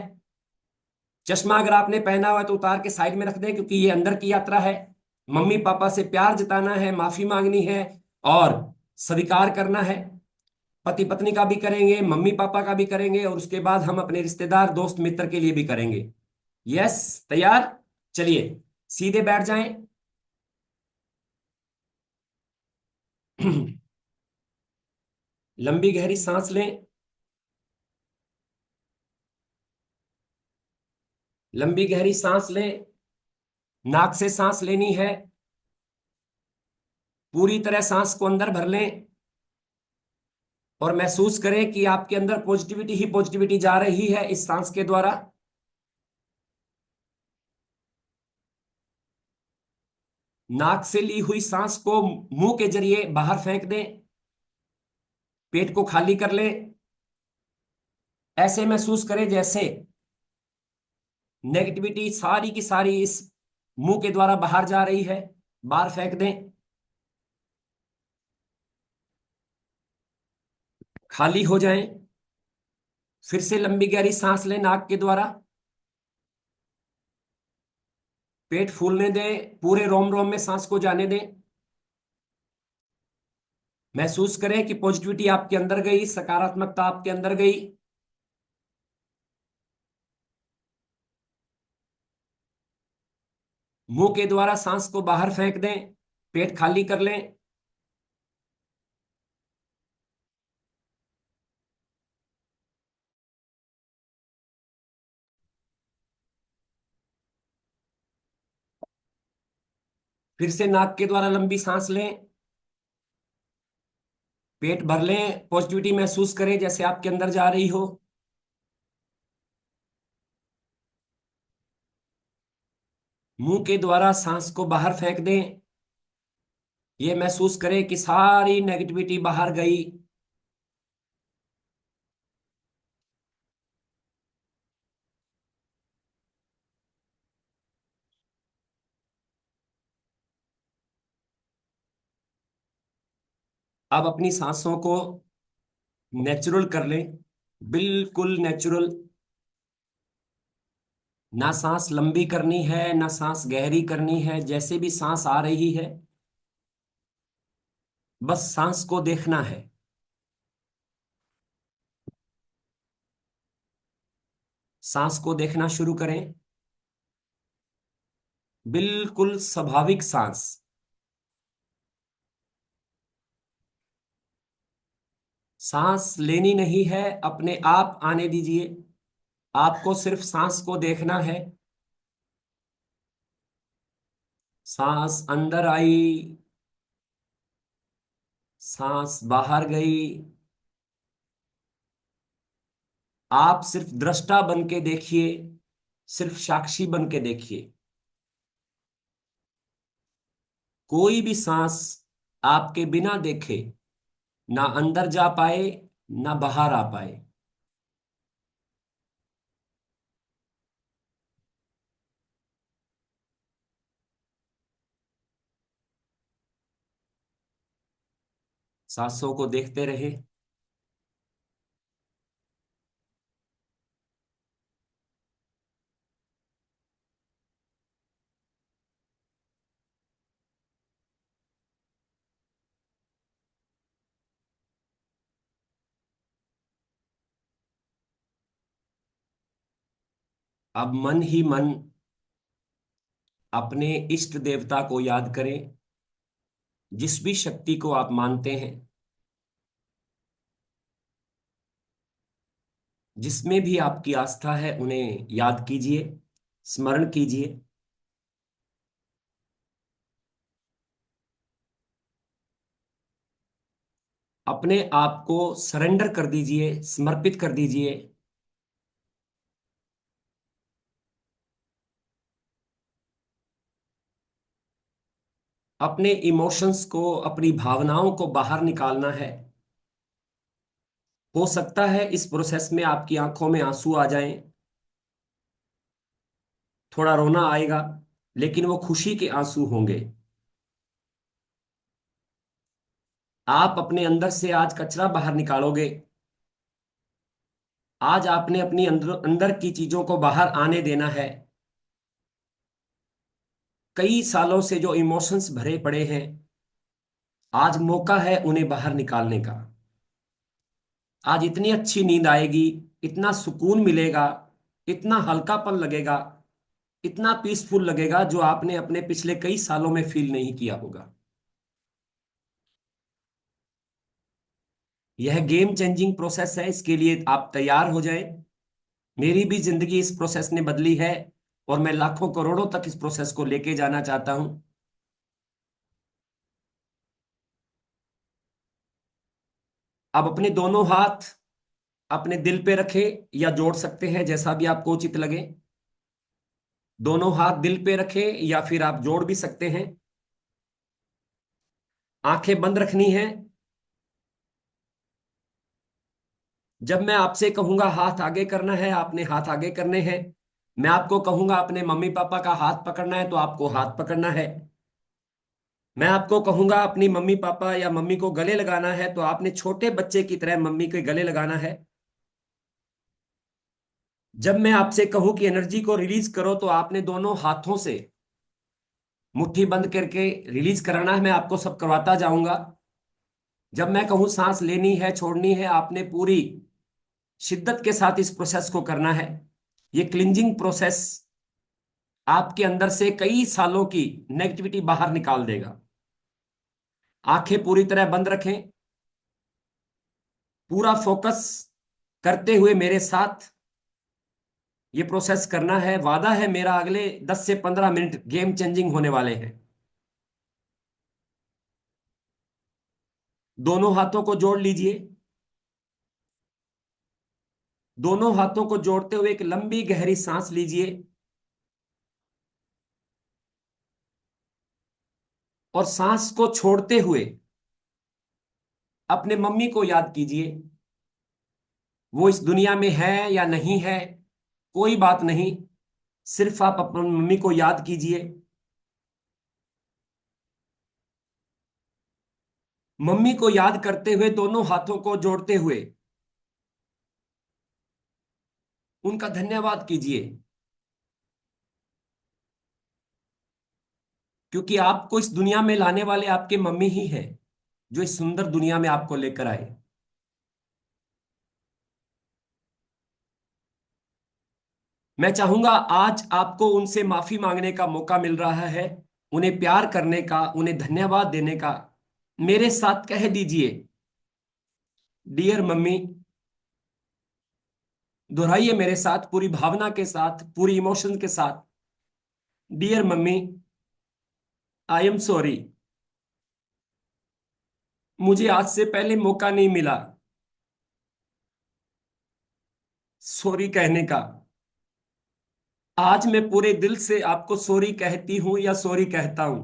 चश्मा अगर आपने पहना हुआ है तो उतार के साइड में रख दें, क्योंकि ये अंदर की यात्रा है। मम्मी पापा से प्यार जताना है, माफी मांगनी है और स्वीकार करना है। पति पत्नी का भी करेंगे, मम्मी पापा का भी करेंगे, और उसके बाद हम अपने रिश्तेदार दोस्त मित्र के लिए भी करेंगे। यस, तैयार? चलिए, सीधे बैठ जाएं। लंबी गहरी सांस लें। लंबी गहरी सांस लें। नाक से सांस लेनी है। पूरी तरह सांस को अंदर भर लें और महसूस करें कि आपके अंदर पॉजिटिविटी ही पॉजिटिविटी जा रही है इस सांस के द्वारा। नाक से ली हुई सांस को मुंह के जरिए बाहर फेंक दें। पेट को खाली कर लें। ऐसे महसूस करें जैसे नेगेटिविटी सारी की सारी इस मुंह के द्वारा बाहर जा रही है। बाहर फेंक दें। खाली हो जाएं। फिर से लंबी गहरी सांस लें नाक के द्वारा। पेट फूलने दें, पूरे रोम रोम में सांस को जाने दें। महसूस करें कि पॉजिटिविटी आपके अंदर गई, सकारात्मकता आपके अंदर गई। मुंह के द्वारा सांस को बाहर फेंक दें। पेट खाली कर लें। फिर से नाक के द्वारा लंबी सांस लें। पेट भर लें। पॉजिटिविटी महसूस करें जैसे आपके अंदर जा रही हो। मुंह के द्वारा सांस को बाहर फेंक दें। ये महसूस करें कि सारी नेगेटिविटी बाहर गई। अब अपनी सांसों को नेचुरल कर लें, बिल्कुल नेचुरल। ना सांस लंबी करनी है, ना सांस गहरी करनी है, जैसे भी सांस आ रही है बस सांस को देखना है। सांस को देखना शुरू करें। बिल्कुल स्वाभाविक सांस। सांस लेनी नहीं है, अपने आप आने दीजिए। आपको सिर्फ सांस को देखना है। सांस अंदर आई, सांस बाहर गई। आप सिर्फ दृष्टा बन के देखिए, सिर्फ साक्षी बन के देखिए। कोई भी सांस आपके बिना देखे ना अंदर जा पाए, ना बाहर आ पाए। सांसों को देखते रहे। अब मन ही मन अपने इष्ट देवता को याद करें, जिस भी शक्ति को आप मानते हैं, जिसमें भी आपकी आस्था है, उन्हें याद कीजिए, स्मरण कीजिए। अपने आप को सरेंडर कर दीजिए, समर्पित कर दीजिए। अपने इमोशंस को, अपनी भावनाओं को बाहर निकालना है। हो सकता है इस प्रोसेस में आपकी आंखों में आंसू आ जाएं, थोड़ा रोना आएगा, लेकिन वो खुशी के आंसू होंगे। आप अपने अंदर से आज कचरा बाहर निकालोगे। आज आपने अपनी अंदर अंदर की चीजों को बाहर आने देना है। कई सालों से जो इमोशंस भरे पड़े हैं, आज मौका है उन्हें बाहर निकालने का। आज इतनी अच्छी नींद आएगी, इतना सुकून मिलेगा, इतना हल्कापन लगेगा, इतना पीसफुल लगेगा, जो आपने अपने पिछले कई सालों में फील नहीं किया होगा। यह गेम चेंजिंग प्रोसेस है, इसके लिए आप तैयार हो जाएं। मेरी भी जिंदगी इस प्रोसेस ने बदली है, और मैं लाखों करोड़ों तक इस प्रोसेस को लेके जाना चाहता हूं। अब अपने दोनों हाथ अपने दिल पे रखें, या जोड़ सकते हैं, जैसा भी आपको उचित लगे। दोनों हाथ दिल पे रखें या फिर आप जोड़ भी सकते हैं। आंखें बंद रखनी है। जब मैं आपसे कहूंगा हाथ आगे करना है, आपने हाथ आगे करने हैं। मैं आपको कहूंगा अपने मम्मी पापा का हाथ पकड़ना है, तो आपको हाथ पकड़ना है। मैं आपको कहूंगा अपनी मम्मी पापा या मम्मी को गले लगाना है, तो आपने छोटे बच्चे की तरह मम्मी के गले लगाना है। जब मैं आपसे कहूं कि एनर्जी को रिलीज करो, तो आपने दोनों हाथों से मुट्ठी बंद करके रिलीज कराना है। मैं आपको सब करवाता जाऊंगा। जब मैं कहूं सांस लेनी है, छोड़नी है, आपने पूरी शिद्दत के साथ इस प्रोसेस को करना है। ये क्लिंजिंग प्रोसेस आपके अंदर से कई सालों की नेगेटिविटी बाहर निकाल देगा। आंखें पूरी तरह बंद रखें। पूरा फोकस करते हुए मेरे साथ ये प्रोसेस करना है। वादा है मेरा, अगले 10 से 15 मिनट गेम चेंजिंग होने वाले हैं। दोनों हाथों को जोड़ लीजिए। दोनों हाथों को जोड़ते हुए एक लंबी गहरी सांस लीजिए, और सांस को छोड़ते हुए अपने मम्मी को याद कीजिए। वो इस दुनिया में है या नहीं है, कोई बात नहीं। सिर्फ आप अपनी मम्मी को याद कीजिए। मम्मी को याद करते हुए, दोनों हाथों को जोड़ते हुए उनका धन्यवाद कीजिए, क्योंकि आपको इस दुनिया में लाने वाले आपके मम्मी ही हैं, जो इस सुंदर दुनिया में आपको लेकर आए। मैं चाहूंगा आज आपको उनसे माफी मांगने का मौका मिल रहा है, उन्हें प्यार करने का, उन्हें धन्यवाद देने का। मेरे साथ कह दीजिए, डियर मम्मी। दोहराइए मेरे साथ, पूरी भावना के साथ, पूरी इमोशन के साथ। Dear mummy, I am sorry. मुझे आज से पहले मौका नहीं मिला सॉरी कहने का। आज मैं पूरे दिल से आपको सॉरी कहती हूं या सॉरी कहता हूं।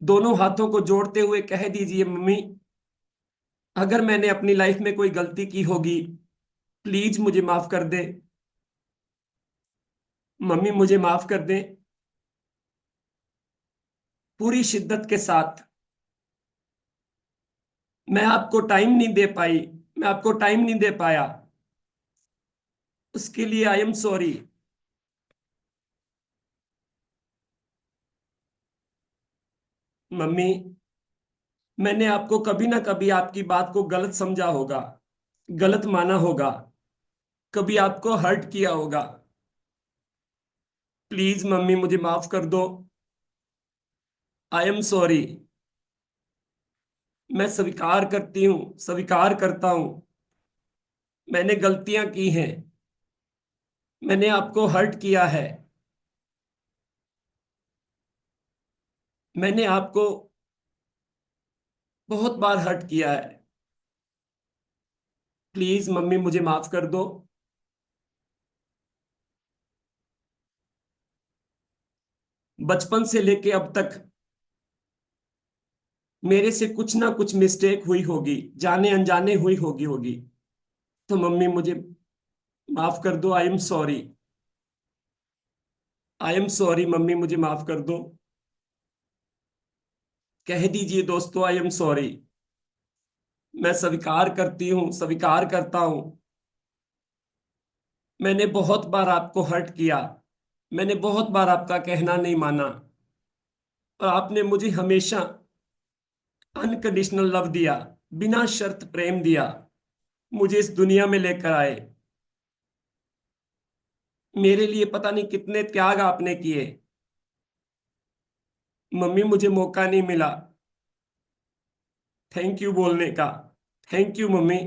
दोनों हाथों को जोड़ते हुए कह दीजिए, मम्मी, अगर मैंने अपनी लाइफ में कोई गलती की होगी, प्लीज मुझे माफ कर दे। मम्मी, मुझे माफ कर दें। पूरी शिद्दत के साथ। मैं आपको टाइम नहीं दे पाई, मैं आपको टाइम नहीं दे पाया, उसके लिए आई एम सॉरी। मम्मी, मैंने आपको कभी ना कभी आपकी बात को गलत समझा होगा, गलत माना होगा, कभी आपको हर्ट किया होगा। प्लीज मम्मी, मुझे माफ कर दो। आई एम सॉरी। मैं स्वीकार करती हूँ, स्वीकार करता हूं, मैंने गलतियां की हैं, मैंने आपको हर्ट किया है, मैंने आपको बहुत बार हर्ट किया है। प्लीज मम्मी मुझे माफ कर दो। बचपन से लेके अब तक मेरे से कुछ ना कुछ मिस्टेक हुई होगी, जाने अनजाने हुई होगी। तो मम्मी मुझे माफ कर दो। आई am sorry. I am sorry mummy, मुझे माफ कर दो। कह दीजिए दोस्तों, आई एम सॉरी। मैं स्वीकार करती हूँ, स्वीकार करता हूँ। मैंने बहुत बार आपको हर्ट किया। मैंने बहुत बार आपका कहना नहीं माना। और आपने मुझे हमेशा अनकंडीशनल लव दिया, बिना शर्त प्रेम दिया, मुझे इस दुनिया में लेकर आए। मेरे लिए पता नहीं कितने त्याग आपने किए। मम्मी मुझे मौका नहीं मिला थैंक यू बोलने का। Thank you mummy.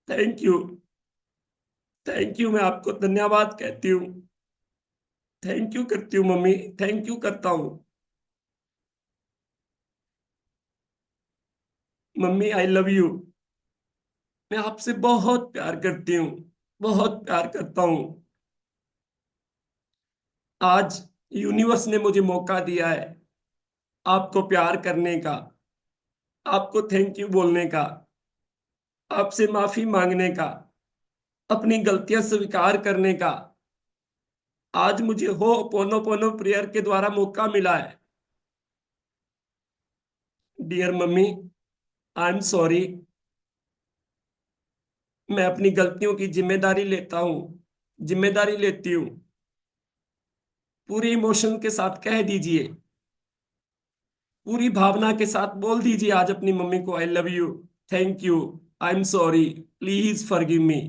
Thank you. Thank you, मैं आपको धन्यवाद कहती हूँ। थैंक यू करती हूँ मम्मी। थैंक यू करता हूँ। Mummy I love you. मैं आपसे बहुत प्यार करती हूँ, बहुत प्यार करता हूँ। आज यूनिवर्स ने मुझे मौका दिया है आपको प्यार करने का, आपको थैंक यू बोलने का, आपसे माफी मांगने का, अपनी गलतियां स्वीकार करने का। आज मुझे हो पोनो पोनो प्रेयर के द्वारा मौका मिला है। Dear mummy, I am sorry. मैं अपनी गलतियों की जिम्मेदारी लेता हूँ, जिम्मेदारी लेती हूँ। पूरे इमोशन के साथ कह दीजिए, पूरी भावना के साथ बोल दीजिए आज अपनी मम्मी को, आई love you, thank you, I am sorry, please forgive me.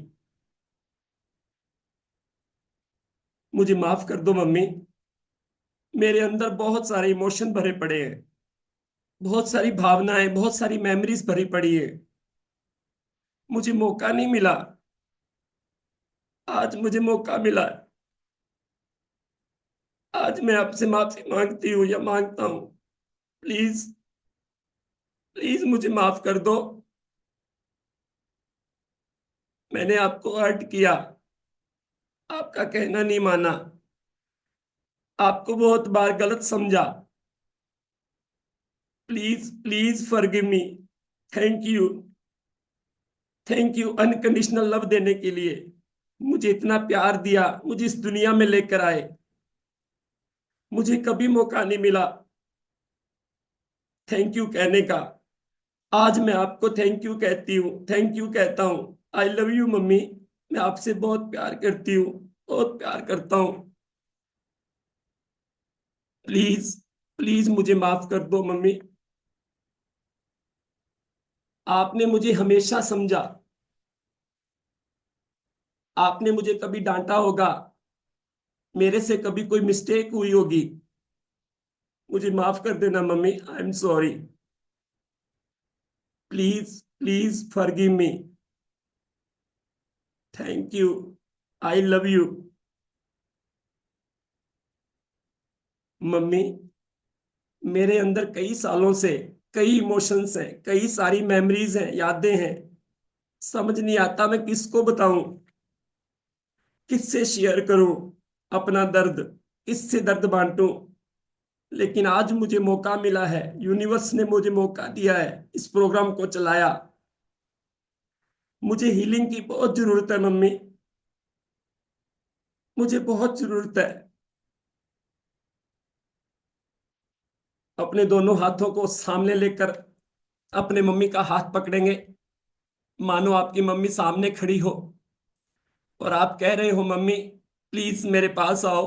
मुझे माफ कर दो मम्मी। मेरे अंदर बहुत सारे इमोशन भरे पड़े हैं, बहुत सारी भावनाएं, बहुत सारी मेमोरीज भरी पड़ी है। मुझे मौका नहीं मिला, आज मुझे मौका मिला है। आज मैं आपसे माफी मांगती हूँ या मांगता हूँ। प्लीज, प्लीज मुझे माफ कर दो। मैंने आपको हर्ट किया, आपका कहना नहीं माना, आपको बहुत बार गलत समझा। Please please forgive me. Thank you. Thank you unconditional love देने के लिए। मुझे इतना प्यार दिया, मुझे इस दुनिया में लेकर आए। मुझे कभी मौका नहीं मिला थैंक यू कहने का। आज मैं आपको थैंक यू कहती हूँ, थैंक यू कहता हूँ। आई लव यू मम्मी। मैं आपसे बहुत प्यार करती हूँ, बहुत प्यार करता हूँ। प्लीज, प्लीज मुझे माफ कर दो मम्मी। आपने मुझे हमेशा समझा। आपने मुझे कभी डांटा होगा, मेरे से कभी कोई मिस्टेक हुई होगी। मुझे माफ कर देना mummy. I am sorry. Please, please forgive me. Thank you. I love you. Mummy, मेरे अंदर कई सालों से कई इमोशंस हैं, कई सारी मेमोरीज हैं, यादें हैं। समझ नहीं आता मैं किसको बताऊं, किससे शेयर करूं अपना दर्द, किससे दर्द बांटूं। लेकिन आज मुझे मौका मिला है, यूनिवर्स ने मुझे मौका दिया है, इस प्रोग्राम को चलाया। मुझे हीलिंग की बहुत जरूरत है मम्मी, मुझे बहुत जरूरत है। अपने दोनों हाथों को सामने लेकर अपने मम्मी का हाथ पकड़ेंगे, मानो आपकी मम्मी सामने खड़ी हो और आप कह रहे हो मम्मी प्लीज मेरे पास आओ।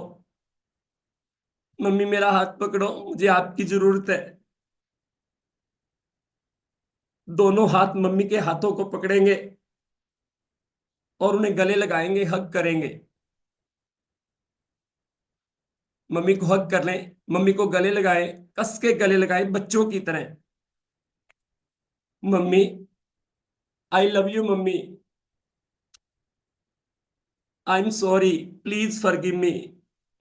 मम्मी मेरा हाथ पकड़ो, मुझे आपकी जरूरत है। दोनों हाथ मम्मी के हाथों को पकड़ेंगे और उन्हें गले लगाएंगे, हग करेंगे। मम्मी को हग कर लें, मम्मी को गले लगाएं, कस के गले लगाएं बच्चों की तरह। Mummy I love you mummy. I am sorry, please forgive me.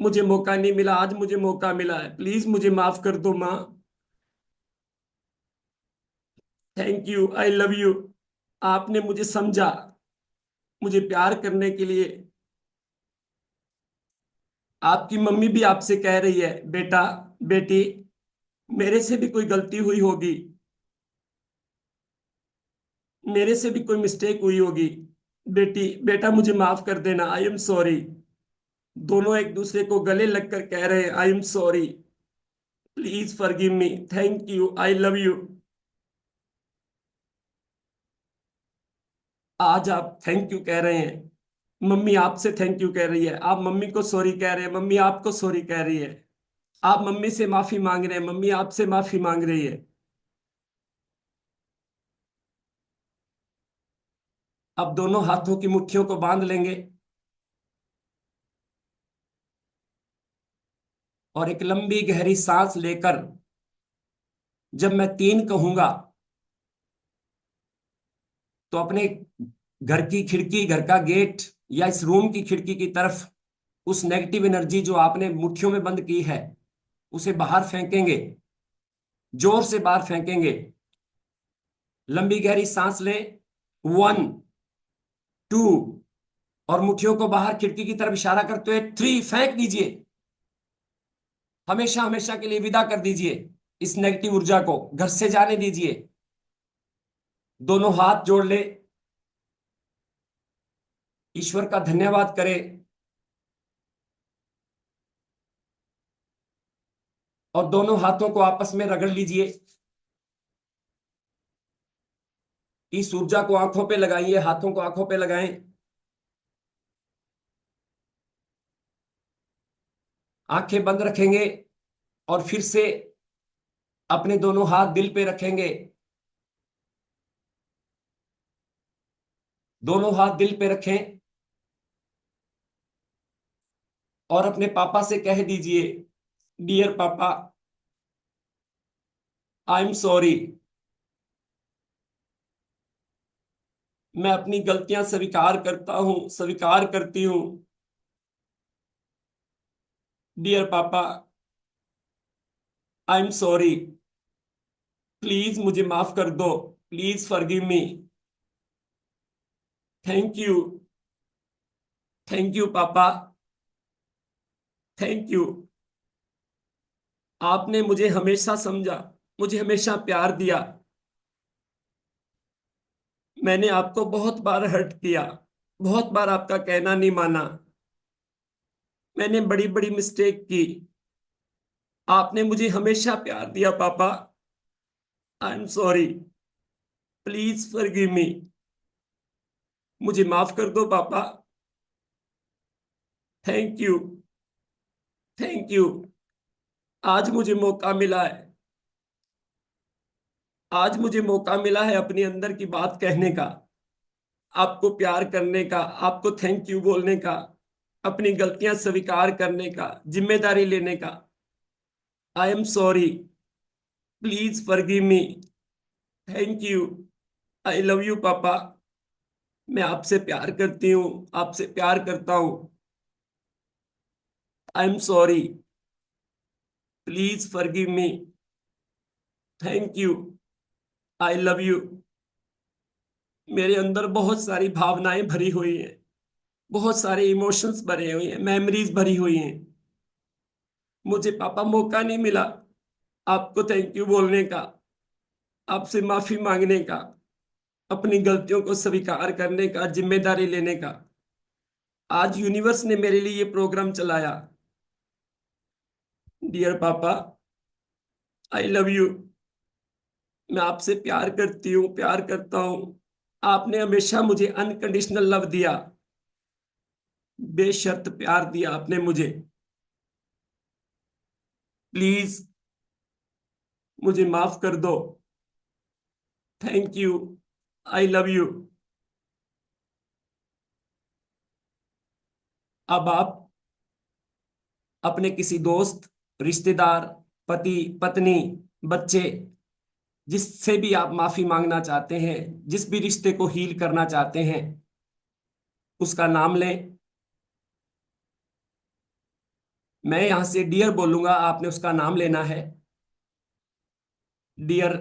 मुझे मौका नहीं मिला, आज मुझे मौका मिला है, प्लीज मुझे माफ कर दो माँ। Thank you, I love you. आपने मुझे समझा, मुझे प्यार करने के लिए। आपकी मम्मी भी आपसे कह रही है, बेटा बेटी, मेरे से भी कोई गलती हुई होगी, मेरे से भी कोई मिस्टेक हुई होगी, बेटी बेटा मुझे माफ कर देना, आई एम सॉरी। दोनों एक दूसरे को गले लगकर कह रहे हैं, आई am sorry, please forgive me, thank you, I love you. आज आप थैंक यू कह रहे हैं, मम्मी आपसे थैंक यू कह रही है, आप मम्मी को सॉरी कह रहे हैं, मम्मी आपको सॉरी कह रही है, आप मम्मी से माफी मांग रहे हैं, मम्मी आपसे माफी मांग रही है। अब दोनों हाथों की मुट्ठियों को बांध लेंगे और एक लंबी गहरी सांस लेकर, जब मैं 3 कहूंगा तो अपने घर की खिड़की, घर का गेट या इस रूम की खिड़की की तरफ उस नेगेटिव एनर्जी जो आपने मुट्ठियों में बंद की है उसे बाहर फेंकेंगे, जोर से बाहर फेंकेंगे। लंबी गहरी सांस लें, 1, 2, और मुट्ठियों को बाहर खिड़की की तरफ इशारा करते हुए 3 फेंक दीजिए। हमेशा हमेशा के लिए विदा कर दीजिए, इस नेगेटिव ऊर्जा को घर से जाने दीजिए। दोनों हाथ जोड़ ले, ईश्वर का धन्यवाद करें और दोनों हाथों को आपस में रगड़ लीजिए। इस ऊर्जा को आंखों पे लगाइए, हाथों को आंखों पे लगाएं। आंखें बंद रखेंगे और फिर से अपने दोनों हाथ दिल पे रखेंगे। दोनों हाथ दिल पे रखें और अपने पापा से कह दीजिए, डियर पापा, आई एम सॉरी। मैं अपनी गलतियां स्वीकार करता हूं, स्वीकार करती हूं। डियर पापा, आई एम सॉरी, प्लीज मुझे माफ कर दो, please forgive me. Thank you, thank you पापा, थैंक यू। आपने मुझे हमेशा समझा, मुझे हमेशा प्यार दिया। मैंने आपको बहुत बार हर्ट किया, बहुत बार आपका कहना नहीं माना, मैंने बड़ी बड़ी मिस्टेक की। आपने मुझे हमेशा प्यार दिया पापा, आई am sorry, please forgive me. मुझे माफ कर दो पापा, थैंक यू, थैंक यू। आज मुझे मौका मिला है, आज मुझे मौका मिला है अपने अंदर की बात कहने का, आपको प्यार करने का, आपको थैंक यू बोलने का, अपनी गलतियां स्वीकार करने का, जिम्मेदारी लेने का। आई am sorry, please forgive me, thank you, I love you पापा। मैं आपसे प्यार करती हूँ, आपसे प्यार करता हूँ। आई am sorry, please forgive me, thank you, I love you. मेरे अंदर बहुत सारी भावनाएं भरी हुई हैं, बहुत सारे इमोशंस भरे हुए हैं, मेमोरीज भरी हुई हैं। मुझे पापा मौका नहीं मिला आपको थैंक यू बोलने का, आपसे माफी मांगने का, अपनी गलतियों को स्वीकार करने का, जिम्मेदारी लेने का। आज यूनिवर्स ने मेरे लिए ये प्रोग्राम चलाया। डियर पापा, आई लव यू। मैं आपसे प्यार करती हूँ, प्यार करता हूँ। आपने हमेशा मुझे अनकंडीशनल लव दिया, बेशर्त प्यार दिया आपने मुझे। प्लीज मुझे माफ कर दो, thank you, I love you. अब आप अपने किसी दोस्त, रिश्तेदार, पति, पत्नी, बच्चे, जिससे भी आप माफी मांगना चाहते हैं, जिस भी रिश्ते को हील करना चाहते हैं, उसका नाम लें। मैं यहां से डियर बोलूंगा, आपने उसका नाम लेना है। डियर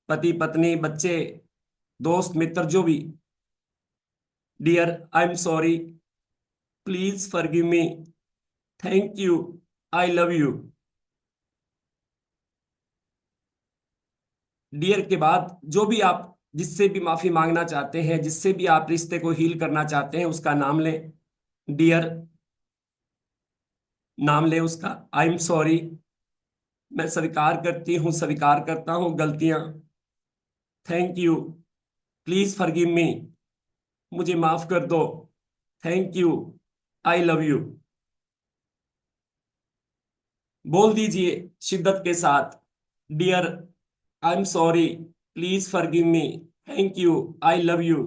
पति पत्नी बच्चे दोस्त मित्र जो भी, dear I am sorry, please forgive me, thank you, I love you. Dear के बाद जो भी आप जिससे भी माफी मांगना चाहते हैं, जिससे भी आप रिश्ते को हील करना चाहते हैं, उसका नाम लें। डियर, नाम लें उसका। आई एम सॉरी, मैं स्वीकार करती हूँ, स्वीकार करता हूँ गलतियां। Thank you, please forgive me, मुझे माफ कर दो। Thank you, I love you. बोल दीजिए शिद्दत के साथ, dear I am sorry, please forgive me, thank you, I love you.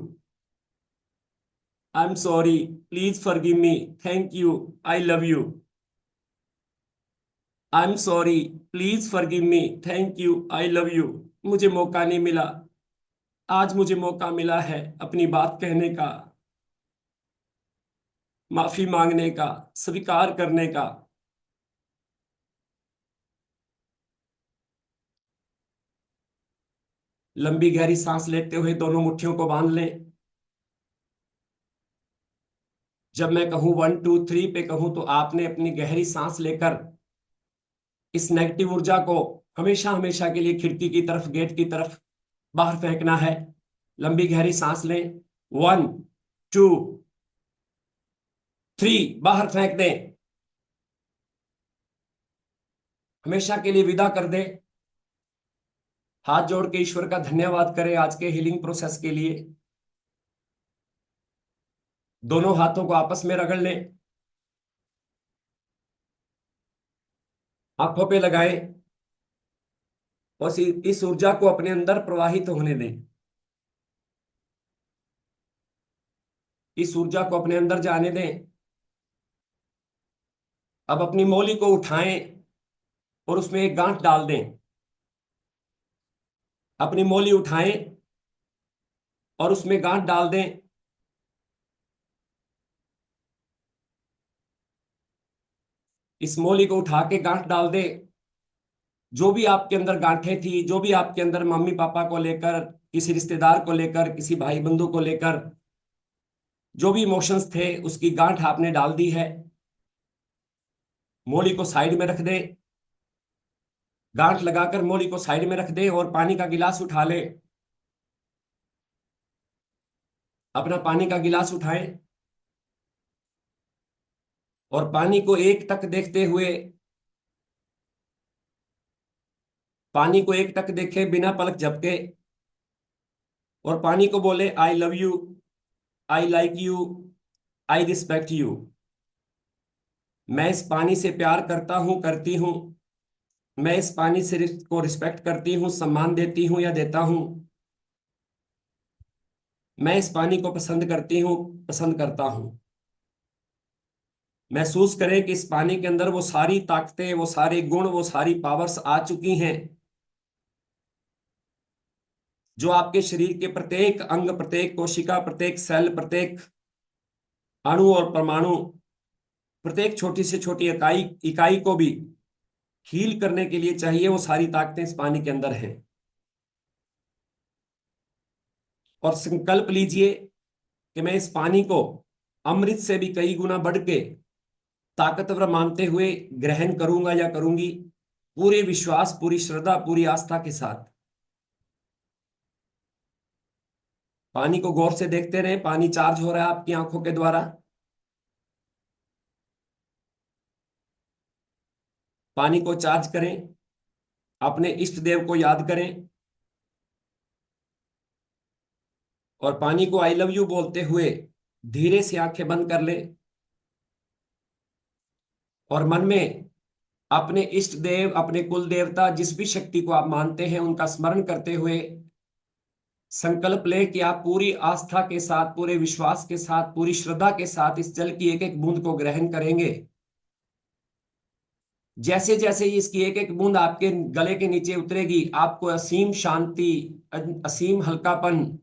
I am sorry, please forgive me, thank you, I love you. I am sorry, please forgive me, thank you, I love you. मुझे मौका नहीं मिला, आज मुझे मौका मिला है अपनी बात कहने का, माफी मांगने का, स्वीकार करने का। लंबी गहरी सांस लेते हुए दोनों मुट्ठियों को बांध लें। जब मैं कहूं 1 2 3 पे कहूं तो आपने अपनी गहरी सांस लेकर इस नेगेटिव ऊर्जा को हमेशा हमेशा के लिए खिड़की की तरफ, गेट की तरफ बाहर फेंकना है। लंबी गहरी सांस लें। 1 2 3, बाहर फेंक दें, हमेशा के लिए विदा कर दें। हाथ जोड़ के ईश्वर का धन्यवाद करें आज के हीलिंग प्रोसेस के लिए। दोनों हाथों को आपस में रगड़ लें, आंखों पे लगाएं और इस ऊर्जा को अपने अंदर प्रवाहित होने दें। इस ऊर्जा को अपने अंदर जाने दें। अब अपनी मौली को उठाएं और उसमें एक गांठ डाल दें। अपनी मौली उठाएं और उसमें गांठ डाल दें। इस मौली को उठा के गांठ डाल दें। जो भी आपके अंदर गांठें थी, जो भी आपके अंदर मम्मी पापा को लेकर, किसी रिश्तेदार को लेकर, किसी भाई बंधु को लेकर जो भी इमोशंस थे, उसकी गांठ आपने डाल दी है। मौली को साइड में रख दें। गांठ लगाकर मौली को साइड में रख दें और पानी का गिलास उठा लें। अपना पानी का गिलास उठाएं और पानी को एक टक देखते हुए, पानी को एक टक देखे बिना पलक झपके और पानी को बोले आई love you, I like you, I respect you. मैं इस पानी से प्यार करता हूं, करती हूं। मैं इस पानी से को रिस्पेक्ट करती हूं, सम्मान देती हूं या देता हूं। मैं इस पानी को पसंद करती हूं, पसंद करता हूं। महसूस करें कि इस पानी के अंदर वो सारी ताकतें, वो सारे गुण, वो सारी पावर्स आ चुकी हैं जो आपके शरीर के प्रत्येक अंग, प्रत्येक कोशिका, प्रत्येक सेल, प्रत्येक अणु और परमाणु, प्रत्येक छोटी से छोटी इकाई इकाई को भी हील करने के लिए चाहिए। वो सारी ताकतें इस पानी के अंदर हैं। और संकल्प लीजिए कि मैं इस पानी को अमृत से भी कई गुना बढ़ के ताकतवर मानते हुए ग्रहण करूंगा या करूंगी, पूरे विश्वास, पूरी श्रद्धा, पूरी आस्था के साथ। पानी को गौर से देखते रहे। पानी चार्ज हो रहा है आपकी आंखों के द्वारा। पानी को चार्ज करें। अपने इष्ट देव को याद करें और पानी को आई लव यू बोलते हुए धीरे से आंखें बंद कर लें और मन में अपने इष्ट देव, अपने कुल देवता, जिस भी शक्ति को आप मानते हैं, उनका स्मरण करते हुए संकल्प लें कि आप पूरी आस्था के साथ, पूरे विश्वास के साथ, पूरी श्रद्धा के साथ इस जल की एक एक बूंद को ग्रहण करेंगे। जैसे जैसे इसकी एक एक बूंद आपके गले के नीचे उतरेगी, आपको असीम शांति, असीम हल्कापन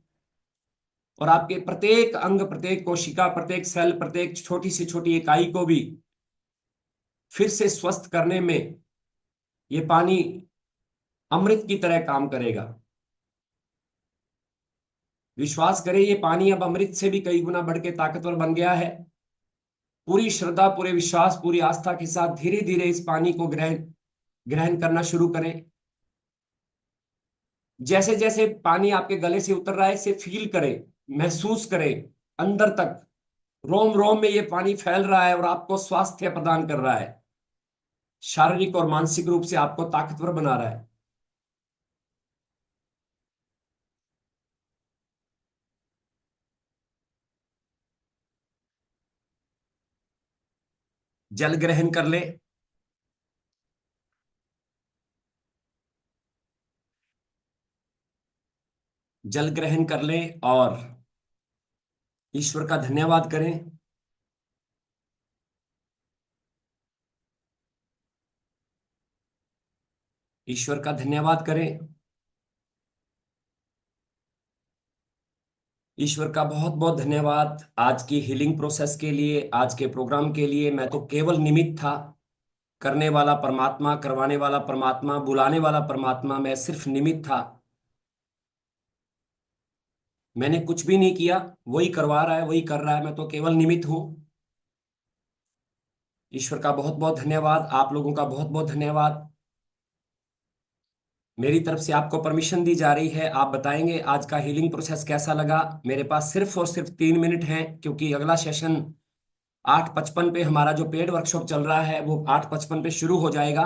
और आपके प्रत्येक अंग, प्रत्येक कोशिका, प्रत्येक सेल, प्रत्येक छोटी से छोटी इकाई को भी फिर से स्वस्थ करने में ये पानी अमृत की तरह काम करेगा। विश्वास करें ये पानी अब अमृत से भी कई गुना बढ़ के ताकतवर बन गया है। पूरी श्रद्धा, पूरे विश्वास, पूरी आस्था के साथ धीरे धीरे इस पानी को ग्रहण ग्रहण करना शुरू करें। जैसे जैसे पानी आपके गले से उतर रहा है, इसे फील करें, महसूस करें अंदर तक। रोम रोम में ये पानी फैल रहा है और आपको स्वास्थ्य प्रदान कर रहा है, शारीरिक और मानसिक रूप से आपको ताकतवर बना रहा है। जल ग्रहण कर ले। जल ग्रहण कर लें और ईश्वर का धन्यवाद करें। ईश्वर का धन्यवाद करें। ईश्वर का बहुत बहुत धन्यवाद आज की हीलिंग प्रोसेस के लिए, आज के प्रोग्राम के लिए। मैं तो केवल निमित्त था। करने वाला परमात्मा, करवाने वाला परमात्मा, बुलाने वाला परमात्मा, मैं सिर्फ निमित्त था। मैंने कुछ भी नहीं किया, वही करवा रहा है, वही कर रहा है, मैं तो केवल निमित्त हूं। ईश्वर का बहुत बहुत धन्यवाद, आप लोगों का बहुत बहुत धन्यवाद। मेरी तरफ से आपको परमिशन दी जा रही है। आप बताएंगे आज का हीलिंग प्रोसेस कैसा लगा। मेरे पास सिर्फ और सिर्फ 3 मिनट हैं, क्योंकि अगला सेशन 8:55 पे हमारा जो पेड वर्कशॉप चल रहा है वो 8:55 पे शुरू हो जाएगा।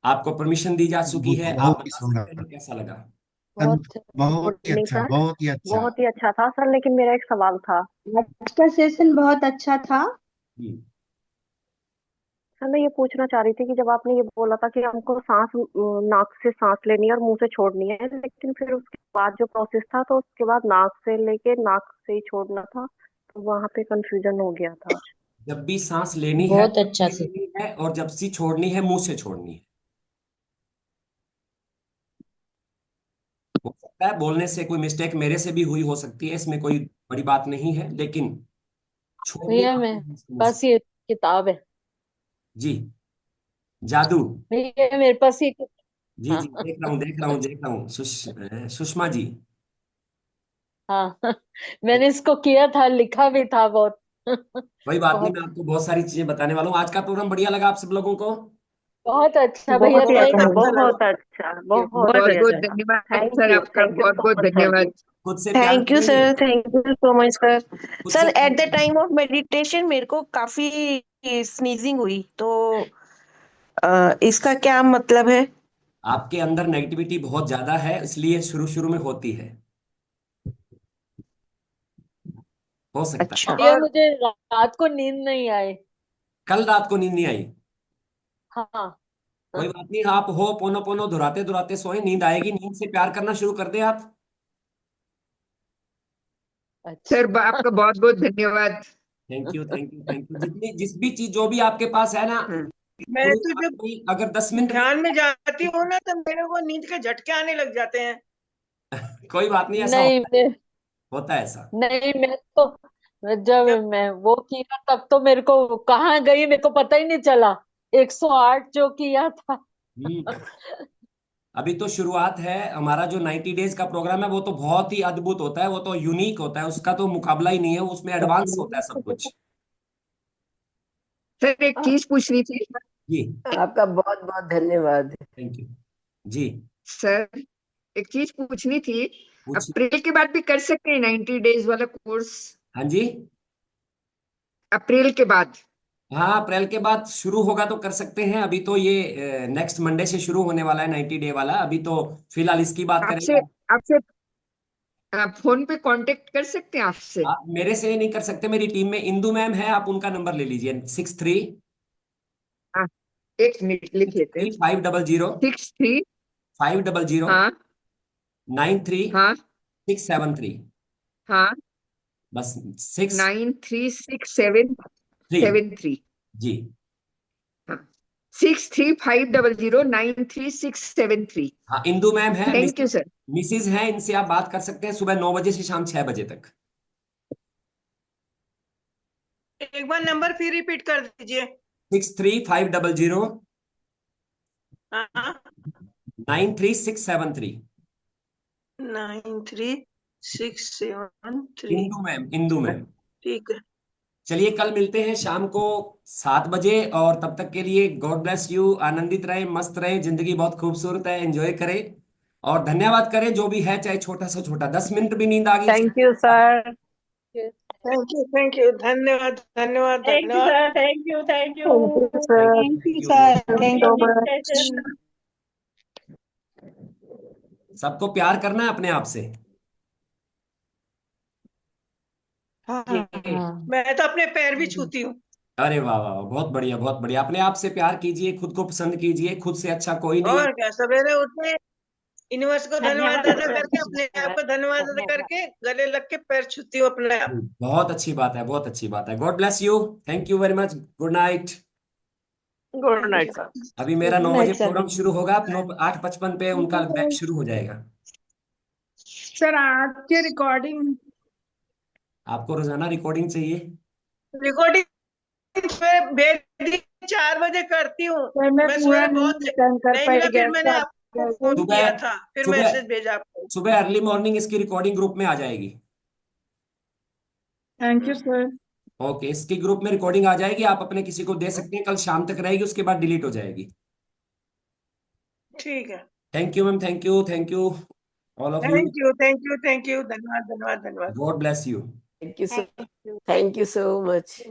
आपको परमिशन दी जा चुकी है, आप बहुत ही बता सकते सुंदर हैं कैसा लगा। सर। बहुत बहुत गुड ही इवनिंग अच्छा, सर। बहुत ही अच्छा। बहुत ही अच्छा था सर, लेकिन मेरा एक सवाल था। आज का सेशन बहुत अच्छा था। हम्म। सर मैं ये पूछना चाह रही थी कि जब आपने ये बोला था कि हमको सांस नाक से सांस लेनी है और मुंह से छोड़नी है, लेकिन फिर उसके बाद जो प्रोसेस था तो उसके बाद नाक से लेके नाक से ही छोड़ना था, तो वहां पे कंफ्यूजन हो गया था। जब भी सांस लेनी है बहुत अच्छा से। लेनी है, और जब सी छोड़नी है मुंह से छोड़नी है। हो सकता है बोलने से कोई मिस्टेक मेरे से भी हुई हो सकती है, इसमें कोई बड़ी बात नहीं है, लेकिन छोड़नी भैया आपको मैं मुंह से। पास ये किताब है। जी। जादू। भैया मेरे पास ये जी हाँ। जी, देख रहा हूँ, देख रहा हूँ, देख रहा हूँ। सुषमा जी। हाँ मैंने इसको किया था, लिखा भी था बहुत। कोई बात नहीं, बहुत मैं आपको बहुत सारी चीजें बताने वाला हूँ। आज का प्रोग्राम बढ़िया लगा आप सब लोगों को। बहुत अच्छा भैया, बहुत ही थैंक अच्छा, यू। बहुत अच्छा, बहुत बहुत ही बहुत बहुत अच्छा। अच्छा। धन्यवाद थैंक सर, यू, आपका थैंक यू बहुत सो बहुत मच सर जी। धन्यवाद। खुद से प्यार थैंक यू करेंगे। Sir, thank you so much sir. खुद सर से प्यार एट द करेंगे। टाइम ऑफ मेडिटेशन मेरे को काफी स्नीजिंग हुई, तो इसका क्या मतलब है? आपके अंदर नेगेटिविटी बहुत ज्यादा है, इसलिए शुरू शुरू में होती है। हो सकता है। अच्छा। भैया और मुझे रात को नींद नहीं आए। कल रात को नींद नहीं आई। हाँ। कोई बात नहीं, आप हो पोनो पोनो दुराते दुराते सोए, नींद आएगी। नींद से प्यार करना शुरू कर दे आप। अच्छा। सर आपका बहुत बहुत धन्यवाद। Thank you, thank you, thank you. जितनी जिस भी चीज जो भी आपके पास है ना, हाँ। मैं कोई तो जब आपकी अगर 10 मिनट भी। ध्यान में जाती हूँ ना, तो मेरे को नींद के झटके आने लग जाते हैं। कोई बात नहीं, ऐसा नहीं होता है। मैं होता है ऐसा। नहीं मैं तो जब जब मैं वो किया तब तो मेरे को कहाँ गई मेरे को पता ही नहीं चला। 108 जो किया था। हम्म। अभी तो शुरुआत है। हमारा जो 90 डेज का प्रोग्राम है वो तो बहुत ही अद्भुत होता है, वो तो यूनिक होता है, उसका तो मुकाबला ही नहीं है, उसमें एडवांस होता है सब कुछ। सर एक चीज पूछनी थी। जी। आपका बहुत बहुत धन्यवाद। Thank you. जी। सर एक चीज पूछनी थी। पूछिए। अप्रैल के बाद भी कर सकते हैं 90 डेज वाला कोर्स? हाँ जी। अप्रैल के बाद? हाँ, अप्रैल के बाद शुरू होगा तो कर सकते हैं। अभी तो ये नेक्स्ट मंडे से शुरू होने वाला है 90 डे वाला। अभी तो फिलहाल इसकी बात आपसे करेंगे। आपसे फोन पे कांटेक्ट कर सकते हैं आपसे? आप मेरे से नहीं कर सकते, मेरी टीम में इंदू मैम है, आप उनका नंबर ले लीजिए। 63 हाँ, एक मिनट लिख लेते हैं। 500 63। 500 हाँ 93 हाँ 673। हाँ। बस 6 936773। 3। जी। हाँ, 6350093673। हाँ, इंदू मैम है, थैंक यू सर। मिसिज है, इनसे आप बात कर सकते हैं सुबह 9 बजे से शाम 6 बजे तक। एक बार नंबर फिर रिपीट कर दीजिए। 63 500 हाँ, 93673। 9367 इंदू मैम, इंदू मैम। ठीक है। चलिए कल मिलते हैं शाम को 7 बजे, और तब तक के लिए गॉड ब्लेस यू, आनंदित रहें, मस्त रहें, जिंदगी बहुत खूबसूरत है, एंजॉय करें और धन्यवाद करें जो भी है, चाहे छोटा से छोटा, 10 मिनट भी नींद आ गई। Thank you sir. Thank you, धन्यवाद धन्यवाद थैंक यू धन्यवाद। Sir, thank you, thank you, thank you sir, thank you thank you so session. Much. सबको प्यार करना है अपने आप से। हाँ, हाँ। मैं तो अपने पैर भी छूती हूँ। अरे वाह वाह वाह, बहुत बढ़िया बहुत बढ़िया। अपने आप से प्यार कीजिए, खुद को पसंद कीजिए, खुद से अच्छा कोई नहीं है। और क्या, सवेरे उठे यूनिवर्स को धन्यवाद धन्यवाद अदा सर, करके, अपने आप को धन्यवाद अदा धन्यवाद। करके गले लग के पैर छूती हूँ अपने आप। बहुत अच्छी बात है, बहुत अच्छी बात है। God bless you, thank you very much, good night. Good thank night you. Sir. अभी मेरा गुड 9 बजे नाइट सर। प्रोग्राम शुरू होगा, 8:55 पे उनका बैच शुरू हो जाएगा। सर आज के रिकॉर्डिंग आपको रोजाना रिकॉर्डिंग चाहिए? रिकॉर्डिंग भेज दी, 4 बजे करती हूँ। सर मैं मैं पूरा सवेरे नहीं बहुत अटेंड कर नहीं पाई, मिला, फिर गैस मैंने का आपको फोन सुबह किया था, फिर सुबह मैसेज भेजा आपको। सुबह अर्ली मॉर्निंग इसकी रिकॉर्डिंग ग्रुप में आ जाएगी। Thank you sir. ओके, इसकी ग्रुप में रिकॉर्डिंग आ जाएगी, आप अपने किसी को दे सकते हैं, कल शाम तक रहेगी, उसके बाद डिलीट हो जाएगी। ठीक है। Thank you ma'am, thank you, thank you all of you. Thank you thank you thank you, धन्यवाद धन्यवाद धन्यवाद। God bless you. Thank you sir. Thank you. Thank you so much.